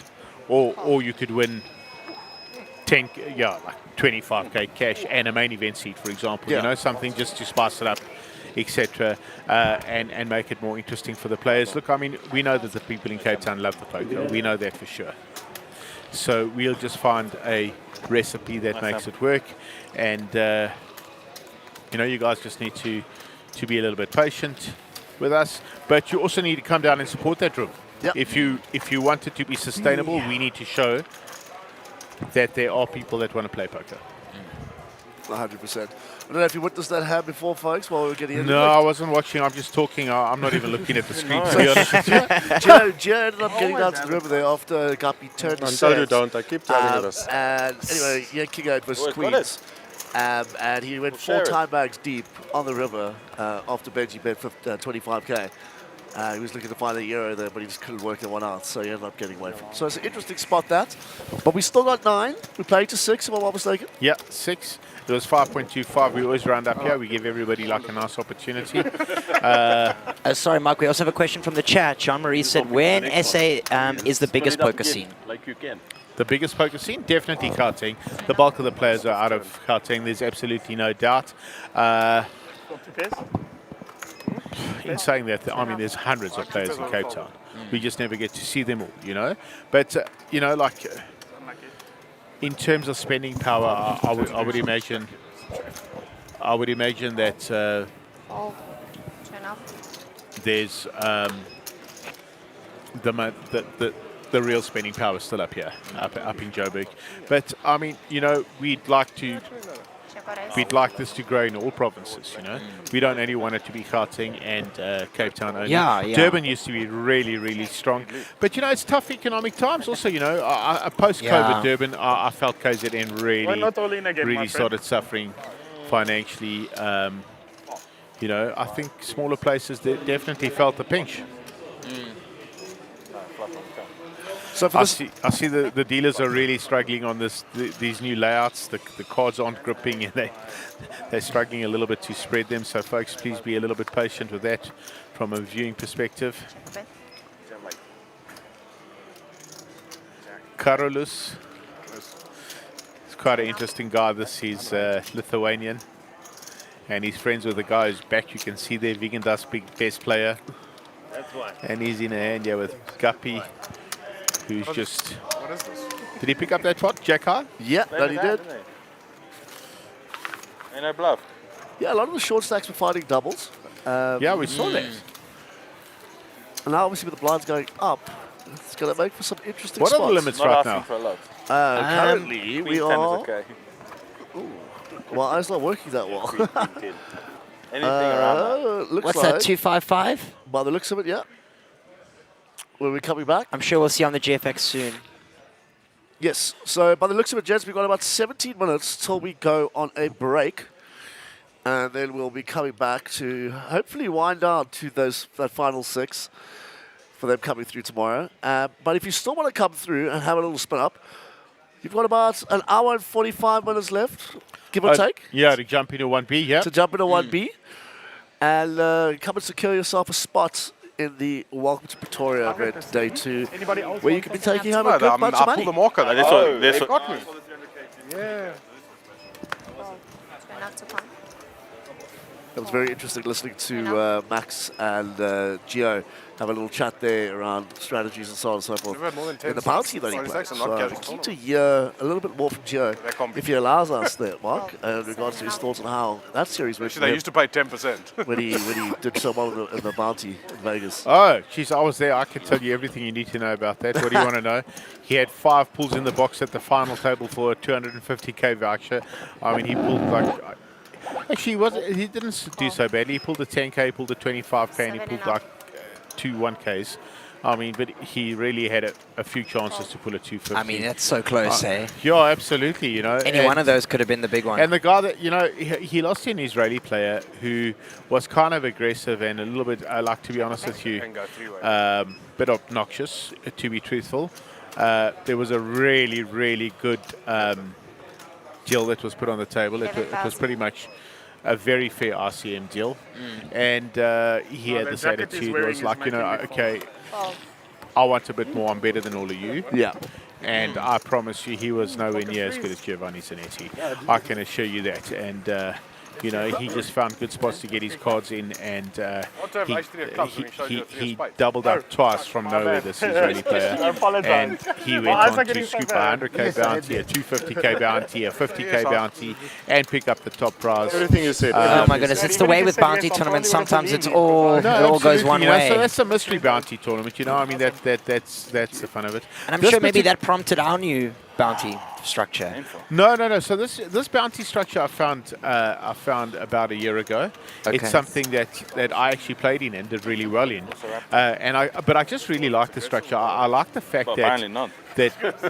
Or you could win 25k cash and a main event seat, for example. Something just to spice it up, etc., and make it more interesting for the players. Look, I mean, we know that the people in Cape Town love the poker. We know that for sure. So we'll just find a recipe that makes it work, and you guys just need to be a little bit patient with us. But you also need to come down and support that room. Yep. If you want it to be sustainable, we need to show that there are people that want to play poker. 100%. I don't know if you witnessed that hand before, folks, while we were getting into No, I wasn't watching. I'm just talking. I'm not even looking at the screen, to be honest with you. Gio ended up getting down to the river there after Guppy turned his Until you don't, I keep telling you this. And anyway, he had King 8 versus Queens. And he went 4 time bags deep on the river after Benji bet 25k. He was looking to find a euro there, but he just couldn't work that one out, so he ended up getting away from it. So it's an interesting spot, that. But we still got 9. We played to 6, if I'm not mistaken. Yeah, 6. It was 5.25. We always round up here. We give everybody like a nice opportunity. Sorry, Mark, we also have a question from the chat. Jean-Marie said, where in SA is the biggest poker scene? Like you can. The biggest poker scene? Definitely Gauteng. The bulk of the players are out of Gauteng. There's absolutely no doubt. In saying that, I mean, there's hundreds of players in Cape Town. We just never get to see them all, But, in terms of spending power, I would imagine that there's the real spending power is still up here, up in Joburg. But I mean, we'd like this to grow in all provinces, We don't only want it to be Gauteng and Cape Town only. Durban used to be really, really strong. But, it's tough economic times also, post-COVID Durban, I felt KZN really started suffering financially. I think smaller places definitely felt the pinch. So I see the dealers are really struggling on these new layouts. The cards aren't gripping, and they're struggling a little bit to spread them. So, folks, please be a little bit patient with that from a viewing perspective. Karolus. He's quite an interesting guy. He's Lithuanian, and he's friends with the guy who's back. You can see there, Vigendas, big best player. That's why. And he's in a hand here with Guppy, who's just... What is this? Did he pick up that pot, Jack High? Yeah, that he did. And no bluff. Yeah, a lot of the short stacks were finding doubles. Yeah, we saw that. And now, obviously, with the blinds going up, it's going to make for some interesting spots. spots. What are the limits right now? For a lot. Currently, we are... Okay. Well, it's not working that well. Anything around that. What's that, 255? By the looks of it, yeah. Will we coming back? I'm sure we'll see on the GFX soon. Yes. So by the looks of it, gents, we've got about 17 minutes till we go on a break. And then we'll be coming back to hopefully wind down to that final 6 for them coming through tomorrow. But if you still want to come through and have a little spin up, you've got about an hour and 45 minutes left, give or take. Yeah, to jump into 1B, yeah. To jump into 1B. And come and secure yourself a spot in the Welcome to Pretoria event, day 2, where you could be taking home a good bunch of money. I pulled the marker. They got me. Yeah. It was very interesting listening to Max and Gio have a little chat there around strategies and so on and so forth. Never had more than 10 In the bounty that he side plays. stacks and not So casual keen to hear a little bit more from Gio, if he allows us there, Mark, Oh. in regards to his thoughts on how that series went. Actually, they used to pay 10%. when he did so well in the bounty in Vegas. Oh, geez, I was there. I can tell you everything you need to know about that. What do you want to know? He had 5 pulls in the box at the final table for a 250k voucher. I mean, he pulled like... Actually, he didn't do so badly. He pulled a 10k, he pulled a 25k, and he pulled like 2 1ks. I mean, but he really had a few chances to pull a 250. I mean, that's so close, eh? Yeah, absolutely, you know. Any one of those could have been the big one. And the guy that, you know, he lost to an Israeli player who was kind of aggressive and a little bit, like, to be honest with you, bit obnoxious, to be truthful. There was a really, really good deal that was put on the table. It was pretty much a very fair RCM deal. And he had this attitude, it was like, you know, okay, I want a bit more, I'm better than all of you. Yeah. And I promise you, he was nowhere near as good as Giovanni Zanetti. I can assure you that. And, you know, he just found good spots to get his cards in, and he doubled up twice from nowhere, this Israeli player. And he went on to scoop a 100k bounty, a 250k bounty, a 50k bounty, and pick up the top prize. Everything you said. Oh my goodness, it's the way with bounty tournaments. Sometimes it all goes one way. So that's a mystery bounty tournament, you know. I mean, that's the fun of it. And I'm sure maybe that prompted our new bounty structure. No. So this bounty structure I found about a year ago. Okay. It's something that I actually played in and did really well in. But I just really like the structure. I like the fact that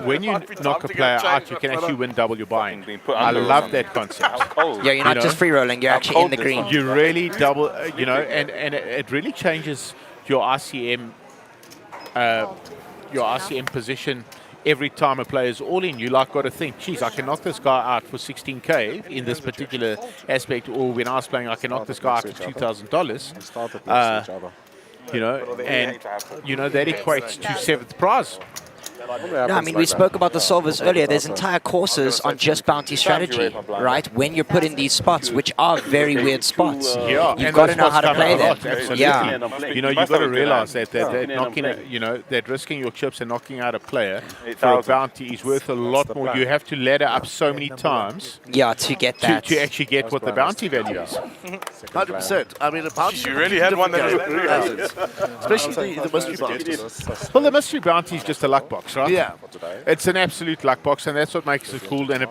when you knock a player out, you can actually win double your buy-in. I love that concept. Yeah, you're not just free rolling, you're actually in the green. You really double, you know, and it really changes your RCM position. Every time a player is all in, you got to think, geez, I can knock this guy out for 16k in this particular aspect, or when I was playing, I can knock this guy out for $2,000. You know, and you know that equates to 7th prize. No, I mean, we spoke about the solvers earlier. There's entire courses on just bounty strategy, right? When you're put in these spots, which are very weird spots. Yeah, you've got to know how to play them. Absolutely. Yeah. You know, you've got to realize that knocking, that risking your chips and knocking out a player for a bounty is worth a lot more. You have to ladder up so many times. Yeah, to get that. To actually get what the bounty value is. 100%. I mean, a bounty. You really had one that was especially the mystery bounty. Well, the mystery bounty is just a luck box, right? Yeah. It's an absolute luck box, and that's what makes it cool. And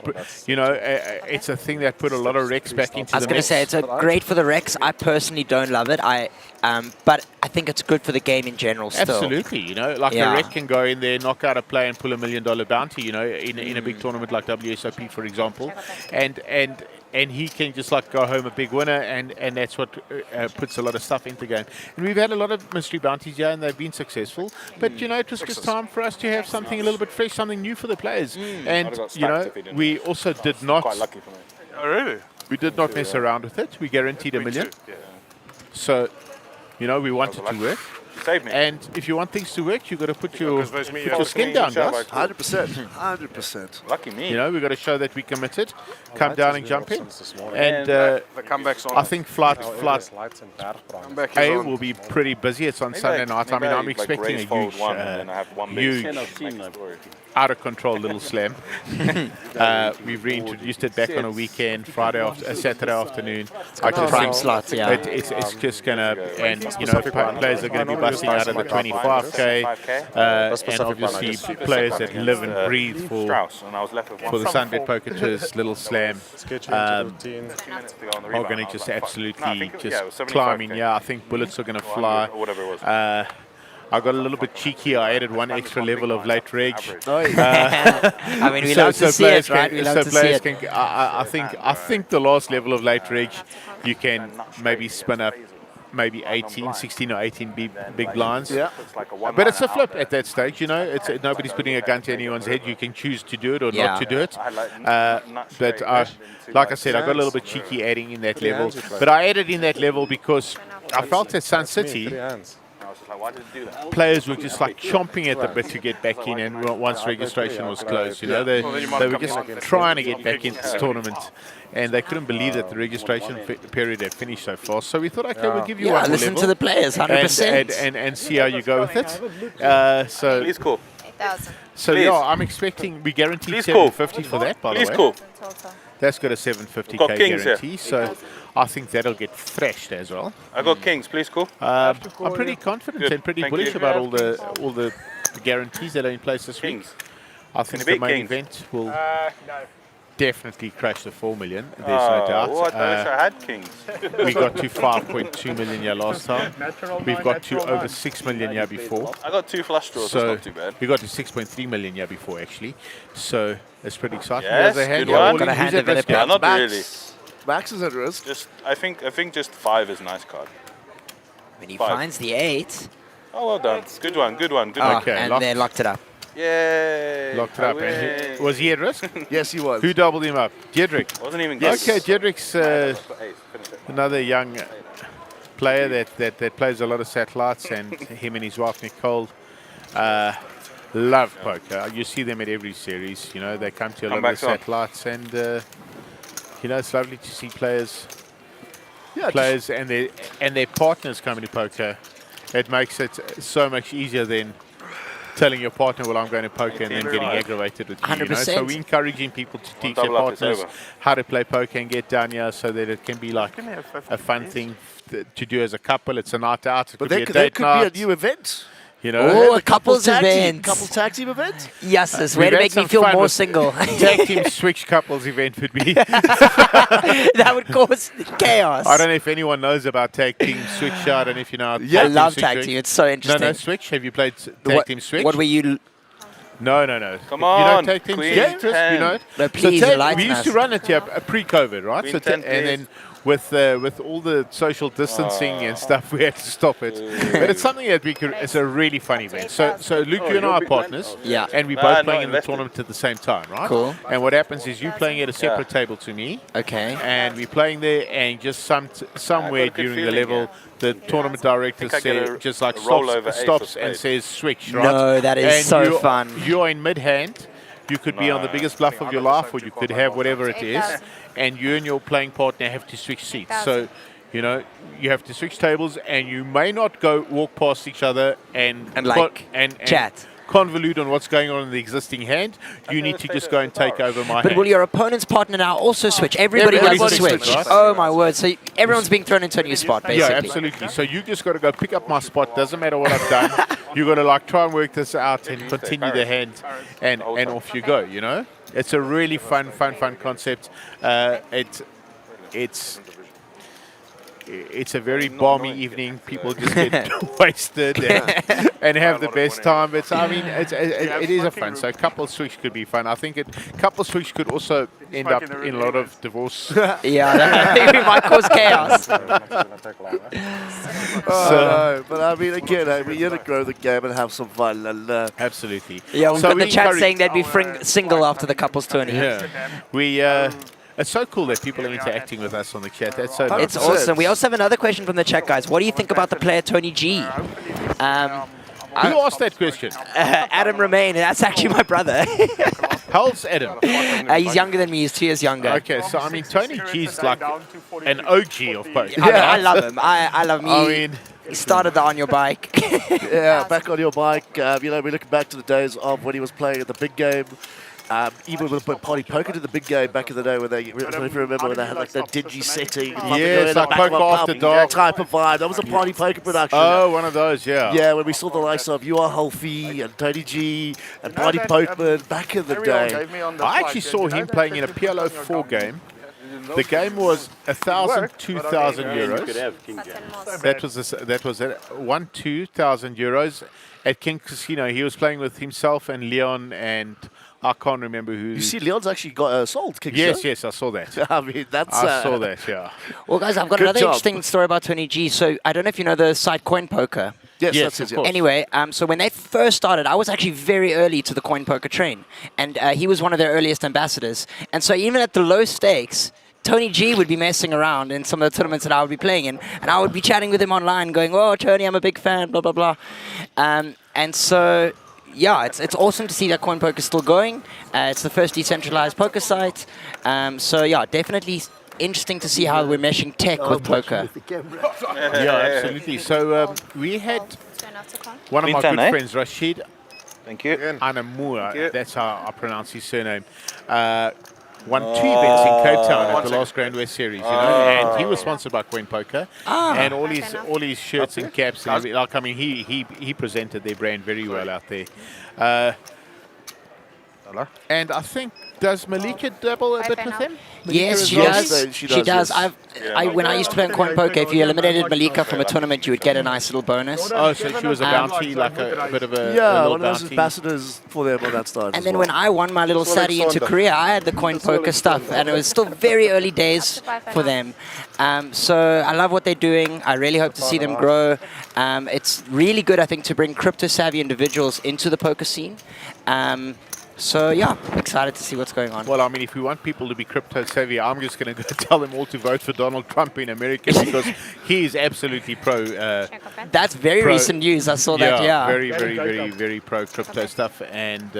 it's a thing that put a lot of Rex back into the mix. I was going to say, it's great for the Rex. I personally don't love it. But I think it's good for the game in general still. Absolutely, you know, like a Rex can go in there, knock out a player and pull $1 million bounty, you know, in a big tournament like WSOP, for example. And he can just like go home a big winner, and that's what puts a lot of stuff into the game. And we've had a lot of mystery bounties here, and they've been successful. But, you know, it was just time for us to have something a little bit fresh, something new for the players. And, you know, we also did not... Quite lucky for me. Oh, really? We did not mess around with it. We guaranteed $1 million. So, you know, we wanted to work. Save me. And if you want things to work, you've got to put your skin down, guys. 100%. 100%. Lucky me. You know, we've got to show that we committed. Come down and jump in. And the comeback's on. I think flight A will be pretty busy. It's on Sunday night. I mean, I'm expecting a huge out-of-control little slam. We've reintroduced it back on a weekend, Saturday afternoon. Prime slots, yeah. It's just going to, and, you know, players are going to be busting out of the 25k. And obviously, players that live and breathe for the SunBet Poker Tour's little slam are going to just absolutely just climb in. Yeah, I think bullets are going to fly. I got a little bit cheeky. I added one extra level of late reg. I mean, we love to see it, right? We love to see it. I think the last level of late reg, you can maybe spin up maybe 16 or 18 big blinds. Yeah. But it's a flip at that stage, you know. Nobody's putting a gun to anyone's head. You can choose to do it or not to do it. But like I said, I got a little bit cheeky adding in that level. But I added in that level because I felt at Sun City, was just like, why did it do that? Players were just like chomping at the bit to get back in, and once registration was closed, you know, they were just trying to get back into this tournament, and they couldn't believe that the registration period had finished so fast. So we thought, okay, we'll give you one more listen level to the players, 100%. and see how you go with it. So Please call. 8,000. So Please. yeah, I'm expecting we guaranteed Please call. 750 for that. By Please the way, call. that's got a We've got 750k kings here. guarantee. So I think that'll get thrashed as well. I got kings. Please call. I'm pretty confident Good. and pretty Thank bullish you. about all the guarantees that are in place this week. I think the beat main kings? event will No. definitely crash the 4 million. There's no doubt. What? I wish I had kings. We got to 5.2 million here last time. Natural We've nine, got to natural over nine. 6 million here before. I got 2 flush draws. So That's not too bad. we got to 6.3 million here before actually. So it's pretty exciting. Yes, There's a hand good here. one. All Got a in. hand Who's at risk developer. here? Not Max. really. Max is at risk. Just I think just 5 is a nice card. When he 5. finds the 8, Oh, well done. Good one. Good one. Good one. Okay, and locked. they locked it up. Yay! Locked it up. And Away. was he at risk? Yes, he was. Who doubled him up? Jedrick. Wasn't even Yes. good. Okay, Jedrick's another young player that plays a lot of satellites, and him and his wife Nicole love poker. You see them at every series. You know, they come to a lot of the satellites, and you know, it's lovely to see players and their partners coming to poker. It makes it so much easier than telling your partner, well, I'm going to poker, and then getting aggravated with you. You know? So we're encouraging people to teach their partners how to play poker and get down here so that it can be like a fun thing to do as a couple. It's a night out. It But could be a there date could night. be a new event. You know, Oh, a couples event. Couples tag team event. Yes, this We've way to had make me some feel fun more with single. Tag team switch couples event would be. That would cause chaos. I don't know if anyone knows about tag team switch. I don't know if you know. How I love switch tag works. team. It's so interesting. No, switch. Have you played tag team switch? What were you? No. Come You on, know tag team Queen switch? 10. You know it? No, please so enlighten we used us. to run it here pre-COVID, right? Queen So 10, and then with all the social distancing and stuff, we had to stop it. But it's something that we could. It's a really fun event. So Luke, you and I are partners. Yeah. And we Nah, both not playing in the invested. tournament at the same time, right? Cool. And what happens is you playing at a separate table to me. Okay. And we're playing there, and just somewhere good during the feeling, level, the tournament director I get says, a- just like a rollover ace stops of and spades. says switch, right? No, that is And so fun. You're in mid-hand. You could be on the biggest bluff of your life, or you could have whatever it is, 8,000. and you and your playing partner have to switch seats. So, you know, you have to switch tables, and you may not walk past each other and chat. convolute on what's going on in the existing hand. You need to just go and take over my But hand. will your opponent's partner now also switch? Everybody does a Everybody switch. switch, right? Oh my word! So everyone's being thrown into a new spot, basically. Yeah, absolutely. So you just got to go pick up my spot. Doesn't matter what I've done. You got to like try and work this out and continue the hand, and off you go. You know, it's a really fun concept. It's a very balmy evening. People just get wasted and have the best time. But I mean, it is a fun. So couple switch could be fun. I think couple switch could also end up in a lot of divorce. Yeah, that might cause chaos. But I mean, again, you got to grow the game and have some fun. And Absolutely. Yeah, we've So got the we chat encourage- saying they'd be single after the couples tourney. Yeah, we. It's so cool that people are interacting with us on the chat. That's so It's nice. awesome. We also have anot's question from the chat, guys. What do you think about the player Tony G? Who asked that question? Adam Romain. That's actually my brother. How old's Adam? He's younger than me. He's 2 years younger. Okay, so I mean, Tony G's like an OG of poker. I love him. I love him. I mean, he started the On Your Bike. yeah, back on your bike. You know, we're looking back to the days of when he was playing at the big game. Even with Party Poker to the big game back in the day, when they, I don't know if you remember, when they had like that dingy setting. Yes, like Poker After Dark type of vibe. That was a Party Poker production. Oh, one of those, yeah. Yeah, when we saw the likes of You Are Hulfie and Tony G and Party Pokerman back in the day. I actually saw him playing in a PLO 4 game. The game was 1,000, 2,000 euros. That was it. 2,000 euros at King Casino. He was playing with himself and Leon, and I can't remember who. You see, Leon's actually got sold. King Yes, I saw that. I mean, that's. I saw that. Yeah. Well, guys, I've got Good another job. interesting story about Tony G. So I don't know if you know the site Coin Poker. Yes, Yes, that's of it. course. Anyway, so when they first started, I was actually very early to the Coin Poker train, and he was one of their earliest ambassadors. And so even at the low stakes, Tony G would be messing around in some of the tournaments that I would be playing in, and I would be chatting with him online, going, "Oh, Tony, I'm a big fan," blah blah blah. And so, yeah, it's awesome to see that Coin Poker is still going. It's the first decentralized poker site. So yeah, definitely interesting to see how we're meshing tech with poker. Yeah, absolutely. So we had one of my good friends, Rashid. Thank you. Anamura, that's how I pronounce his surname. Won 2 events in Cape Town at the last Grand West Series, you know, and he was sponsored by Coin Poker, and all his shirts and caps and everything. Like, I mean, he presented their brand very well out there. And I think, does Malika dabble a bit with him? Yes, she does. She does. When I used to play on Coin Poker, if you eliminated Malika from a tournament, you would get a nice little bonus. Oh, so she was a bounty, like a bit of a one of those ambassadors for them on that side. And then when I won my little study into Korea, I had the Coin Poker stuff, and it was still very early days for them. So I love what they're doing. I really hope to see them grow. It's really good, I think, to bring crypto-savvy individuals into the poker scene. So yeah, excited to see what's going on. Well, I mean, if we want people to be crypto savvy, I'm just going to go tell them all to vote for Donald Trump in America because he is absolutely pro. That's very recent news. I saw that. Yeah, very pro crypto stuff, and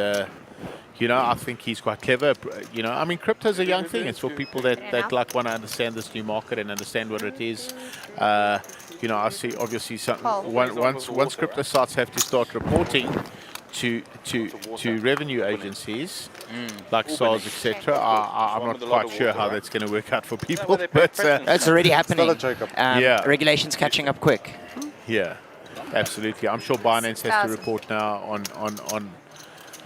you know, I think he's quite clever. You know, I mean, crypto is a young thing. It's for people that like want to understand this new market and understand what it is. You know, I see obviously once crypto sites have to start reporting to revenue agencies like SARS, etc. I'm not quite sure how that's going to work out for people, but it's already happening. Regulations catching up quick. Yeah, absolutely. I'm sure Binance has to report now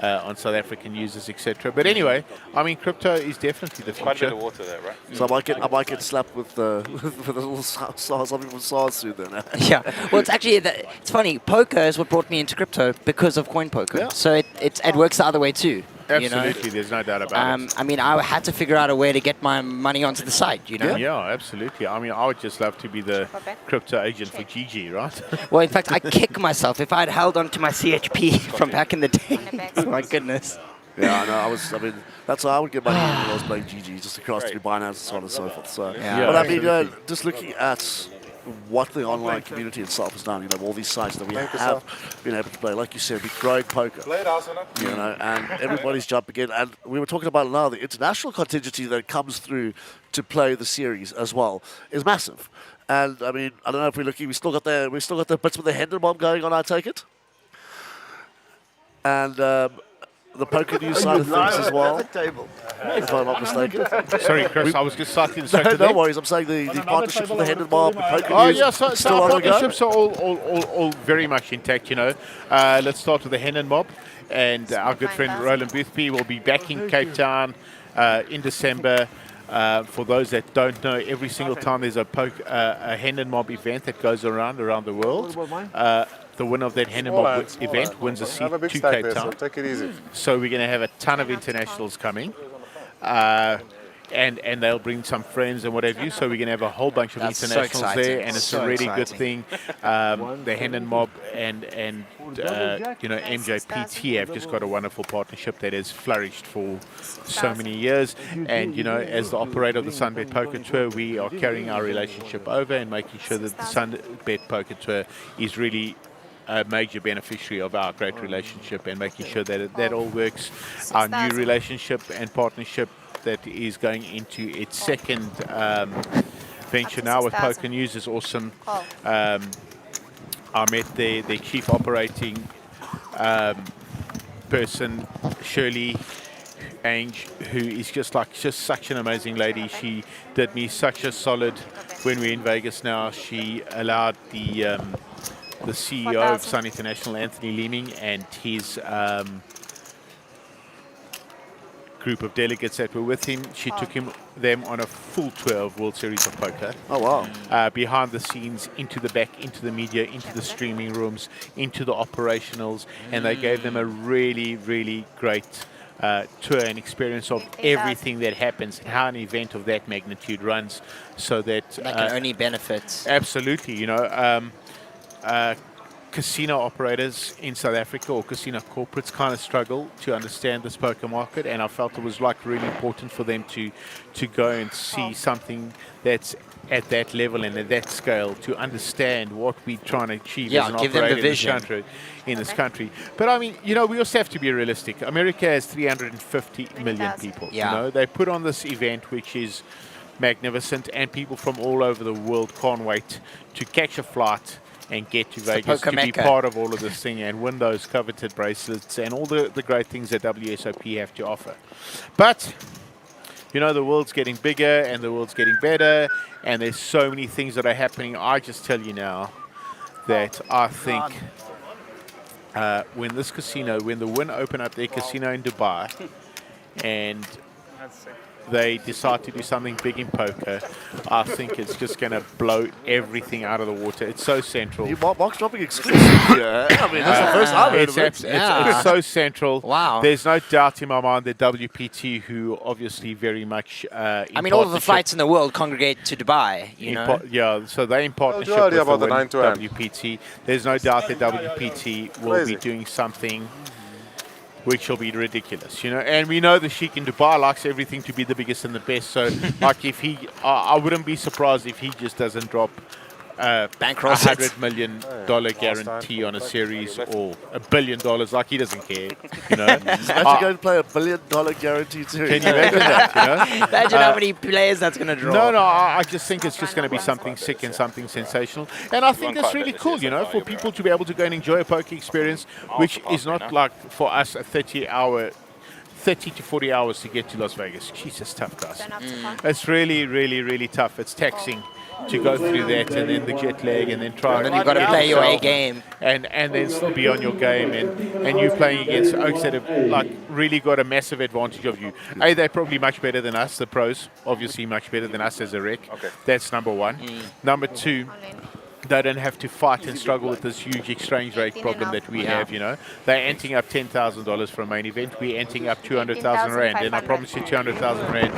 on South African users, etc. But anyway, I mean, crypto is definitely the future. Quite a bit of water there, right? So I might get slapped with the little something from SARS soon then. Yeah. Well, it's actually it's funny. Poker is what brought me into crypto because of Coin Poker. Yeah. So it works the other way too. Absolutely, you know? There's no doubt about it. I mean, I had to figure out a way to get my money onto the site, you know? Yeah, absolutely. I mean, I would just love to be the crypto agent for GG, right? Well, in fact, I kick myself if I'd held on to my CHP from back in the day. My goodness. Yeah, I know. I mean, that's how I would get money when I was playing GG, just across through Binance and so on and so forth. So, but I mean, just looking at what the online community itself has done, you know, all these sites that we have been able to play. Like you said, we've grown poker, you know, and everybody's jumping in. And we were talking about now, the international contingency that comes through to play the series as well is massive. And I mean, I don't know if we're looking, we still got the bits with the Hendon bomb going on, I take it. And the poker news side of things as well, if I'm not mistaken. Sorry, Chris, I was just slightly distracted. No worries, I'm saying the partnership with the Hendon Mob, the poker news. Yeah, so our partnerships are all very much intact, you know. Let's start with the Hendon Mob, and our good friend Roland Boothby will be back in Cape Town in December. For those that don't know, every single time there's a Hendon Mob event that goes around the world, the winner of that Hendon Mob event wins a seat to Cape Town. Take it easy. So we're going to have a ton of internationals coming. And they'll bring some friends and what have you. So we're going to have a whole bunch of internationals there, and it's a really good thing. The Hendon Mob and you know, MJPT have just got a wonderful partnership that has flourished for so many years. And you know, as the operator of the SunBet Poker Tour, we are carrying our relationship over and making sure that the SunBet Poker Tour is really a major beneficiary of our great relationship and making sure that that all works. Our new relationship and partnership that is going into its second venture now with Poker News is awesome. I met their chief operating person, Shirley Ange, who is just such an amazing lady. She did me such a solid when we're in Vegas now. She allowed the CEO of Sun International, Anthony Leeming, and his group of delegates that were with him. She took them on a full tour of World Series of Poker. Oh, wow. Behind the scenes, into the back, into the media, into the streaming rooms, into the operationals, and they gave them a really, really great tour and experience of everything that happens, how an event of that magnitude runs, so that can only benefit. Absolutely, you know. casino operators in South Africa or casino corporates kind of struggle to understand this poker market, and I felt it was like really important for them to go and see something that's at that level and at that scale to understand what we're trying to achieve as an give them the operator vision. in this country. But I mean, you know, we also have to be realistic. America has 350 million people. Yeah. You know, they put on this event which is magnificent, and people from all over the world can't wait to catch a flight and get to Vegas to be part of all of this thing and win those coveted bracelets and all the great things that WSOP have to offer. But, you know, the world's getting bigger and the world's getting better, and there's so many things that are happening. I just tell you now that I think when the Wynn open up their casino in Dubai and they decide to do something big in poker, I think it's just going to blow everything out of the water. It's so central. Mark's dropping exclusive here. I mean, that's the first I've heard of it. It's so central. Wow. There's no doubt in my mind that WPT, who obviously very much I mean, all of the flights in the world congregate to Dubai, you know? Yeah, so they're in partnership already with about the the 9 to 9. WPT. There's no doubt that WPT will be doing something which will be ridiculous, you know. And we know the Sheikh in Dubai likes everything to be the biggest and the best. So, like, if he, I wouldn't be surprised if he just doesn't drop bankroll $100 million guarantee on a series or $1 billion. Like, he doesn't care, you know. Imagine going to play $1 billion guaranteed series. Can you imagine that, you know? Imagine how many players that's going to draw. No, I just think it's just going to be something sick and something sensational. And I think that's really cool, you know, for people to be able to go and enjoy a poker experience, which is not like for us a 30 to 40 hours to get to Las Vegas. Jesus, tough, guys. It's really, really, really tough. It's taxing to go through that, and then the jet lag, and then try and then you've got to play your A game, and then still be on your game, and you're playing against oaks that have like really got a massive advantage of you. They're probably much better than us, the pros, obviously much better than us as a rec. That's number one. Number two, they don't have to fight and struggle with this huge exchange rate problem that we have, you know. They're anting up $10,000 for a main event. We're anting up 200,000 Rand. And I promise you 200,000 Rand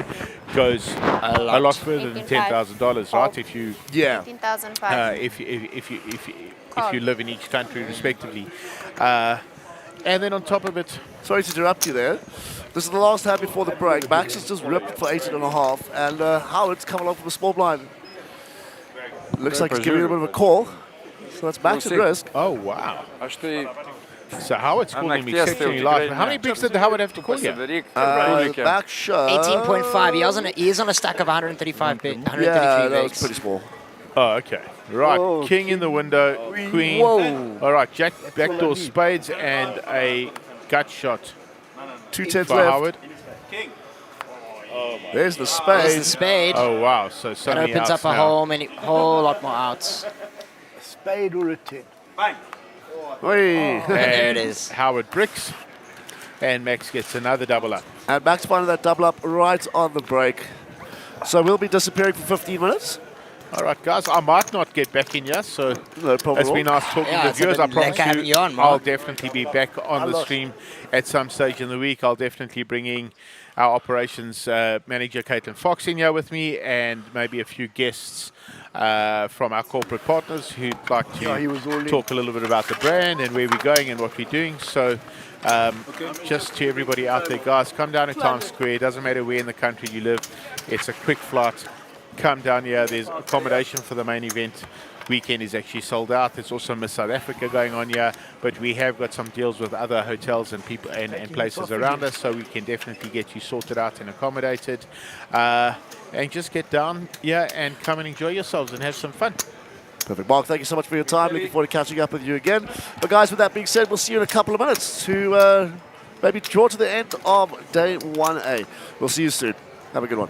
goes a lot further than $10,000, right? If you if you live in each country respectively. And then on top of it... Sorry to interrupt you there. This is the last hand before the break. Max has just ripped for 18.5, and Howard's come along from a small blind. Looks like he's giving a bit of a call. So that's Max at risk. Oh, wow. So Howard's calling me exceptionally large. How many bigs did Howard have to call you? Max shot 18.5. He is on a stack of 133 that was bigs. pretty small. Oh, okay. Right. King in the window. Queen. Whoa. All right. Jack, backdoor spades, and a gut shot. 2 for left. Howard. There's the spade. There's the spade. Oh, wow. So many opens outs up a now. whole lot more outs. A spade or a 10. Bang. And there it is. Howard bricks. And Max gets another double up. And Max finding that double up right on the break. So we'll be disappearing for 15 minutes. All right, guys. I might not get back in here, so no problem. It's been nice talking to the viewers. I promise you, I'll definitely be back on the stream at some stage in the week. I'll definitely bring in our operations manager, Caitlin Fox, in here with me, and maybe a few guests from our corporate partners who'd like to talk a little bit about the brand and where we're going and what we're doing. So just to everybody out there, guys, come down to Times Square. It doesn't matter where in the country you live. It's a quick flight. Come down here. There's accommodation for the main event. Weekend is actually sold out. There's also Miss South Africa going on here, but we have got some deals with other hotels and people and places around us, so we can definitely get you sorted out and accommodated. And just get down here and come and enjoy yourselves and have some fun. Perfect. Mark, thank you so much for your time. Looking forward to catching up with you again. But guys, with that being said, we'll see you in a couple of minutes to maybe draw to the end of day 1A. We'll see you soon. Have a good one.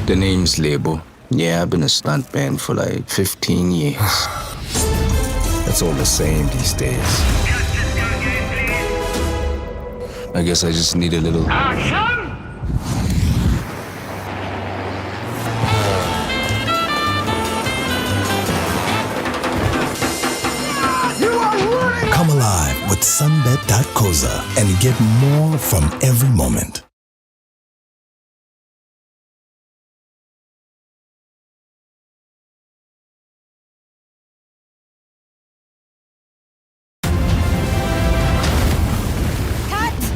The name's Label. Yeah, I've been a stuntman for like 15 years. That's all the same these days. I guess I just need a little... Come alive with with SunBet.coza and get more from every moment.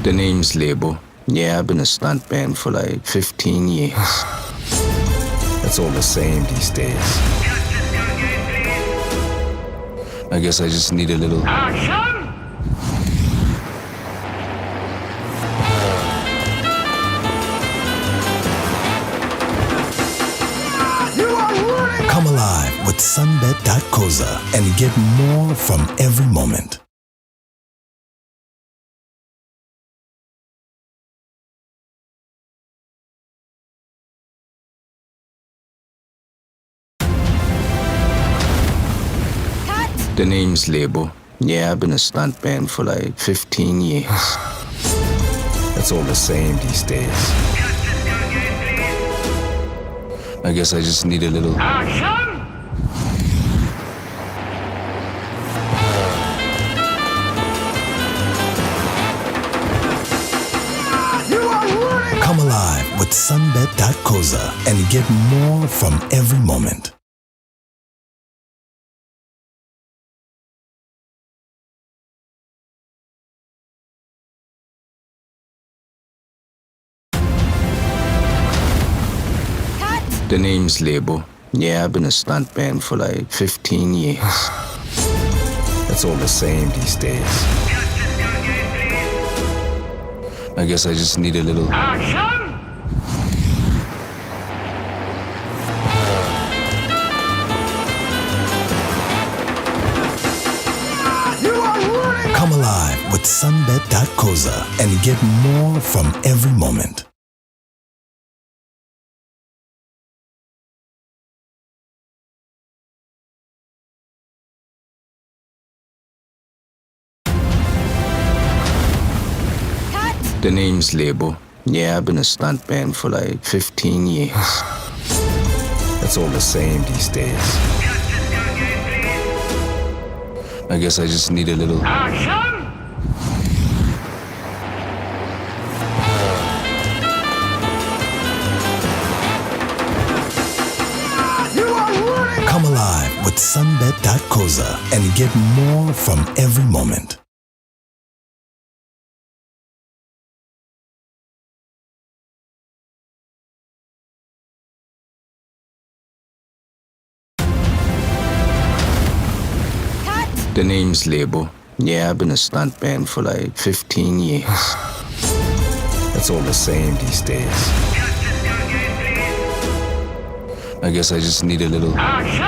The name's Lebo. Yeah, I've been a stuntman for like 15 years. It's all the same these days. I guess I just need a little action. Come alive with SunBet.coza and get more from every moment. The name's Lebo. Yeah, I've been a stuntman for like 15 years. It's all the same these days. I guess I just need a little action. Come alive with SunBet.coza and get more from every moment. The name's Lebo. Yeah, I've been a stuntman for like 15 years. It's all the same these days. I guess I just need a little action. Come alive with SunBet.coza and get more from every moment. The name's Lebo. Yeah, I've been a stuntman for like 15 years. It's all the same these days. I guess I just need a little action. Come alive with SunBet.coza and get more from every moment. The name's Lebo. Yeah, I've been a stuntman for like 15 years. It's all the same these days. I guess I just need a little action.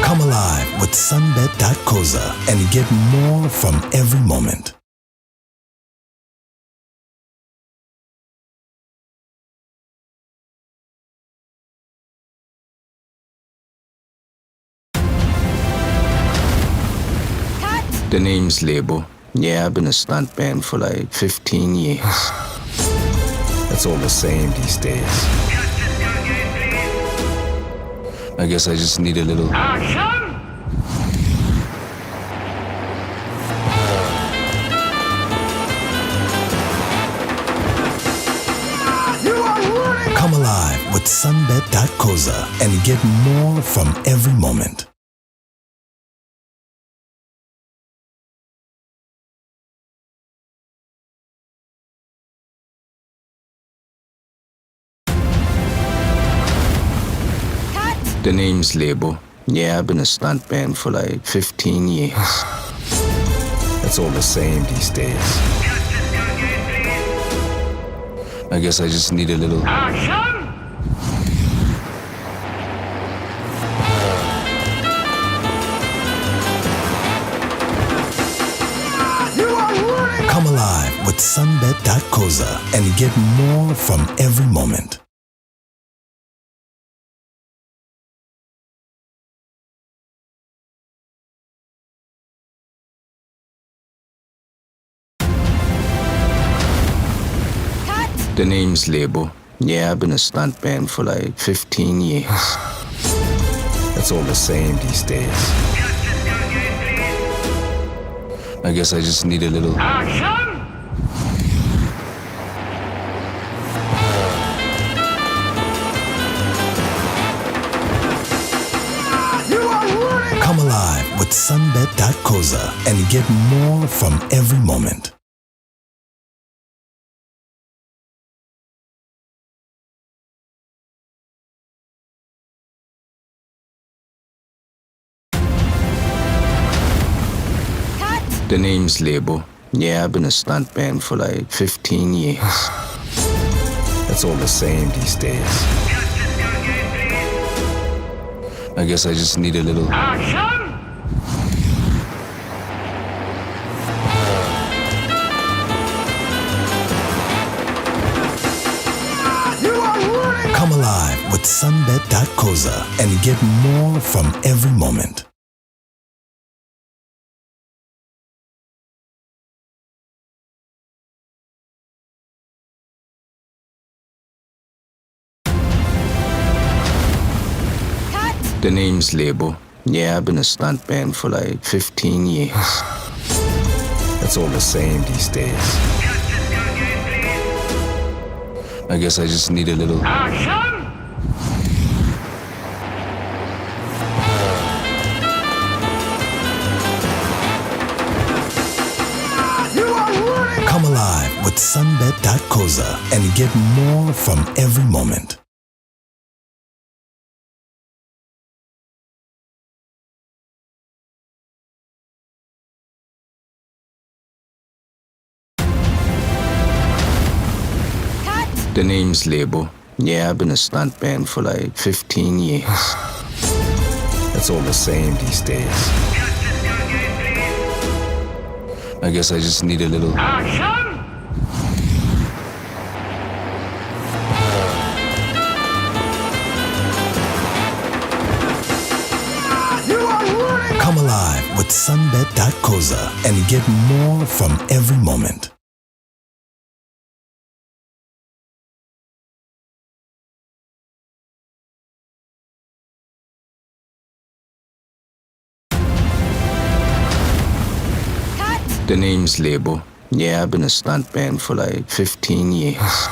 Come alive with SunBet.coza and get more from every moment. The name's Lebo. Yeah, I've been a stuntman for like 15 years. It's all the same these days. I guess I just need a little action. Come alive with SunBet.coza and get more from every moment. The name's Lebo. Yeah, I've been a stuntman for like 15 years. It's all the same these days. I guess I just need a little action. Come alive with SunBet.coza and get more from every moment. The name's Lebo. Yeah, I've been a stuntman for like 15 years. It's all the same these days. I guess I just need a little action! Come alive with SunBet.coza and get more from every moment. The name's Lebo. Yeah, I've been a stuntman for like 15 years. It's all the same these days. I guess I just need a little action! Come alive with SunBet.coza and get more from every moment. The name's Lebo. Yeah, I've been a stuntman for like 15 years. It's all the same these days. I guess I just need a little action! Come alive with SunBet.coza and get more from every moment. The name's Lebo. Yeah, I've been a stuntman for like 15 years. It's all the same these days. I guess I just need a little action! Come alive with SunBet.coza and get more from every moment. The name's Lebo. Yeah, I've been a stuntman for like 15 years.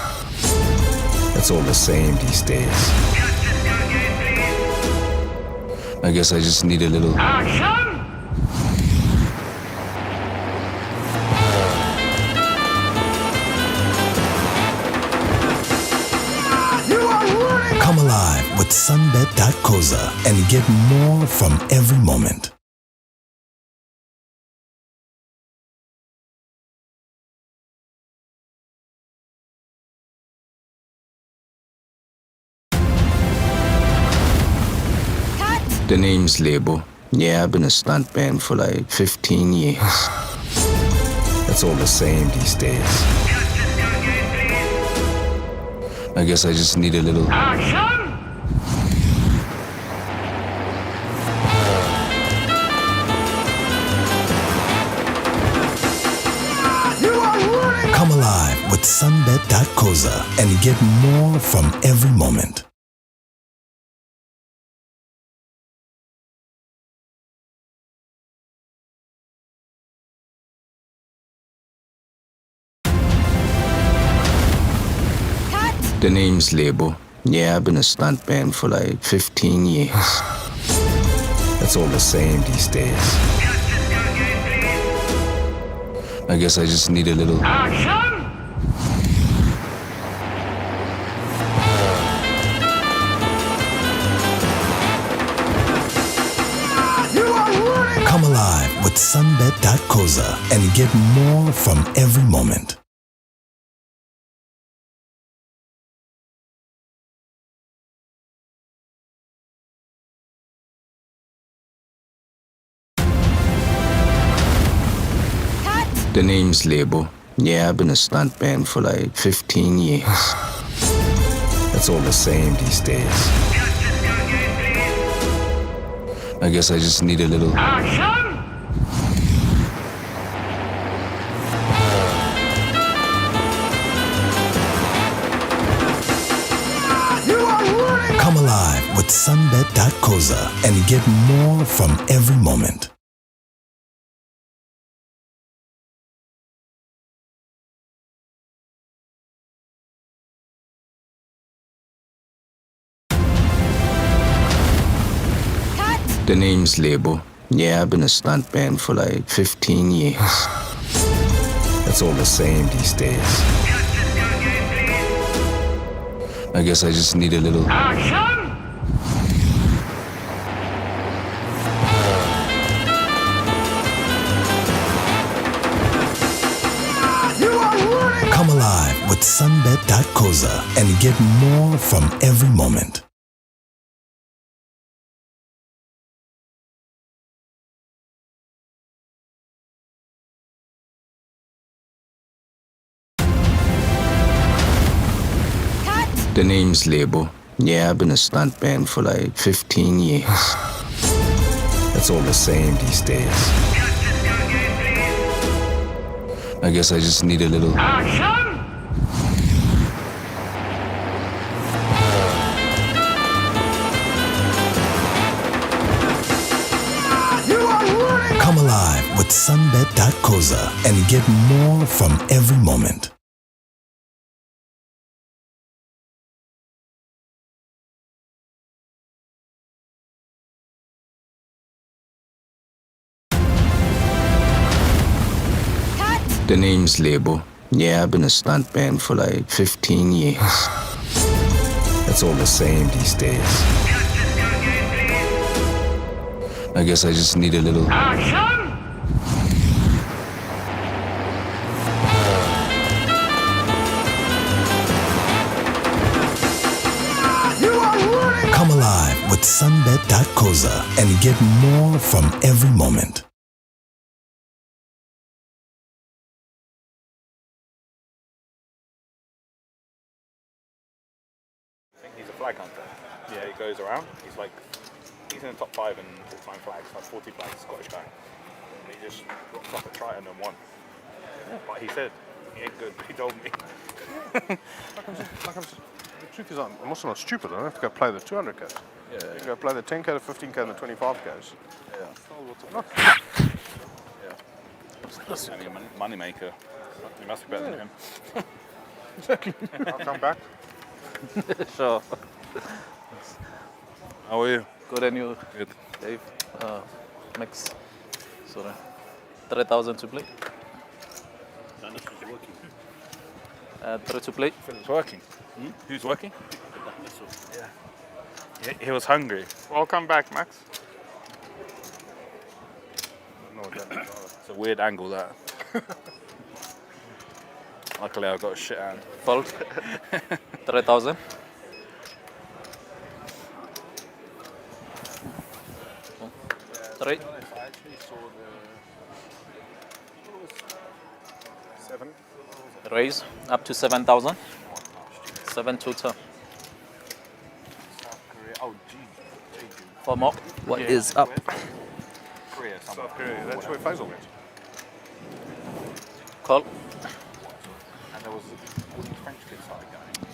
It's all the same these days. I guess I just need a little action! Come alive with SunBet.coza and get more from every moment. The name's Lebo. Yeah, I've been a stuntman for like 15 years. It's all the same these days. I guess I just need a little action! Come alive with SunBet.coza and get more from every moment. The name's Lebo. Yeah, I've been a stuntman for like 15 years. It's all the same these days. I guess I just need a little action! Come alive with SunBet.coza and get more from every moment. The name's Lebo. Yeah, I've been a stuntman for like 15 years. It's all the same these days. I guess I just need a little action! sunbet.coza and get more from every moment. The name's Label. Yeah, I've been a stuntman for like 15 years. It's all the same these days. I guess I just need a little action. Come alive with sunbet.coza and get more from every moment. The name's Label. Yeah, I've been a stuntman for like 15 years. It's all the same these days. I guess I just need a little action. Come alive with sunbet.coza and get more from every moment. The name's Label. Yeah, I've been a stuntman for like 15 years. It's all the same these days. I guess I just need a little action. Come alive with sunbet.coza and get more from every moment. He's a flag hunter. Yeah, he goes around. He's in the top 5 in all-time flags, like 40 flags, Scottish guy. And he just rocked up at Triton and won. But he said he ain't good. He told me. The truth is, I'm also not stupid. I don't have to go play the 200Ks. You can go play the 10K, the 15K, and the 25Ks. Yeah. What's a money maker? He must be better than him. Exactly. I'll come back. Sure. How are you? Good, and you? Good. Dave, Max, sorry. 3,000 to play. 3 to play. It's working. Who's working? Yeah. He was hungry. Welcome back, Max. It's a weird angle, that. Luckily, I've got a shit hand. Fold. 3,000. Three. I actually saw the 7. Raise up to 7,000. 7 to turn. Oh, 4 more. What is up? Korea, South Korea. That's where Faisal went. Call. And there was all these French kids started going.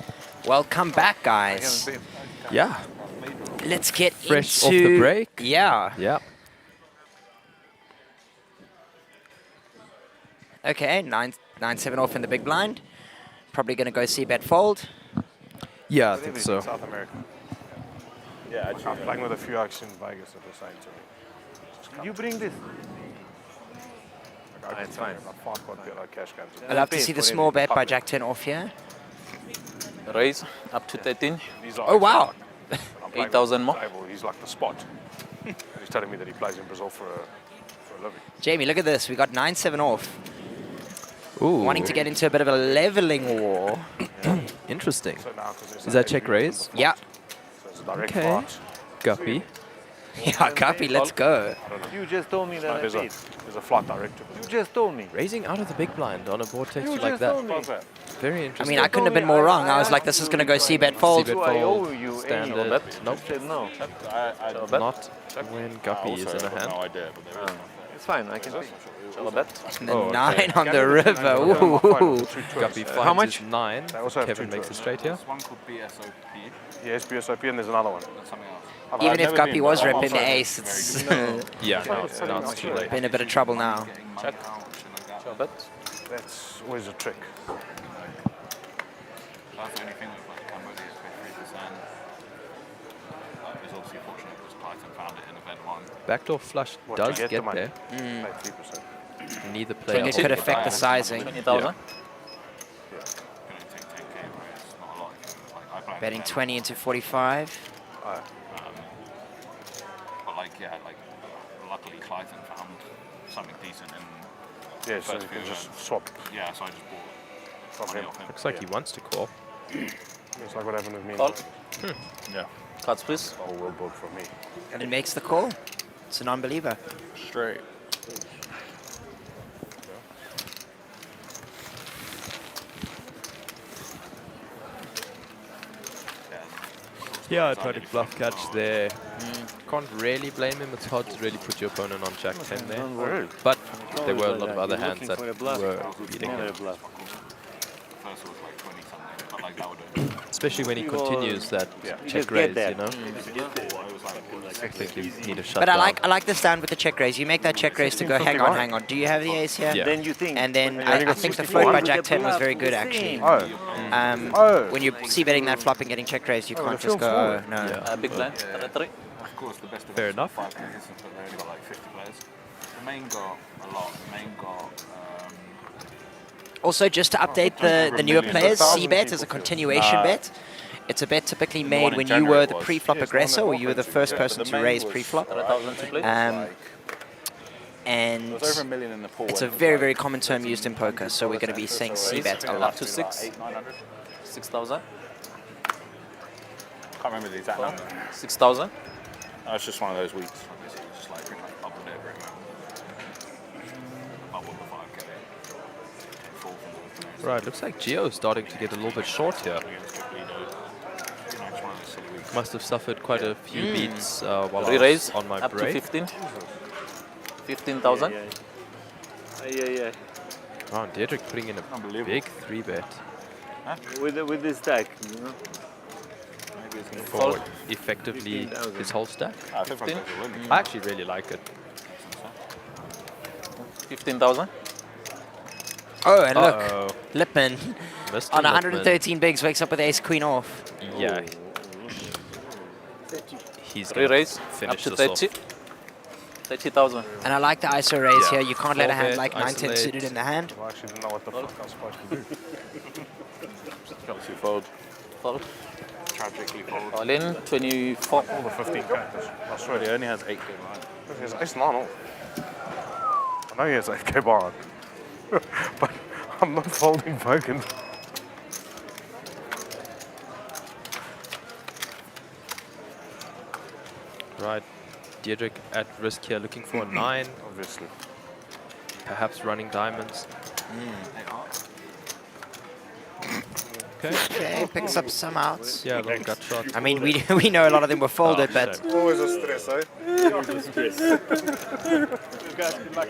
Welcome back, guys. Yeah. Let's get Fresh into... off the break. Yeah. Yeah. Okay, 9-7 off in the big blind. Probably going to go C-bet fold. Yeah, I think so. In South America. Yeah, actually. I'm playing with a few acts in Vegas at the same time. Did you bring this? It's fine. About 5 quad cash games. I'd love to see the small bet by Jack 10 off here. Raise up to 13. Oh, wow. 8,000 more. He's like the spot. He's telling me that he plays in Brazil for a living. Jamie, look at this. We got 9-7 off. Ooh. Wanting to get into a bit of a leveling war. Interesting. So now, Is that check raise? Yeah. So it's a direct Okay. flight. Guppy. Yeah, Guppy, let's go. You just told me that I There's paid. a flight directive. You just told me. Raising out of the big blind on a vortex You like just that. told me. Very I interesting. mean, I couldn't have been more wrong. I was like, this is going to go C-bet fold. C-bet I owe fold. you Standard. any. Nope. You said no. I Not when Guppy is in a hand. No idea, but there is. It's fine, I can pay. Shall I bet? And the 9 on the river. Ooh. Guppy How finds much? his 9. They also have Kevin two makes it tours. straight here. One called BSOP. Yes, BSOP, and there's another one. That's something else. Even if Guppy was repping the ace, it's Yeah, now it's too late. been a bit of trouble now. Check. Shall I bet? That's always a trick. That's the only thing with like Cambodia is pay 3%. It's obviously fortunate because Titan found it in event 1. Backdoor flush What, does to get get the money? there. Pay 3%. Neither player. It could affect the sizing. 20,000. Betting 20 into 45. But like, yeah, like luckily Clayton found something decent in Yeah, so first you can few just events. swap. Yeah, so I just bought From money him. off him. Looks like he wants to call. It's like what happened with me. Call. Yeah. Cards, please. Oh, well booked for me. And it makes the call. It's a non-believer. Straight. Yeah, I tried to bluff catch there. Can't really blame him. It's hard to really put your opponent on Jack 10 there. But there were a lot of other hands that were beating him. First was like 20 something, but like that would have. Especially when he continues that check raise, you know? I think you need a shutdown. But I like the stand with the check raise. You make that check raise to go, hang on. Do you have the ace here? Yeah. Then you think. And then And you I got think the 64. float by Jack 10 was very good, actually. When you see betting that flop and getting check raised, you can't just go, oh, no. Big blind. 33. Of course, the best of Fair it is enough. 5 contestants, but they only got like 50 players. The main got a lot. The main got. Also, just to update the newer players, C-bet is a continuation bet. It's a bet typically made when you were the pre-flop aggressor or you were the first person to raise pre-flop. 3,000 to play. And There's over $1 million in the pool. it's a very, very common term used in poker, so we're going to be saying C-bet a Up lot. to 6. 6,000. Can't remember the exact number. 6,000. No, it's just one of those weeks. Obviously, it's just like bubbled every moment. Bubbled the 5k. Fall from the Right, looks like Gio's starting to get a little bit short here. Must have suffered quite a few beats while I was Re-raise on my up break. to 15. 15,000. Yeah. Oh, Deirdre putting in a big 3-bet With this stack, you know. for effectively his whole stack. 15. I actually really like it. 15,000. Oh, and Uh-oh. look, Lipman Mr. on Lipman. 113 bigs wakes up with ace queen off. Yeah. He's going to Re-raise up finish to this 30. off. 30,000. And I like the ISO raise Yeah. here. You can't let a hand Four like bet, 9-10 isolate. suited in the hand. I actually didn't know what the fuck I was supposed to do. Chelsea fold. Fold. Tragically fold. All in 24. All the 15 characters. I swear He only has 8k behind. he has ace 9 off. I know he has 8k behind. But I'm not folding Vogans. Right. Deirdre at risk here, looking for a 9. Obviously. Perhaps running diamonds. Okay. Okay, picks up some outs. Yeah, a little gut shot. I mean, we know a lot of them were folded, but Always a stress, eh? Always a stress. You guys good luck.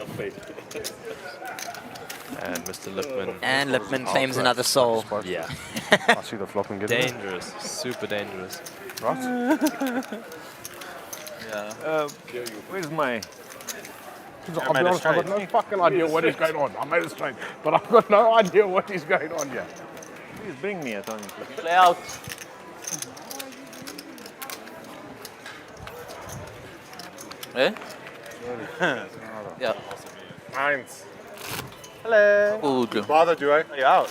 And Mr. Lipman. And Lipman claims another soul. Yeah. I see the flop and get it. Dangerous. Super dangerous. Right? Yeah. Where's my... I'll be honest, I've got no fucking idea what is going on. I made it straight, but I've got no idea what is going on here. Please bring me a Tony. Play out. Eh? Yeah. Eins. Hello. Good. Bothered you, eh? Are you out?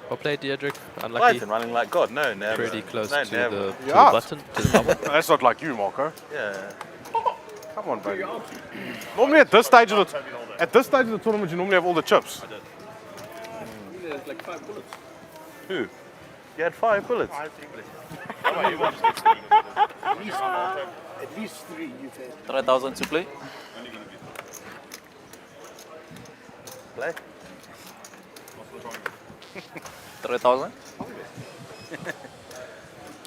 Well played, Deirdre. Unlucky. Clayton running like God. No, never. Pretty close No, to never. the Yeah. button, to the bubble. That's not like you, Marco. Yeah. Come on, baby. Normally at this stage of the tournament, you normally have all the chips. There's like 5 bullets. Who? You had 5 bullets. At least 3 you've had. 3,000 to play. Play. 3,000.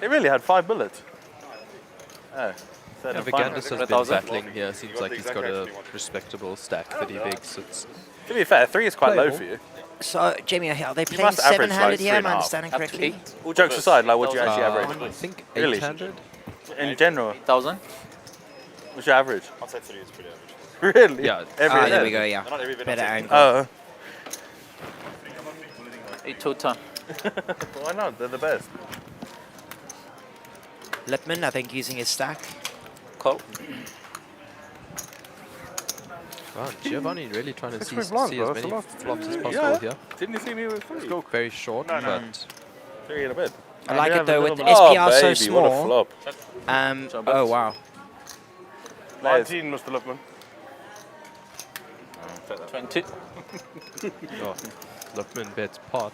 He really had 5 bullets. Oh. Yeah, Vigandus has been battling here. Seems like he's got a respectable stack, 30 bigs. It's to be fair, 3 is quite low playable. for you. So, Jamie, are they You playing must average, seven-handed like, here? Am I 3.5. understanding Up to correctly? 8. All jokes aside, like what do you actually average? I think Really? 800. In general, 8,000. what's your average? I'd say 3 is pretty average. Really? Yeah. Every There event? we go, yeah. Not every event Better I've angle. Oh. 8 total. Why not? They're the best. Lipman, I think, using his stack. Call. Wow, Giovanni really trying to Six see big blinds, as bro, many that's a lot. flops as possible Yeah. here. Didn't you see me with 3? Very short, No, no. but 3 in a bit. I like You it have a though, little with bit- SPR so baby, what a small. flop. Oh, wow. 19, Mr. Lipman. 20. oh, Lipman bets pot.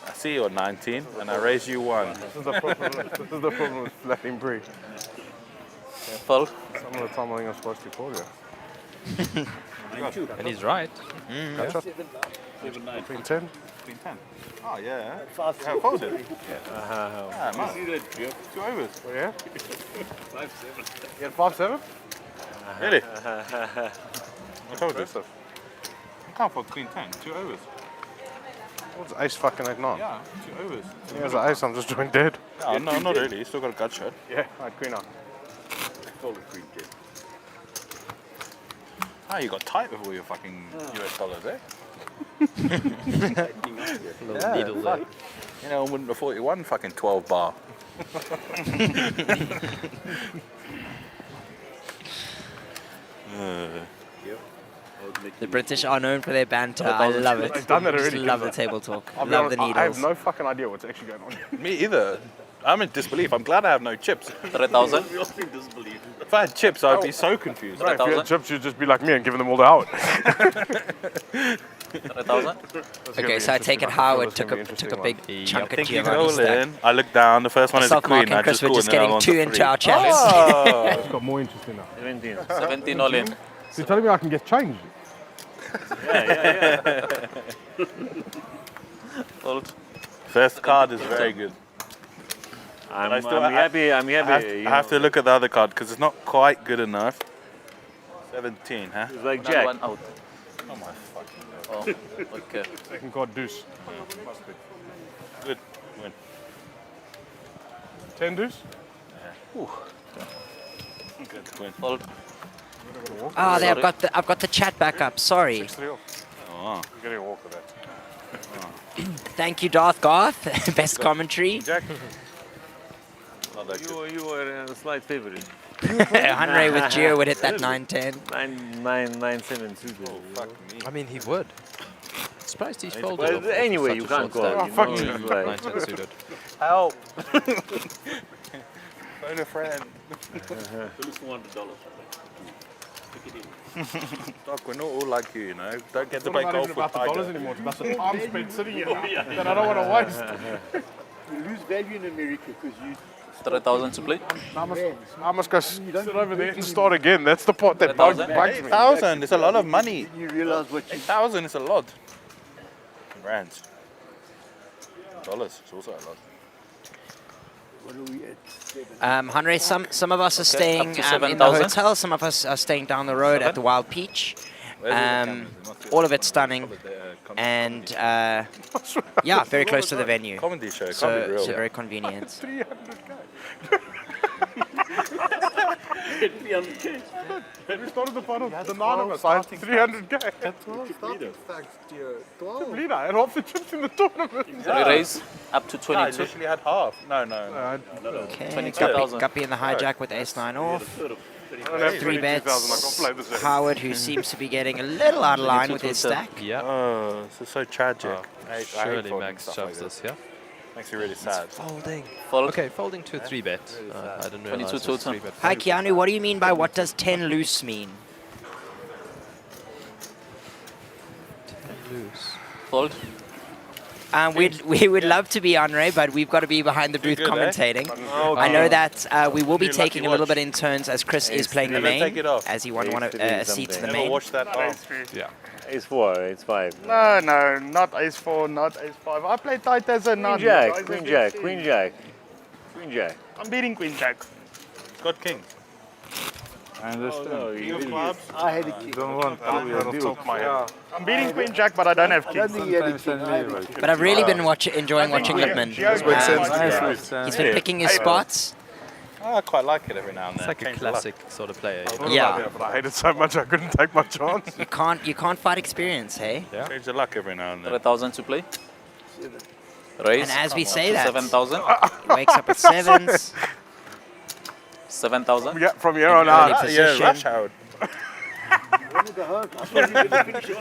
I see you're 19, and I raise you 1. This is the problem with flatting Brie. Fold. Some of the time I think I'm supposed to call you. And he's right. Catch up. Between 10. Between 10. Oh, yeah. You have folded? Yeah. Man. 2 overs. Oh, yeah? 5-7. You had 5-7? Really? I told you so. You can't fold queen 10, 2 overs. What's ace fucking 8-9? Yeah, 2 overs. Yeah, as an ace, I'm just doing dead. No, no, not really. You still got a gut shot. Yeah, I had queen on. Folded queen 10. Ah, you got tight with all your fucking US dollars, eh? Little needle there. You know, I wouldn't have thought you won fucking 12 bar. The British are known for their banter. I love it. I've done that Just already. love the table talk. I'll be Love the honest, needles. I have no fucking idea what's actually going on. Me either. I'm in disbelief. I'm glad I have no chips. 3,000. We all in disbelief. If I had chips, I'd be so confused. Right, if you had chips, you'd just be like me and giving them all the out. 3,000. Okay, so I take it Howard took a big chunk of Think you Giovanni's go stack. in. I look down. The first one is a Myself, queen. Mark, and I Chris just were call, just and then getting I want 2 the into three. our chats. Oh. It's got more interesting now. 17. 17 all in. So you're telling me I can get changed? Yeah. Fold. First card is very good. I'm happy. I'm happy. I have to look at the other card because it's not quite good enough. 17, huh? It's like Another Jack. one out. Oh my fucking god. Oh, okay. Second card deuce. Must be. Good. Win. 10 deuce? Good win. Fold. Ah, there, I've got the chat back up. Sorry. 6-3 off. Oh. You're getting a walk with that. Thank you, Darth Garth. Best commentary. Jack. Not that good. You were a slight favorite. Henry with Gio would hit that 9-10. 9-7 suited. Oh, fuck me. I mean, he would. Surprised he's folded. Well, off of anyway, such you a can't short go. stack. fuck He's you. like 9-10 suited. Help. Phone a friend. Lose $400. Pick it in. Doc, we're not all like you, you know. Don't get to It's play not golf even with about the dollars Tiger. anymore. It's about the time spent sitting here that I don't want to waste. You lose value in America because you 3,000 to play. I must go sit over there and start again. That's the part that bugs me. 8,000 is a lot of money. you realize what you 8,000 is a lot. Rands. Dollars is also a lot. what are we at? Henry, some of us are staying up to in the 7,000. hotel. Some of us are staying down the road at the Wild Peach. All of it stunning. And yeah, very close to the venue. Comedy show, can't So, be real. so very convenient. 300k. We started the fun of the 9 of us. I had 300k. Team leader. I had half the chips in the tournament. We raise up to No, I 22. literally had half. No. Okay, 22,000. Guppy in the hijack with ace-9 off. I don't have 3 22,000. I bets. can't play this. Howard, who seems to be getting a little out of line with his stack. Yeah. Oh, this is so tragic. I hate Surely folding Max stuff shoves like this here. Makes me really sad. Folding. Fold. Okay, folding to a 3-bet. I didn't realize 22 it's total. 3-bet. Hi, Keanu. What do you mean by what does 10 loose mean? Loose. Fold. We would love to be on Ray, but we've got to be behind the booth good, eh? commentating. I know that we will be You're taking a lucky little watch. bit in turns as Chris is playing the Never main, take it off. as he won a seat to the Never main. watch that off. Yeah. Ace 4, ace 5. No, not ace 4, not ace 5. I play tight as a Queen nut. Jack, Queen Jack, Queen Jack. Queen Jack. I'm beating Queen Jack. God King. I understand. Oh, no, You really. clubs? I had a king. Don't want That'll to be your on build. top of my head. I'm beating Queen Jack, but I don't have king. But I've really been enjoying watching Lippman. He's been picking his spots. I quite like it every now and It's then. like a Change the luck. classic sort of player. you know? Yeah. But I hate it so much I couldn't take my chance. You can't fight experience, hey? Change the luck every now and then. 3,000 to play. Raise. And as we say that, 7,000. he wakes up at sevens. 7,000. Yeah, from here In on early out. position. Rush Howard. Go home.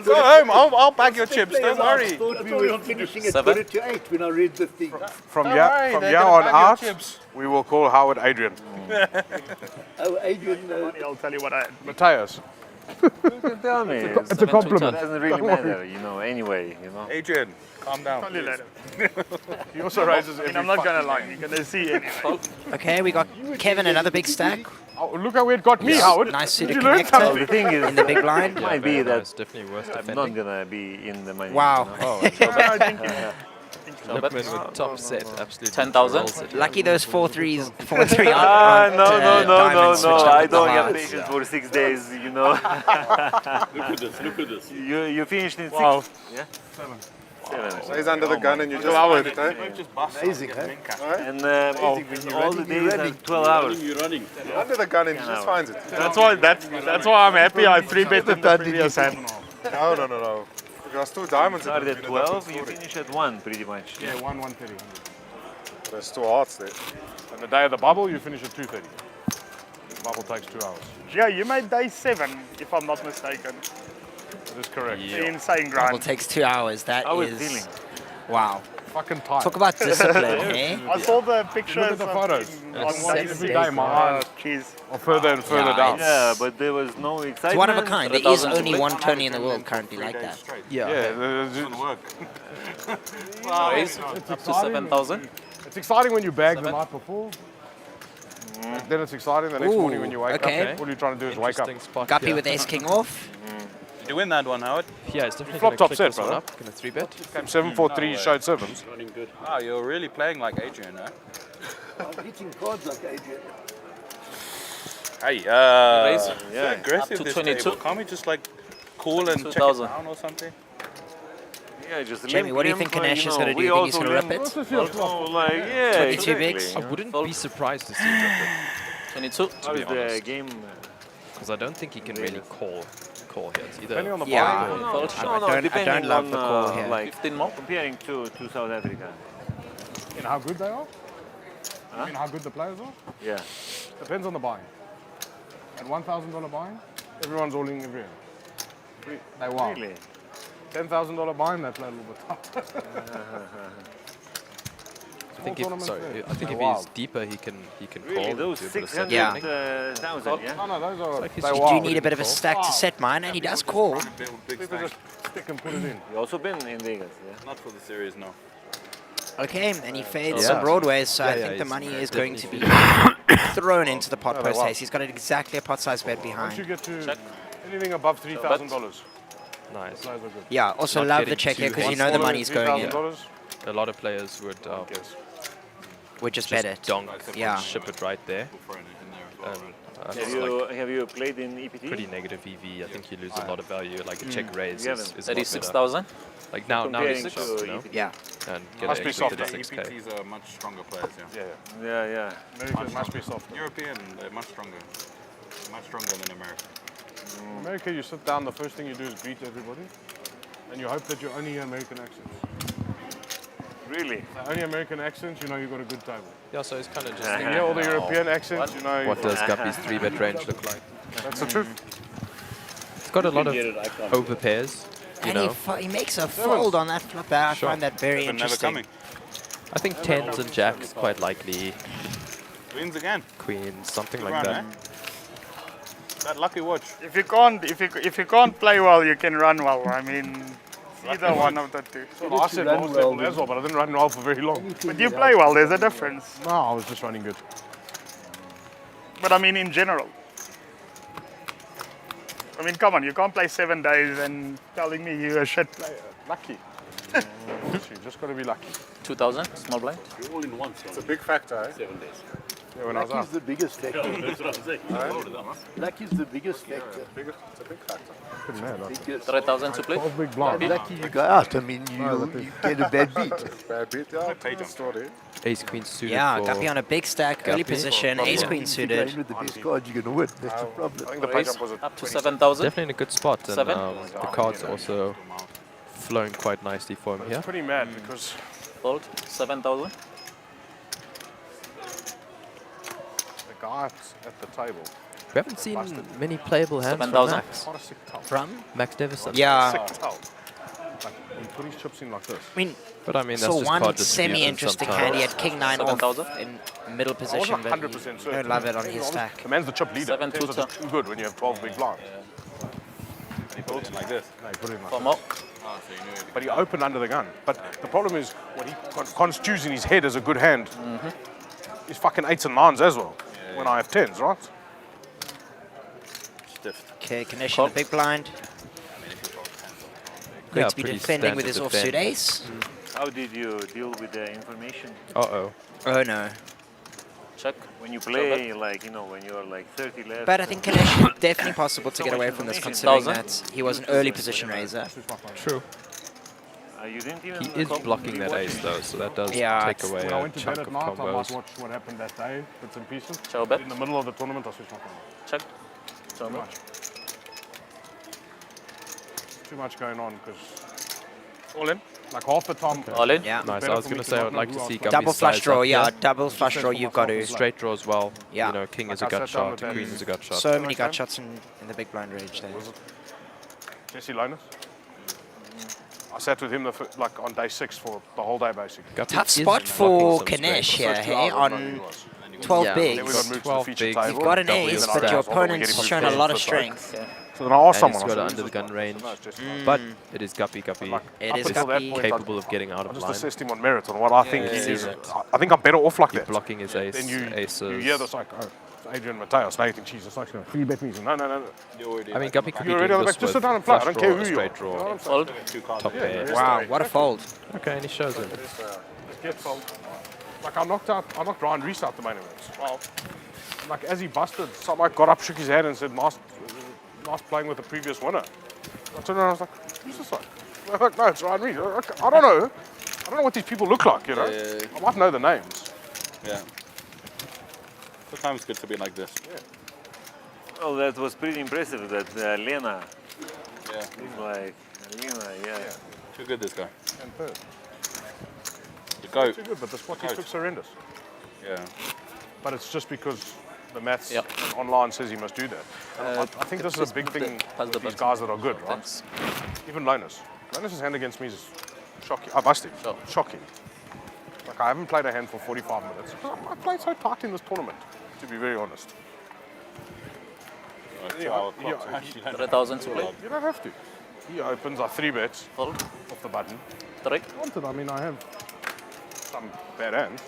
Go home. I'll bag your chips. Don't worry. I thought we were finishing at 7? 20 to 8 when I read the thing. From Don't here, worry, from they're here gonna on bag your out, chips. we will call Howard Adrian. Oh, Adrian. I'll tell you what I... Matthias. You can tell me. It's a compliment. It doesn't really Don't worry. matter, you know, anyway, you know. Adrian, calm down. Only later. He also raises every I'm not going to fucking lie, game. you're going to see anyway. Okay, we got Kevin, another big stack. Oh, look how it got me, Howard. Nice suited Did you learn connector. Well, something? the thing is, in the big blind. it might be very that nice, definitely worth I'm defending. not gonna be in the money. Wow. You know? Lippman with top set, absolutely. 10,000. rolls it. Lucky those 4-3 No, diamonds no. switch I up don't the have hearts. patience for 6 days, you know. Look at this, look at this. You finished in 6? Wow. Yeah? 7. So he's under the gun and you just hour it, eh? Amazing, huh? And all the days are 12 hours. You're running. Under the gun and he just finds it. That's why I'm happy I 3-bet in the previous hand. No. There's 2 diamonds. Start at 12, you finish at 1 pretty much. Yeah, 1:30. There's 2 hearts there. And the day of the bubble, you finish at 2:30. The bubble takes 2 hours. Yeah, you made day 7, if I'm not mistaken. That is correct. The insane Double grind. takes 2 hours. That How was is feeling? wow. Fucking tight. Talk about discipline, eh? I saw the pictures. Look at the photos. On Every day my eyes Jeez. are further and further Yeah, down. Yeah, but there was no excitement. It's one of a kind. There is 3,000 to only play. one Tony in the world currently like that. Yeah. Yeah, Work. Raise. Up to 7,000. it's exciting when you bag the night before. Then it's exciting the next Ooh, morning when you wake okay. up. All you're trying to do is wake up. Interesting spot Guppy here. with ace king off. Did you win that one, Howard? Yeah, it's definitely Flop going top to set, this one brother. up. Going to 3-bet. Came 7-4-3, showed sevens. Running good. Wow, you're really playing like Adrian, eh? I'm hitting cards like Adrian. Hey, Raise. yeah. Aggressive Up to this 22. table. Can't we just like call and check it 2,000. down or something? Yeah, just Jamie, what do you think Ganesh is going to do? You think he's going to rip it? Also, like, yeah, 22 exactly. bigs. I wouldn't be surprised to see him rip it, 22. How be is the honest. game? because I don't think he can really call here. It's either Depending on the Yeah. buy. No, I depending don't love on, the call here. like 15 more. comparing to South Africa. You know how good they are? I mean, how good the players are? Yeah. Depends on the buy. At $1,000 buying, everyone's all in every year. They wow. Really? $10,000 buying, they play a little bit tough. I think if, sorry, I think if Wow. he's deeper, he can Really, call. those do a bit of 600,000, setting. yeah? No, those are. Like he's they just- wow. You do need a bit of a stack to set mine, and he does call. People just stick and put it in. You also been in Vegas, yeah? Not for the series, no. Okay, and he fades Yeah. some broadways, so I Yeah, think the he's money is going to be definitely thrown into the pot Yeah, post wow. ace. He's got exactly a pot size bet Once you behind. get to anything above $3,000, Nice. those are good. Yeah, also Not love getting the check here too because you know the money's going in. $3,000, A lot of players would Would just bet it. donk Yeah. and ship it right there. Have you played in EPT? Pretty negative EV. I think you lose a lot of value. Like a check raise You is haven't. a lot better. 36,000. Like now Comparing it's to shots, you know? EPT. Yeah. And get Must an be extra softer. 6K. EPTs are much stronger players, yeah. Yeah. Yeah. America must be softer. European, they're much stronger. Much stronger than America. In America, you sit down, the first thing you do is greet everybody, and you hope that you only hear American accents. Really? The only American accents, you know you've got a good table. Yeah, so it's kind of just. You hear all the European accents, you know. What does Guppy's 3-bet range look like? That's the truth. It's got a lot of Get it, I can't. over pairs. You And know, he makes a fold on that flop there. I Sure. find that very But never interesting. coming. I think 10s and jacks quite likely. Wins again. Queens, something Good like run, that. eh? That lucky watch. If you can't play well, you can run well. I mean, either one of the two. Well, I said last table as well, but I didn't run well for very long. But you play well. There's a difference. No, I was just running good. But I mean, in general. I mean, come on, you can't play 7 days and telling me you're a shit player. Lucky. You just got to be lucky. 2,000. Small blind. You're all in one, so It's a big factor, eh? 7 days. Yeah, when I was Luck out. is the biggest factor. That's what I'm saying. Luck is the biggest factor. It's a big factor. Good man. That's 3,000 to play. 12 big blinds. Lucky you go out. I mean, you get a bad beat. Bad beat, yeah. Page story. Ace queen suited. Yeah, for Guppy on a big stack, early Guppy. position, ace queen If you go in suited. with the best cards, you're going to win. That's the I problem. think the page jump was at Up to 20. 7,000. Definitely in a good spot, and Seven. the cards also flowing quite nicely for him here. It's pretty mad because Fold. 7,000. the guy at the table. We haven't seen many playable hands from 7,000. Max. What a sick towel. From? Max Davison. Yeah. Sick towel. Like, he put his chips in like this. I mean, But I mean, that's saw just one card distribution semi-interesting sometimes. hand. He had king 9 off 7,000. in middle I position, wasn't but 100% you certain. don't love it on his stack. The man's the chip leader. 7 Tens are tutor. just too good when you have 12 big blinds. And he put it in like this. No, he put it in like For this. more. Oh, so you knew it. But he opened under the gun. But the problem is, what he construes in his head as a good hand is fucking 8s and 9s as well. When I have 10s, right? Stiff. Okay, connection the big blind. Going Yeah, to be pretty defending with his standard offsuit defend. ace. How did you deal with the information? Uh-oh. Oh no. Check. When you play, like, you know, when you're like 30 left. But I think connection definitely possible to So get much away from this, information. considering that he was an early position raiser. True. You didn't even He is blocking that ace though, so that does Yeah, take it's- away When I a went to chunk bed of at night, I might combos. watch what happened that day, bits and pieces. Show bet. In the middle of the tournament, I switched my phone. Check. Show Too bet. much. Too much going on because All in. like half the time. All in. Yeah. Nice. better I was for going me to to say I not would know like who to else see plays. Guppy's Double flush size draw, up yeah. here. Double flush draw, you've got to. Straight draw as well. Yeah. You know, king is a Like I gut said down shot, the queen bend. is a gut shot. So many gut shots in the big blind range there. Jesse Linus. I sat with him like on day 6 for the whole day basically. Guppy Tough is spot blocking for some Kanesh straight. here, First 2 hey, hours, I didn't know who on he was. 12 Yeah, bigs. Then we got moved to the 12 feature bigs. table. You've got an Double ace, your but your stack. opponent's Getting shown a moved lot of to the side. strength. So then I asked And he's someone. got I it said, under the gun range. "No, it's just But it is Guppy. Guppy It Up is until that Guppy. point, capable of getting out I of just line. assessed him on merit on what I think he see is. that. I think I'm better off like You're that. blocking his ace, Then you aces. hear this like, oh, Adrian Mateos, Nathan Cheese, it's like, free bet me. No. I mean, Guppy could be You're already doing on the this back. Just with sit down and play. I flush don't care draw, who you are. straight You know what draw, I'm saying? Fold. top pair. Wow, what a fold. Okay, and he shows it. Get fold. Like I knocked Ryan Reese out the main event. Well, like as he busted, somebody got up, shook his head and said, nice playing with the previous winner. I turned around and I was like, who's this one? I'm like, no, it's Ryan Reese. I don't know. I don't know what these people look like, you know? I might know the names. Yeah. Sometimes it's good to be like this. Yeah. Well, that was pretty impressive that Lena. Yeah. He's like, Lena, yeah. Too good, this guy. And third. The goat. Too good, but the spot he took's horrendous. Yeah. But it's just because the maths Yep. and online says he must do that. And I think this is a big thing with these guys that are good, right? Thanks. Even Linus. Linus's hand against me is shocking. I busted. Shocking. Like I haven't played a hand for 45 minutes. I played so tight in this tournament, to be very honest. Yeah, 3,000 to play. You don't have to. He opens our 3 bets Fold. off the button. 3. Wanted, I mean, I have some bad hands.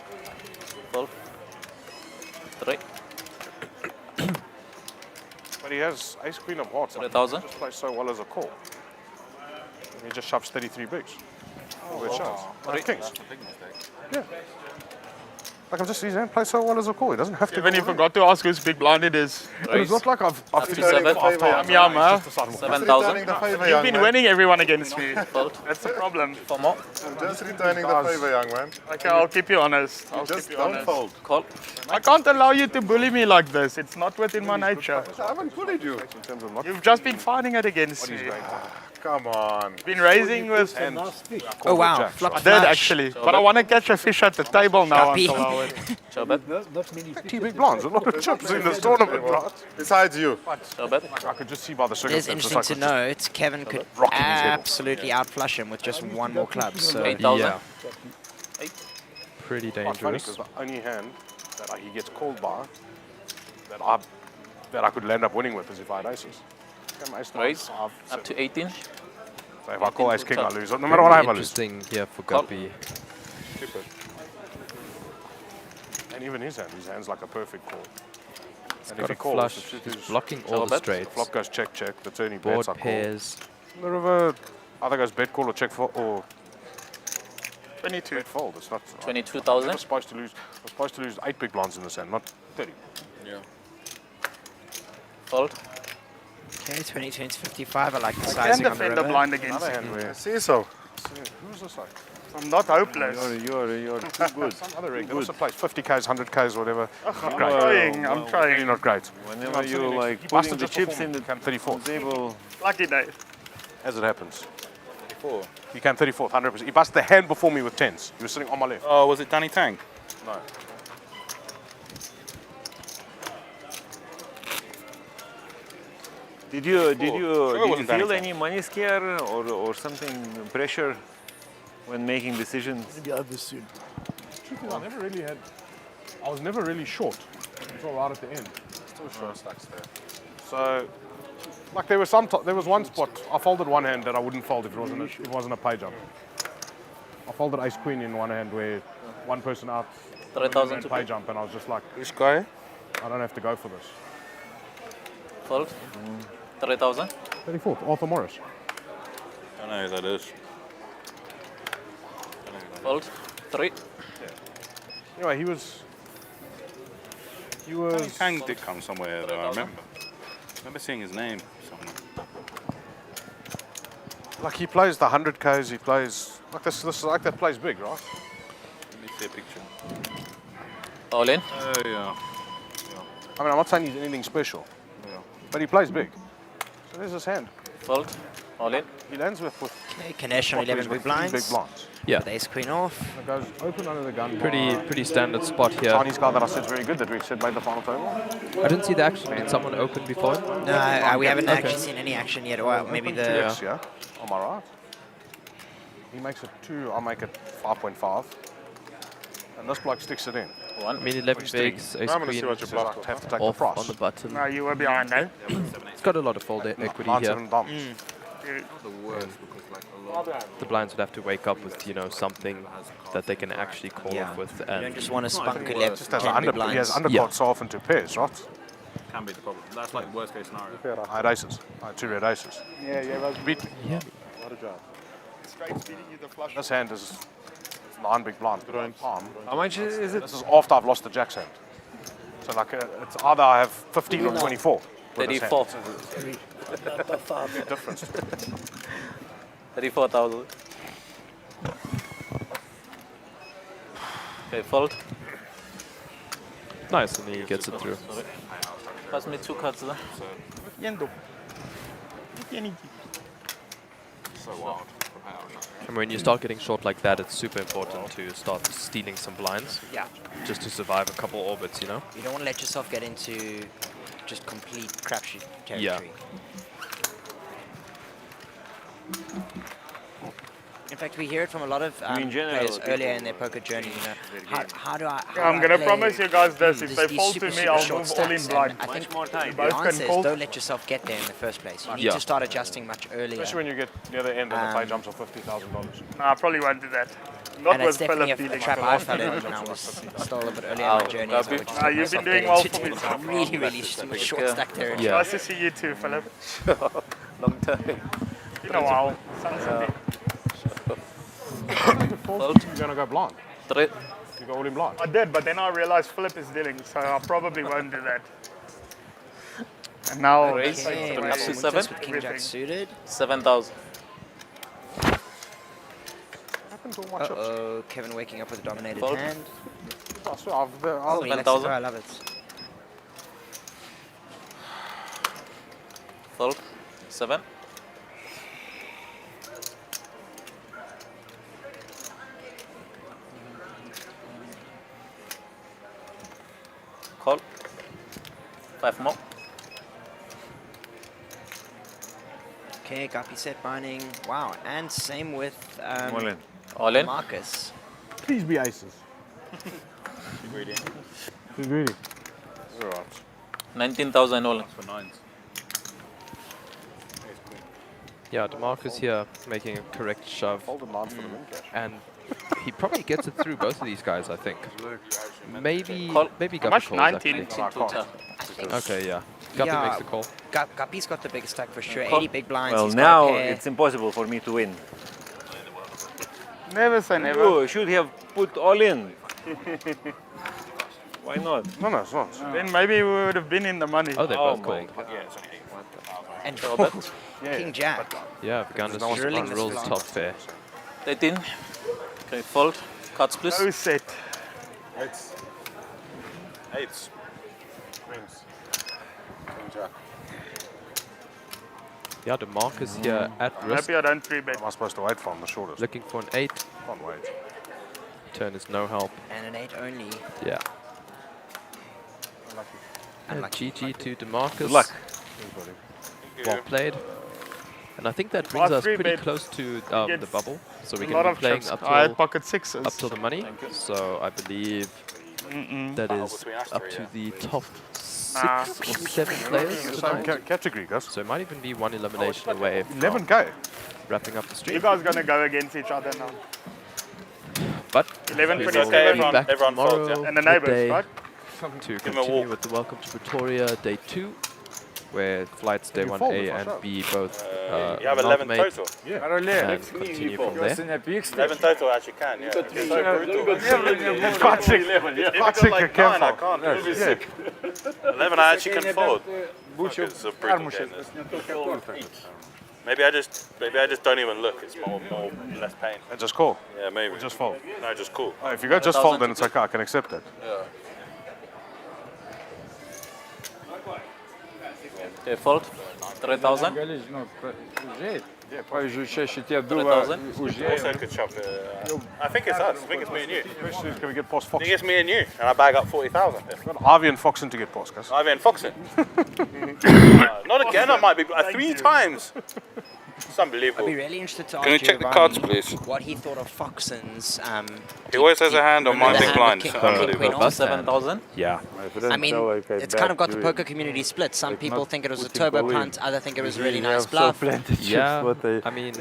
Fold. 3. But he has ace queen of hearts. Like, 3,000. he just plays so well as a call. And he just shoves 33 bigs. Oh, it shows. Like kings. Yeah. Like his hand plays so well as a call. He doesn't have to. Even he forgot to ask whose big blind it is. But it's not like I've Up to 7. Yum, huh? 7,000. You've been winning everyone against me. That's the problem. For more. I'm just returning the favor, young man. Okay, I'll keep you honest. I'll Just keep you don't honest. fold. Call. I can't allow you to bully me like this. It's not within my nature. I haven't bullied you. In terms of not You've just been fighting it against me. Come on. Been raising with... Oh wow, I flop did flush. actually, but I want to catch a fish at the table now Copy. until I win. Show bet. Not many 2 big blinds, a lot of chips in this tournament, right? Besides you. Show bet. I could just see by the It is circumstances. interesting to note, Kevin could rocking his head off. absolutely outflush him with just one more club. So 8,000. Yeah. Pretty Quite funny dangerous. because the only hand that he gets called by that I could land up winning with is if I had aces. Raise. Up to 18. So if I call ace king, I lose. No matter what I have, I lose. Interesting here for Guppy. Stupid. And even his hand's like a perfect call. And got if he a calls, flush, the truth he's is, blocking all the straights. flop goes check, check. The turn he Board bets, I call. pairs. The river either goes bet call or check for, or 22. Red fold. It's not. 22,000. I was supposed to lose. I was supposed to lose 8 big blinds in this hand, not 30. Yeah. Fold. Okay, 22 into 55. I like the I can sizing on the defend a river. blind against Another you. hand where. I see so. Who's this like? I'm not hopeless. You're too good. Some other rig. They also plays 50Ks, 100Ks, whatever. Not great. I'm trying. Really not great. Whenever you like He putting busted the just chips before in me. the Cam 34th. table. Lucky day. As it happens. 34. He came 34th, 100%. He busted the hand before me with 10s. He was sitting on my left. Oh, was it Danny Tang? No. Did you wasn't Danny feel Tang. any money scare or something pressure when making decisions? Maybe others soon. I never really had. I was never really short until right at the end. Still short stacks there. So, like there was one spot I folded one hand that I wouldn't fold if it wasn't a pay jump. I folded ace queen in one hand where one person out 3,000 to pay pay. jump, and I was just like, Which guy? I don't have to go for this. Fold. 3,000. 34th, Arthur Morris. I don't know who that is. Fold. 3. Anyway, he was. Danny Tang did come somewhere though, I remember. I remember seeing his name somewhere. Like he plays the 100Ks, he plays like this is like that plays big, right? Let me see a picture. All in. Oh yeah. I mean, I'm not saying he's anything special, but he plays big. So there's his hand. Fold. All in. He lands with Okay, Kanesh on 11 big blinds. big blinds. Yeah. With ace queen off. It goes open under the gun. Pretty standard spot here. Chinese guy that I said's very good that we said made the final table. I didn't see the action. Did someone open before him? No, we haven't Okay. actually seen any action yet. Well, maybe the. Yes, yeah. Am I right? He makes it 2, I make it 5.5. And this bloke sticks it in. I mean, 11 bigs, ace I'm going to see queen, what your block have to take the off price. on the button. No, you were behind, eh? It's got a lot of fold equity Nines here. and dumps. The worst because like a lot. The blinds would have to wake up with, something that they can actually call Yeah. off with. You And don't just want to spunk Just 11 has 10 big he has blinds. undercard so often to pairs, right? Can be the problem. That's like worst case scenario. I had aces. I had 2 red aces. Yeah, well, Beat me. Yeah. What a job. straight feeding you the flush. This hand is 9 big blinds, but on palm. How much is it? This is after I've lost the jack's hand. So like it's either I have 15 or 24. with this hand. 34. Big difference. 34,000. Okay, fold. nice, and he gets it through. Pass me 2 cards there. Yendo. So wild. And when you start getting short like that, it's super important to start stealing some blinds. Yeah. Just to survive a couple orbits, You don't want to let yourself get into just complete crapshoot territory. In fact, we hear it from a lot of in general, players people earlier in their poker journey. How do I? Yeah, I'm going to promise you guys this. If they these fold super, to me, super I'll short move all in stacks? blind. And I think more time. You the both can answer is call. don't let yourself get there in the first place. You need Yeah. to start adjusting much earlier. Especially when you get near the end and the pay jumps are $50,000. No, I probably won't do that. Not And with it's definitely Philip a dealing. trap I fell in when I was still a little bit earlier in my journey. as well, which is let you've myself been doing get well into for me so far. really, really short stack territory. Yeah. Nice to see you too, Philip. Long time. In a while. Sunset. You're going to go blind. 3. You go all in blind. I did, but then I realized Philip is dealing, so I probably won't do that. And now, Raise. Okay, Up well, to Winter's 7. with King Jack suited. 7,000. Uh-oh, Kevin waking up with a dominated Fold. hand. I swear, Oh, he likes to 7,000. throw, I love it. Fold. 7. Call. 5 more. Okay, Guppy set binding. Wow, and same with All in. All in. Marcus. Please be aces. Too greedy. All right. 19,000 all in. For 9s. Yeah, DeMarcus here making a correct shove. Folded 9s for the win cash. And he probably gets it through both of these guys, I think. Maybe Call. maybe How Guppy much? calls 19? actually. I think Okay, yeah. Guppy Yeah. makes the call. Guppy's got the biggest stack for sure. Call. 80 big blinds. Well, He's got now a pair. it's impossible for me to win. Never say never. You should have put all in. Why not? No, it's not. Then maybe we would have been in the money. Oh, they're both called. And King Jack. Yeah, Ugandans just rules top pair. 18. Okay, fold. Cards, please. No set. Eights. Eights. Queens. King Jack. Yeah, the markers here at risk. Maybe I don't 3-bet. Am I supposed to wait for him, the shortest? Looking for an 8. Can't wait. Turn is no help. And an 8 only. Yeah. Unlucky. GG to DeMarcus. Good luck. Well played. And I think that brings us pretty close to the bubble. So we can be playing up till, pocket sixes. up till the money. So I believe that is up to the top 6 or 7 players tonight. Category, guys. So it might even be one elimination away from 11k. wrapping up the stream. You guys gonna go against each other now. But 11, we will 27. be back Everyone tomorrow folds, yeah. And the neighbours, midday right? to Give 'em a continue walk. with the Welcome to Pretoria Day 2, where flights Day You 1A fold it, and what's B both You have 11 amalgamate total. and continue from there. 11 total actually can, yeah. It's so brutal. It's quite sick. Quite sick, Like you can 9, I fold. can't. Yes, Sick. 11 I actually can fold. It's a brutal game, this. Maybe I just don't even look. It's more less pain. And just call. Yeah, maybe. Just fold. No, just cool. Oh, if you go just fold, then it's okay. I can accept it. Yeah. Okay, fold. 3,000. Also could shove I think it's us. I think it's me and you. Question is, can we get past I Fox? think it's me and you. And I bag up 40,000. Ivy and Foxen to get past, guys. Ivy and Foxen. Not again, I might be 3 times. It's unbelievable. I'd be really interested to ask Can we check the cards, Giovanni please? what he thought of Foxen's. He always has a hand on my big blind. King, Unbelievable. Queen off. 7,000. Yeah. I mean, it's kind of got the poker community split. Some people think it was a turbo punt, others think it was a really nice bluff. Yeah, I mean,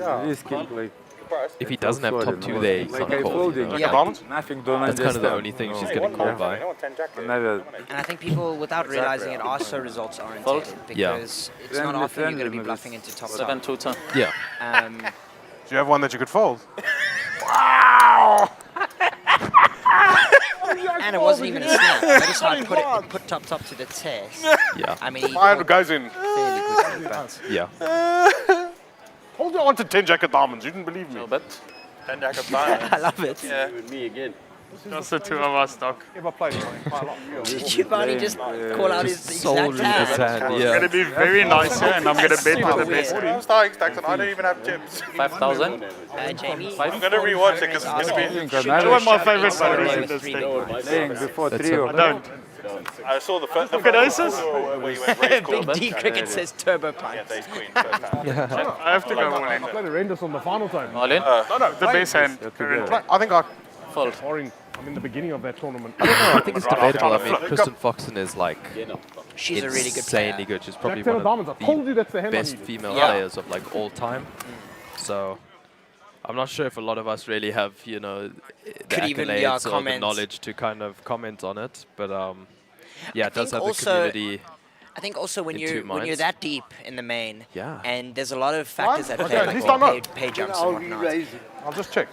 if he doesn't have top 2 there, he's on call. You know? Yeah. That's kind of the only thing she's getting called by. And I think people, without realizing it, are so results oriented because it's not often you're going to be bluffing into top 7 2 10. Yeah. Do you have one that you could fold? Wow! And it wasn't even a snap. Notice how I put top to the test. Yeah. I mean, 500 goes in. fairly quickly, but Yeah. Hold on to 10 jack of diamonds. You didn't believe me. But 10 jack of diamonds. I love it. Yeah. With me again. Just the 2 of us, Doc. Ever played quite a lot. Did Giovanni just call out his solely exact his hand? hand, I'm yeah. going to be very nice here, and I'm going to bet with the best. I'm starting stacks and I don't even have chips. 5,000. Jamie? I'm going to rewatch it because it's going to be... One of my favorite Sorry, stories in with this 3 thing. big Playing before That's 3 a- or I don't. I saw the first... Look at aces. Where you went raise call. Big D cricket says turbo punt. Yeah, ace queen first hand. I have to go all in. I played horrendous on the final time. All in. No, the best hand. I think I... Fold. I'm in the beginning of that tournament. I don't know, I think it's debatable. I mean, Kristen Foxen is like She's a really good player. insanely good. She's probably Jack 10 one of diamonds. of I told you the that's the hand I best needed. female Yeah. players of like all time. So I'm not sure if a lot of us really have, you know, the Could even, accolades or the comment. knowledge to kind of comment on it. But yeah, it does think have the community. I think also when in you're two minds. that deep in the main, Yeah. and there's a lot of factors that Okay, play, he's like done pay jumps and whatnot. I'll just check.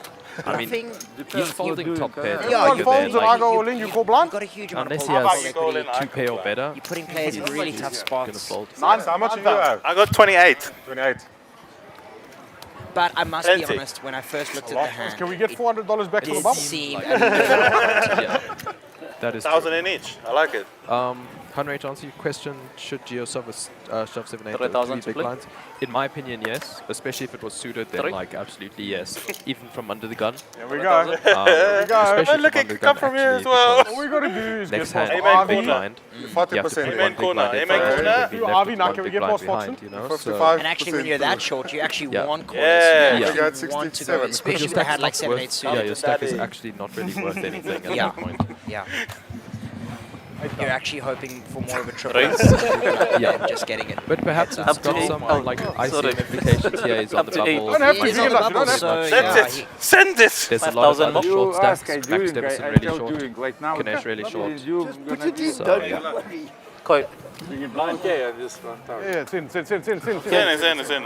I mean, Nothing. he's folding top pair. Yeah, Everyone you folds and I like, go all in, you call blind? You've got a huge amount unless of he fold has equity. 2 pair or better, You're putting players in really tough gonna spots. fold. How much do you have? I got 28. 28. But I must Plenty. be honest, when I first looked at the hand, Can we get $400 back to the it bubble? seemed Yeah. That is 1,000 in each. I like it. Henry, to answer your question, should Geo shove 7-8 3,000 big split? blinds? In my opinion, yes. Especially if it was suited, then 3? like absolutely yes. Even from under the gun. Here we go. Especially And look, from it under the could come gun, from here as actually, well. because All we got to do is get next past hand, Amen big corner. blind. You have to 40%. put Amen one big corner. blind in Amen front, corner. and be You, left Avi, with now one can we big get blind past behind, Foxen? you know? 55. and actually when you're that short, you actually Yeah. want corners. Yeah. You We got actually want to go, 67. especially Your if they stack's had like not 7-8 worth- suited. Yeah, your stack is Daddy. actually not really worth anything at Yeah. that point. Yeah. You're actually hoping for more of a triple Raise. than just getting it. But perhaps Up it's to got eight. some like ICM sorry. implications here. He's on Up the to 8. bubble. Don't have to He's give on it the up. You don't bubble, have so to. Send yeah, it. Send it. There's a lot of 5,000 other more. short stacks. Max Davison really short. right now. Ganesh really short. Just put it in, So, don't yeah. worry. Koi. Okay, I just went down. Yeah, it's in. It's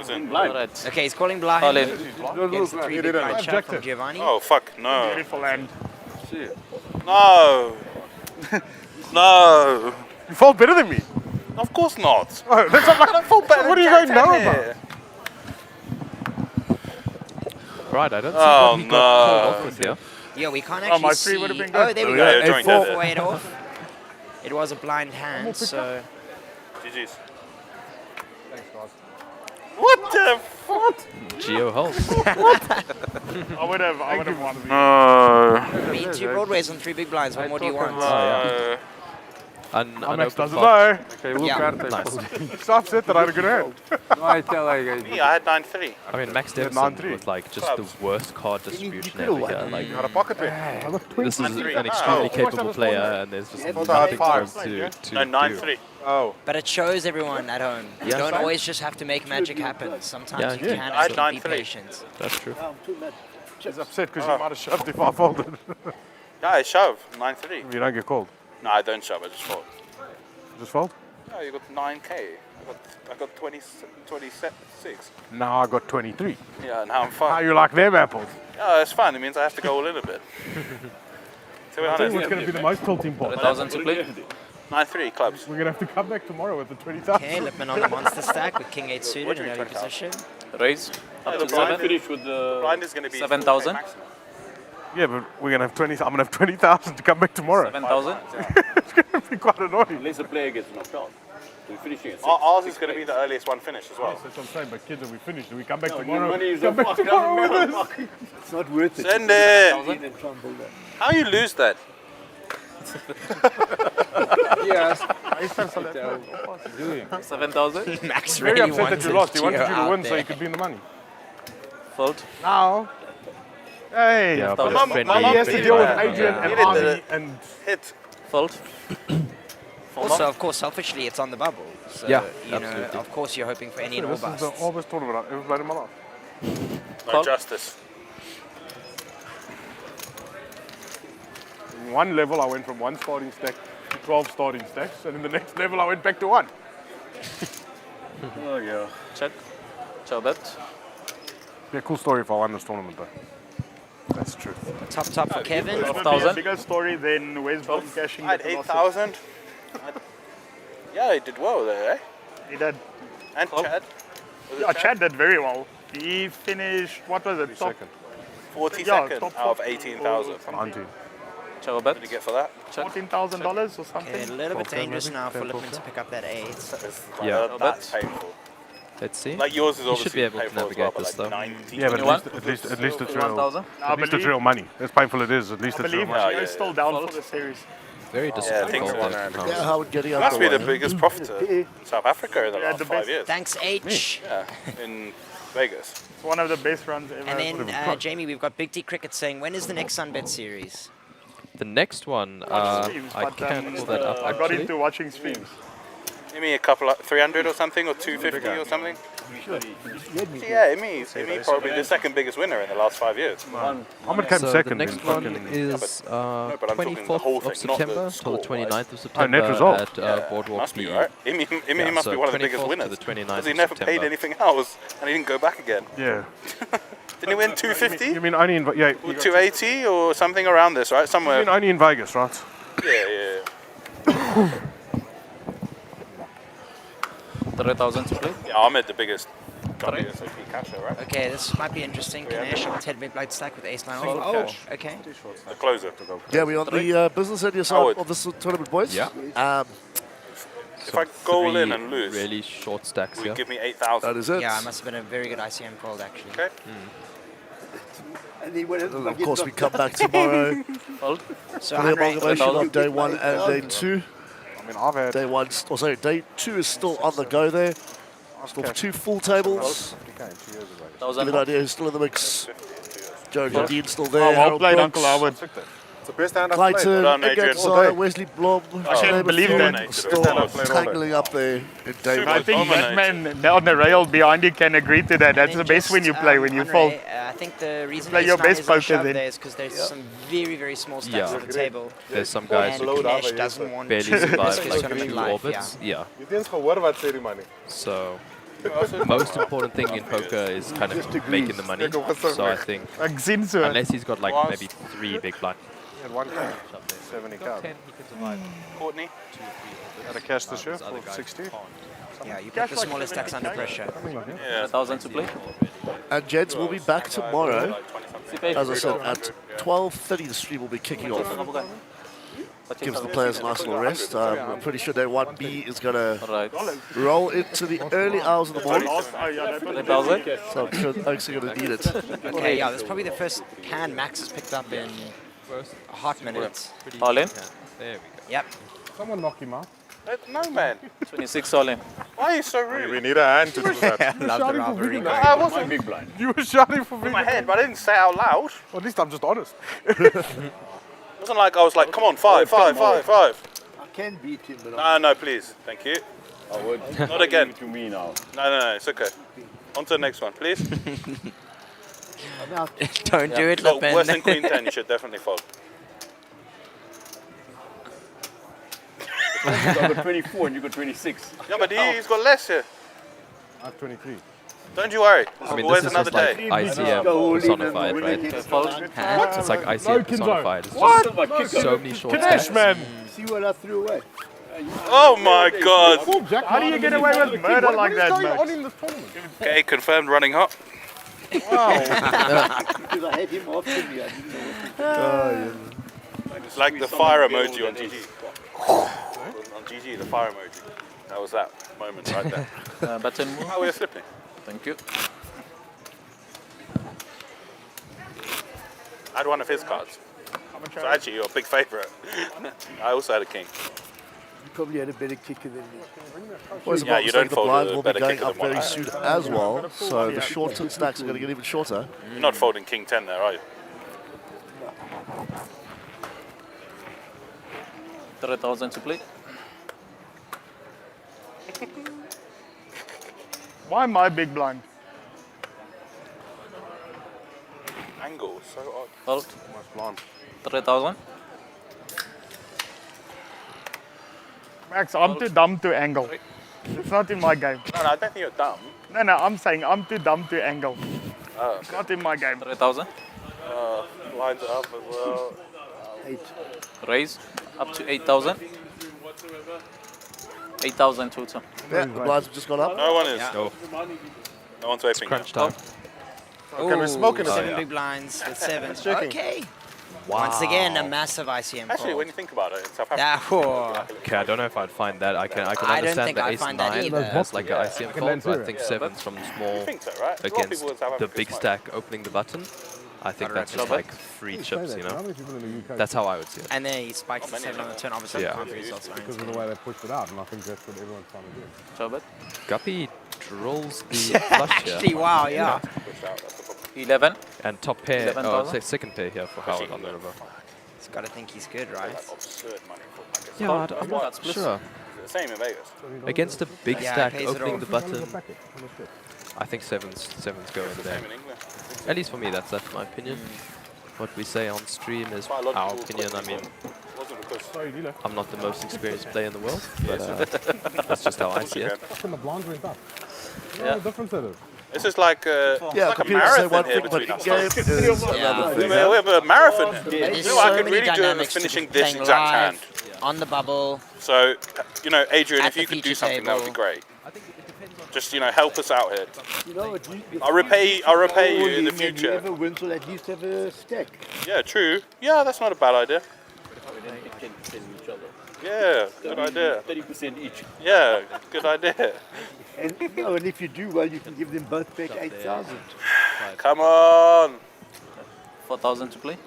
in. Alright. Okay, he's calling blind. All in. Against the 3 big blind shot from Giovanni. Oh, fuck, no. Beautiful land. No. No. You fold better than me. Of course not. Oh, that's not like I fold better what do you than guys know Jack about? here. Right, I don't see Oh, what he got called off no. with here. Yeah, we can't actually my see. three would have been Oh, good. there we Yeah, go. you're joined Four there. way off. It was a blind hand, so GG's. Thanks, guys. What the fuck? Geo Hulse. I would have won these. No. I mean, 2 broadways and 3 big blinds. What more do you want? No. Max doesn't pot. know. Okay, look Yeah. at it. Nice. So upset that I had a good hand. No, I tell like Me, I had 9-3. I mean, Max Yeah, Davison 9-3. with like just the worst card distribution could've ever here. won. Like, You got a pocket there. I got this 20. is 9-3. an extremely Oh. capable player, and there's just I nothing thought I had for him five. to No, do. 9-3. Oh. But it shows everyone at home. You Yeah. don't always just have to make magic happen. Sometimes Yeah, you yeah. can I had actually be 9-3. patient. That's true. He's upset because you might have shoved if I folded. Yeah, I shove. 9-3. You don't get called. No, I don't shove. I just fold. Just fold? No, you got 9k. I got 26. Now I got 23. Yeah, now I'm How fine. you like them apples? Yeah, it's fine. It means I have to go all in a bit. To be I think honest, what's going to be the most tilting part. 30,000 to play. 9-3 clubs. We're going to have to come back tomorrow with the 20,000. Okay, Lippmann on the monster stack with King 8 suited in early position. Raise. Yeah, Up the to blind 7. Finish with the blind is going to be 7,000. 4K maximum. Yeah, but we're going to have 20. I'm going to have 20,000 to come back tomorrow. 7,000. It's going to be quite annoying. unless the player gets knocked out. We're finishing at 6. Ours is going to be the earliest one finish as well. Yes, that's what I'm saying, but kids, are we finished? Do we come back No, tomorrow? money is Come a back fuck, tomorrow doesn't with matter. us? It's not worth it. Send it. In trouble, then. How you lose that? Yes. 7,000. Max Very really upset that wanted you lost. He wanted Geo you to out win so there. you could be in the money. Fold. Now, hey, Yeah, but but he it's friendly, has to pretty deal with bad. Adrian Yeah. and He did Arnie the- and Hit. Fold. Also, of course, selfishly, it's on the bubble. So, Yeah, you know, absolutely. of course, you're hoping for any and all this is the busts. oldest tournament I've ever played in my life. No Call. justice. In one level, I went from 1 starting stack to 12 starting stacks, and in the next level, I went back to 1. Oh, yeah. Check. Ciao bet. Be a cool story if I won this tournament, though. That's true. Top for Kevin. 12,000. Bigger story than Wes Bond cashing. I had 8,000. Yeah, he did well there, eh? He did. And Chad. Was it Yeah, Chad did very well. He finished, what was it? Top, 42nd top out of 40 18,000. or something. 19. Ciao What bet. did you get for that? $14,000 or something. Okay, a little bit Fair dangerous maybe? now for Fair Lippmann to pick up that 8. Yeah. That's painful. Let's see. Like yours is You obviously should be able to painful as well, navigate but this like though. 19. Yeah, but 21? at least it's real. 1,000. At least it's real money. As painful it is, at least I it's real believe money. Gio's still down for the series. Very Yeah, I disappointing think so. gold Yeah, there. Yeah, Howard getting out Must the be the way. biggest profiter in South Africa in the last the 5 best. years. Thanks, H. Yeah, in Vegas. It's one of the best runs ever. And then, Jamie, we've got Big T Cricket saying, when is the next SunBet series? The next one, Streams, I but, can't pull that up I got actually. into watching streams. Give me a couple of 300 or something, or 250 or something. Yeah, Emi probably the second biggest winner in the last 5 years. Ahmed came So the second. next in one fucking- is No, but I'm talking the 24th whole of thing, not September the till the score-wise. 29th of Oh, September net result. at Yeah, Boardwalk must be B. right. Emi Yeah, must so be one of the 24th biggest to winners. the 29th Because he of never paid September. anything else, and he didn't go back again. Yeah. Didn't he win 250? You mean only in yeah? Or 280 or something around this, right? You Somewhere. mean only in Vegas, right? Yeah. 3,000 to play. Yeah, Ahmed, the biggest WSOP casher, right? Okay, this might be interesting. Ganesh on 10 big blind stack with ace 9 off. Oh, cash. okay. The closer. Yeah, we on the business end yourself Howard. of this tournament, boys. Yeah. If I go all in and lose, really short stacks will here. you give me 8,000? That is it. Yeah, it must have been a very good ICM fold, actually. Okay. And then when And of course, we come back tomorrow Fold. So for the 100 amalgamation of day 1 and day 2. I mean, I've had Day 1, or sorry, day 2 is still on the go there. Still 2 full tables. 1,000. Give an idea who's still in the mix. Joe Jardine still Oh, there. well Harold played, Brooks. Uncle Howard. the best hand I've Clayton played. Well done, Adrian. against All day. Wesley Blom. I can't believe that. Still tangling up there in day I one. think Batman on the rail behind you can agree to that. That's the best when you play, when you fold. I think the reason play ace your nine best is on poker shove then. there is because there's some very, very small stacks Yeah. on the table. There's some guys and who Ganesh doesn't want barely to survive risk his like tournament 2 life. orbits. Yeah. Jy het eens gehoor wat sê die man nie. So most important thing in poker is kind of making the money. So I think Ek sien so. unless he's got like maybe 3 big blind. He had one card, 70 cards. 10, he can survive. Courtney? Had a cash this year for 60. Yeah, you put the smaller stacks under pressure. Yeah. 1,000 to play. And Jeds will be back tomorrow. As I said, at 12:30 the stream will be kicking off. Gives the players a nice little rest. I'm pretty sure day 1B is going to roll into the early hours of the morning. So I'm sure Oaks are going to need it. Okay, yeah, that's probably the first hand Max has picked up in a hot minute. All in? There we go. Yep. Someone knock him out. No, man. 26 all in. Why are you so rude? We need a hand to do that. Love the rivalry. I wasn't Big blind. You were shouting for in my head, but I didn't say it out loud. Well, at least I'm just honest. It wasn't like I was like, come on, five. I can beat him, but No, please. Thank you. I would. Not again. To me now. No, it's okay. On to the next one, please. I'm out. Don't do it, So Le Pen. worse than Queen 10, you should definitely fold. You got 24 and you got 26. Yeah, but he's got less here. I have 23. Don't you worry. I mean, Always this is another just like day. ICM personified, right? It's like ICM personified. It's just so many short Ganesh, stacks. man. See what I threw away. Oh my god. How do you get away with murder like that, What is going Max? on in this tournament? Okay, confirmed running hot. Wow. Because I had him after me. I didn't know what It's like the fire emoji on GG. On GG, the fire emoji. That was that moment right there. Button move. Oh, we're slipping. Thank you. I had one of his cards. So actually, you're a big favourite. I also had a king. You probably had a better kicker than me. Boys, Yeah, you don't the fold blind a will be better going kicker up than one. very soon as well. So the shortened stacks are going to get even shorter. You're not folding king 10 there, are you? 3,000 to play. Why my big blind? Angle, so odd. Fold. Almost blonde. 3,000. Max, I'm too dumb to angle. It's not in my game. No, I don't think you're dumb. No, I'm saying I'm too dumb to angle. Oh, It's not in my game. 3,000. lines it up as well. 8. Raise up to 8,000. 8,000 total. Yeah, the blinds have just gone up. No one is. Go. No one's opening. Crunch time. Can we smoke in a 7 second? big blinds with 7. checking. Okay. Once again, a massive ICM Actually, call. when you think about it, in South Africa. Yeah, whoa. Okay, I don't know if I'd find that. I can I don't understand think the I'd ace find that 9 either. as like an ICM fold, but I think 7's from small You think so, right? A lot of against people in South the Africa big smoke. stack opening the button. I think that's just like free chips, you know? That's how I would see it. And then he spikes the many 7 on the turn, obviously. Yeah. Can't result to Because of the way they pushed it out, and I think that's what everyone's trying to do. So bet. Guppy drills the flush Actually, here. wow, yeah. 11. And top pair, 11,000. say second pair here for Howard on the river. He's got to think he's good, right? Absurd money for like a Yeah, I'm not split. sure. It's the same in Vegas. Against a big Yeah, stack pays it opening off. the button, I think sevens going there. Same in England. At least for me, that's my opinion. What we say on stream is Quite a lot of our people opinion. I put mean, it wasn't because I'm not the most experienced player in the world, but that's just how I see it. Fucking the blinds went up. Yeah. The difference it is. This is like Yeah, like a computers say one marathon here thing, but between us. in-game is another thing. We have a marathon. There's You know what I so could many really do is dynamics to finishing this playing exact live, hand. on the bubble. So, you know, Adrian, At if you the could do feature something, that would be table. great. Just, you know, help us out here. You know what? I'll repay you in the future. Whoever wins will at least have a stack. Yeah, true. Yeah, that's not a bad idea. Yeah, good idea. 30% each. Yeah, good idea. And, and if you do well, you can give them both back 8,000. Come on. 4,000 to play.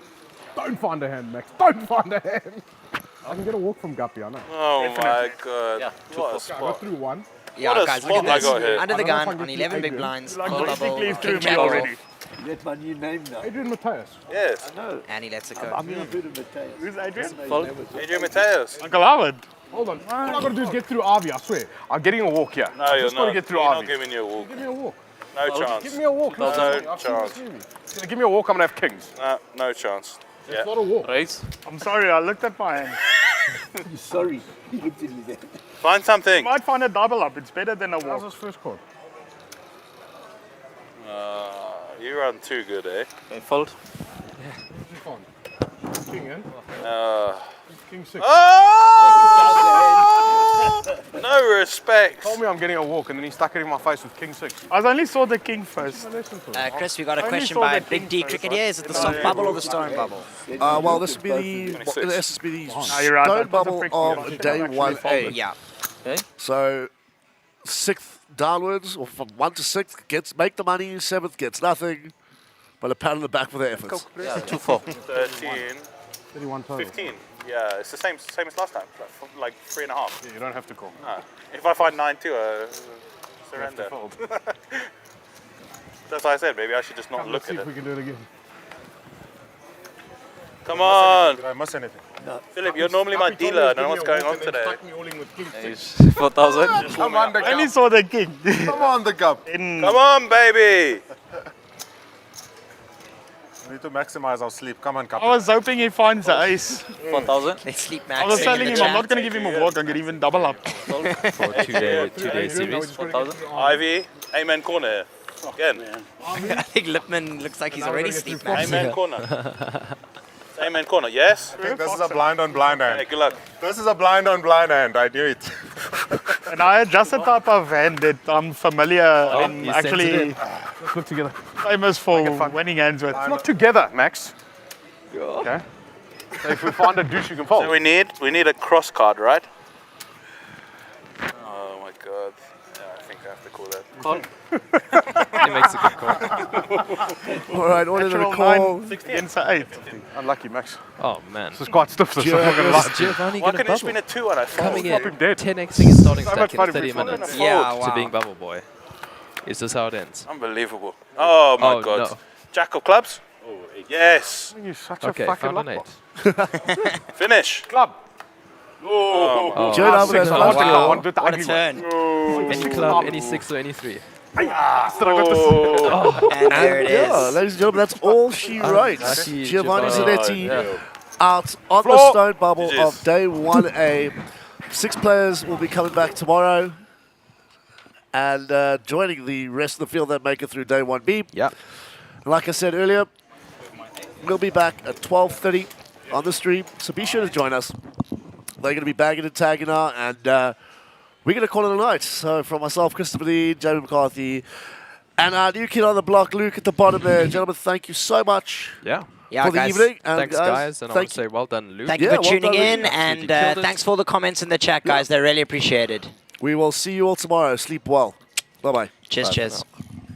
Don't find a hand, Max. Don't find a hand. I can get a walk from Guppy, I know. Oh my god. Yeah, What a I got spot. through one. Yeah, What a guys, spot look I at got this. here. Under the I don't know if gun I on can 11 beat big Adrian. blinds, Like full bubble, basically through king me jack already. off. That's my new name now. Adrian Matthias. Yes. I know. And he lets it go. I'm going to put him Matthias. Who's Adrian? Adrian Matthias. Uncle Howard. Hold on. All I got to do is get through Avi, I swear. I'm getting a walk here. No, I you're just got to not. get through You're Avi. not giving you a walk. Give me a walk. No chance. Give me a walk. No I've seen this chance. movie. Gonna give me a walk, I'm going to have kings. No chance. It's not a walk. Right? I'm sorry, I looked at my hand. You're sorry. He looked at me there. Find something. You might find a double up. It's better than a How's walk. his first card? You run too good, eh? Okay, fold. King, eh? King 6. Oh! No respect. Told me I'm getting a walk and then he stuck it in my face with King 6. I only saw the king first. Chris, we got a I only question saw by the Big king D first, Cricket right? here. Is it the soft bubble or the stone bubble? Well, this would be the, in essence, be the you're right, stone that was a bubble prick. of Yeah, day actually 1A. Yeah. Okay. So, 6th downwards, or from 1 to 6th, make the money, 7th gets nothing, but a pat on the back for their efforts. Yeah, 2-4. 13. 31 total. 15. Yeah, it's the same as last time. Like 3.5. Yeah, you don't have to call. No. If I find 9-2, surrender. That's why I said maybe I should just not Let's look see at if we it. can do it again. Come on! Did I miss anything? No. Philip, you're normally my dealer. I don't know what's going on today. Stuck me all in with King 6. 4,000. Come on, the I only cup. saw the king. Come on, the cup. Come on, baby! We need to maximize our sleep. Come on, cup. I was hoping he finds the ace. 4,000. They sleep I max. was telling him I'm not going to give him a walk. I'm going to even double up. For two-day series. 4,000. Ivy, amen corner. Again. I think Lipman looks like he's already sleep max. Amen corner. Amen corner, yes? I think this is a blind on blind hand. Hey, good luck. This is a blind on blind hand. I knew it. And I just the type of hand that I'm familiar and you actually sensitive. Let's look together. famous for winning hands with. It's not together, Max. Okay. So if we find a douche, you can fold. So we need a cross card, right? Oh my god. Yeah, I think I have to call that. Call. He makes a good call. All right, order the Natural call. 9 against the 8. Unlucky, Max. Oh, man. This is quite stiff. This I'm not gonna lie. Giovanni Why gonna couldn't it just bubble. been a 2 and I fold? Coming Flop him in, dead. 10xing his starting So stack much in fun if 30 we fold. minutes Yeah, to wow. being bubble boy. Is this how it ends? Unbelievable. Oh my Oh, god. no. Jack of clubs? Yes. You're such Okay, a fucking found an luck 8. Finish. Club. Oh, Joe Alvarez, Six, first wow. call. One with the What a ugly turn. Any club, any 6 or any 3. Still, I got this. And there it Yeah, is. ladies and gentlemen, that's all she writes. Unlucky Giovanni Giovanni. Zanetti yeah. out on the Floor. stone bubble GG's. of day 1A. 6 players will be coming back tomorrow and joining the rest of the field that make it through day 1B. Yeah. Like I said earlier, we'll be back at 12:30 on the stream, so be sure to join us. They're going to be bagging and tagging now, and we're going to call it a night. So from myself, Christopher Lee, Jamie McCarthy, and our new kid on the block, Luke, at the bottom there. Gentlemen, thank you so much Yeah. Yeah, for the guys. evening. And Thanks, guys. And I want thank to say well done, Luke. Thank you Yeah, for well tuning done, in, Luke. and Absolutely killed it. thanks for all the comments in the chat, guys. They're really appreciated. We will see you all tomorrow. Sleep well. Bye-bye. Cheers, Bye for cheers. now.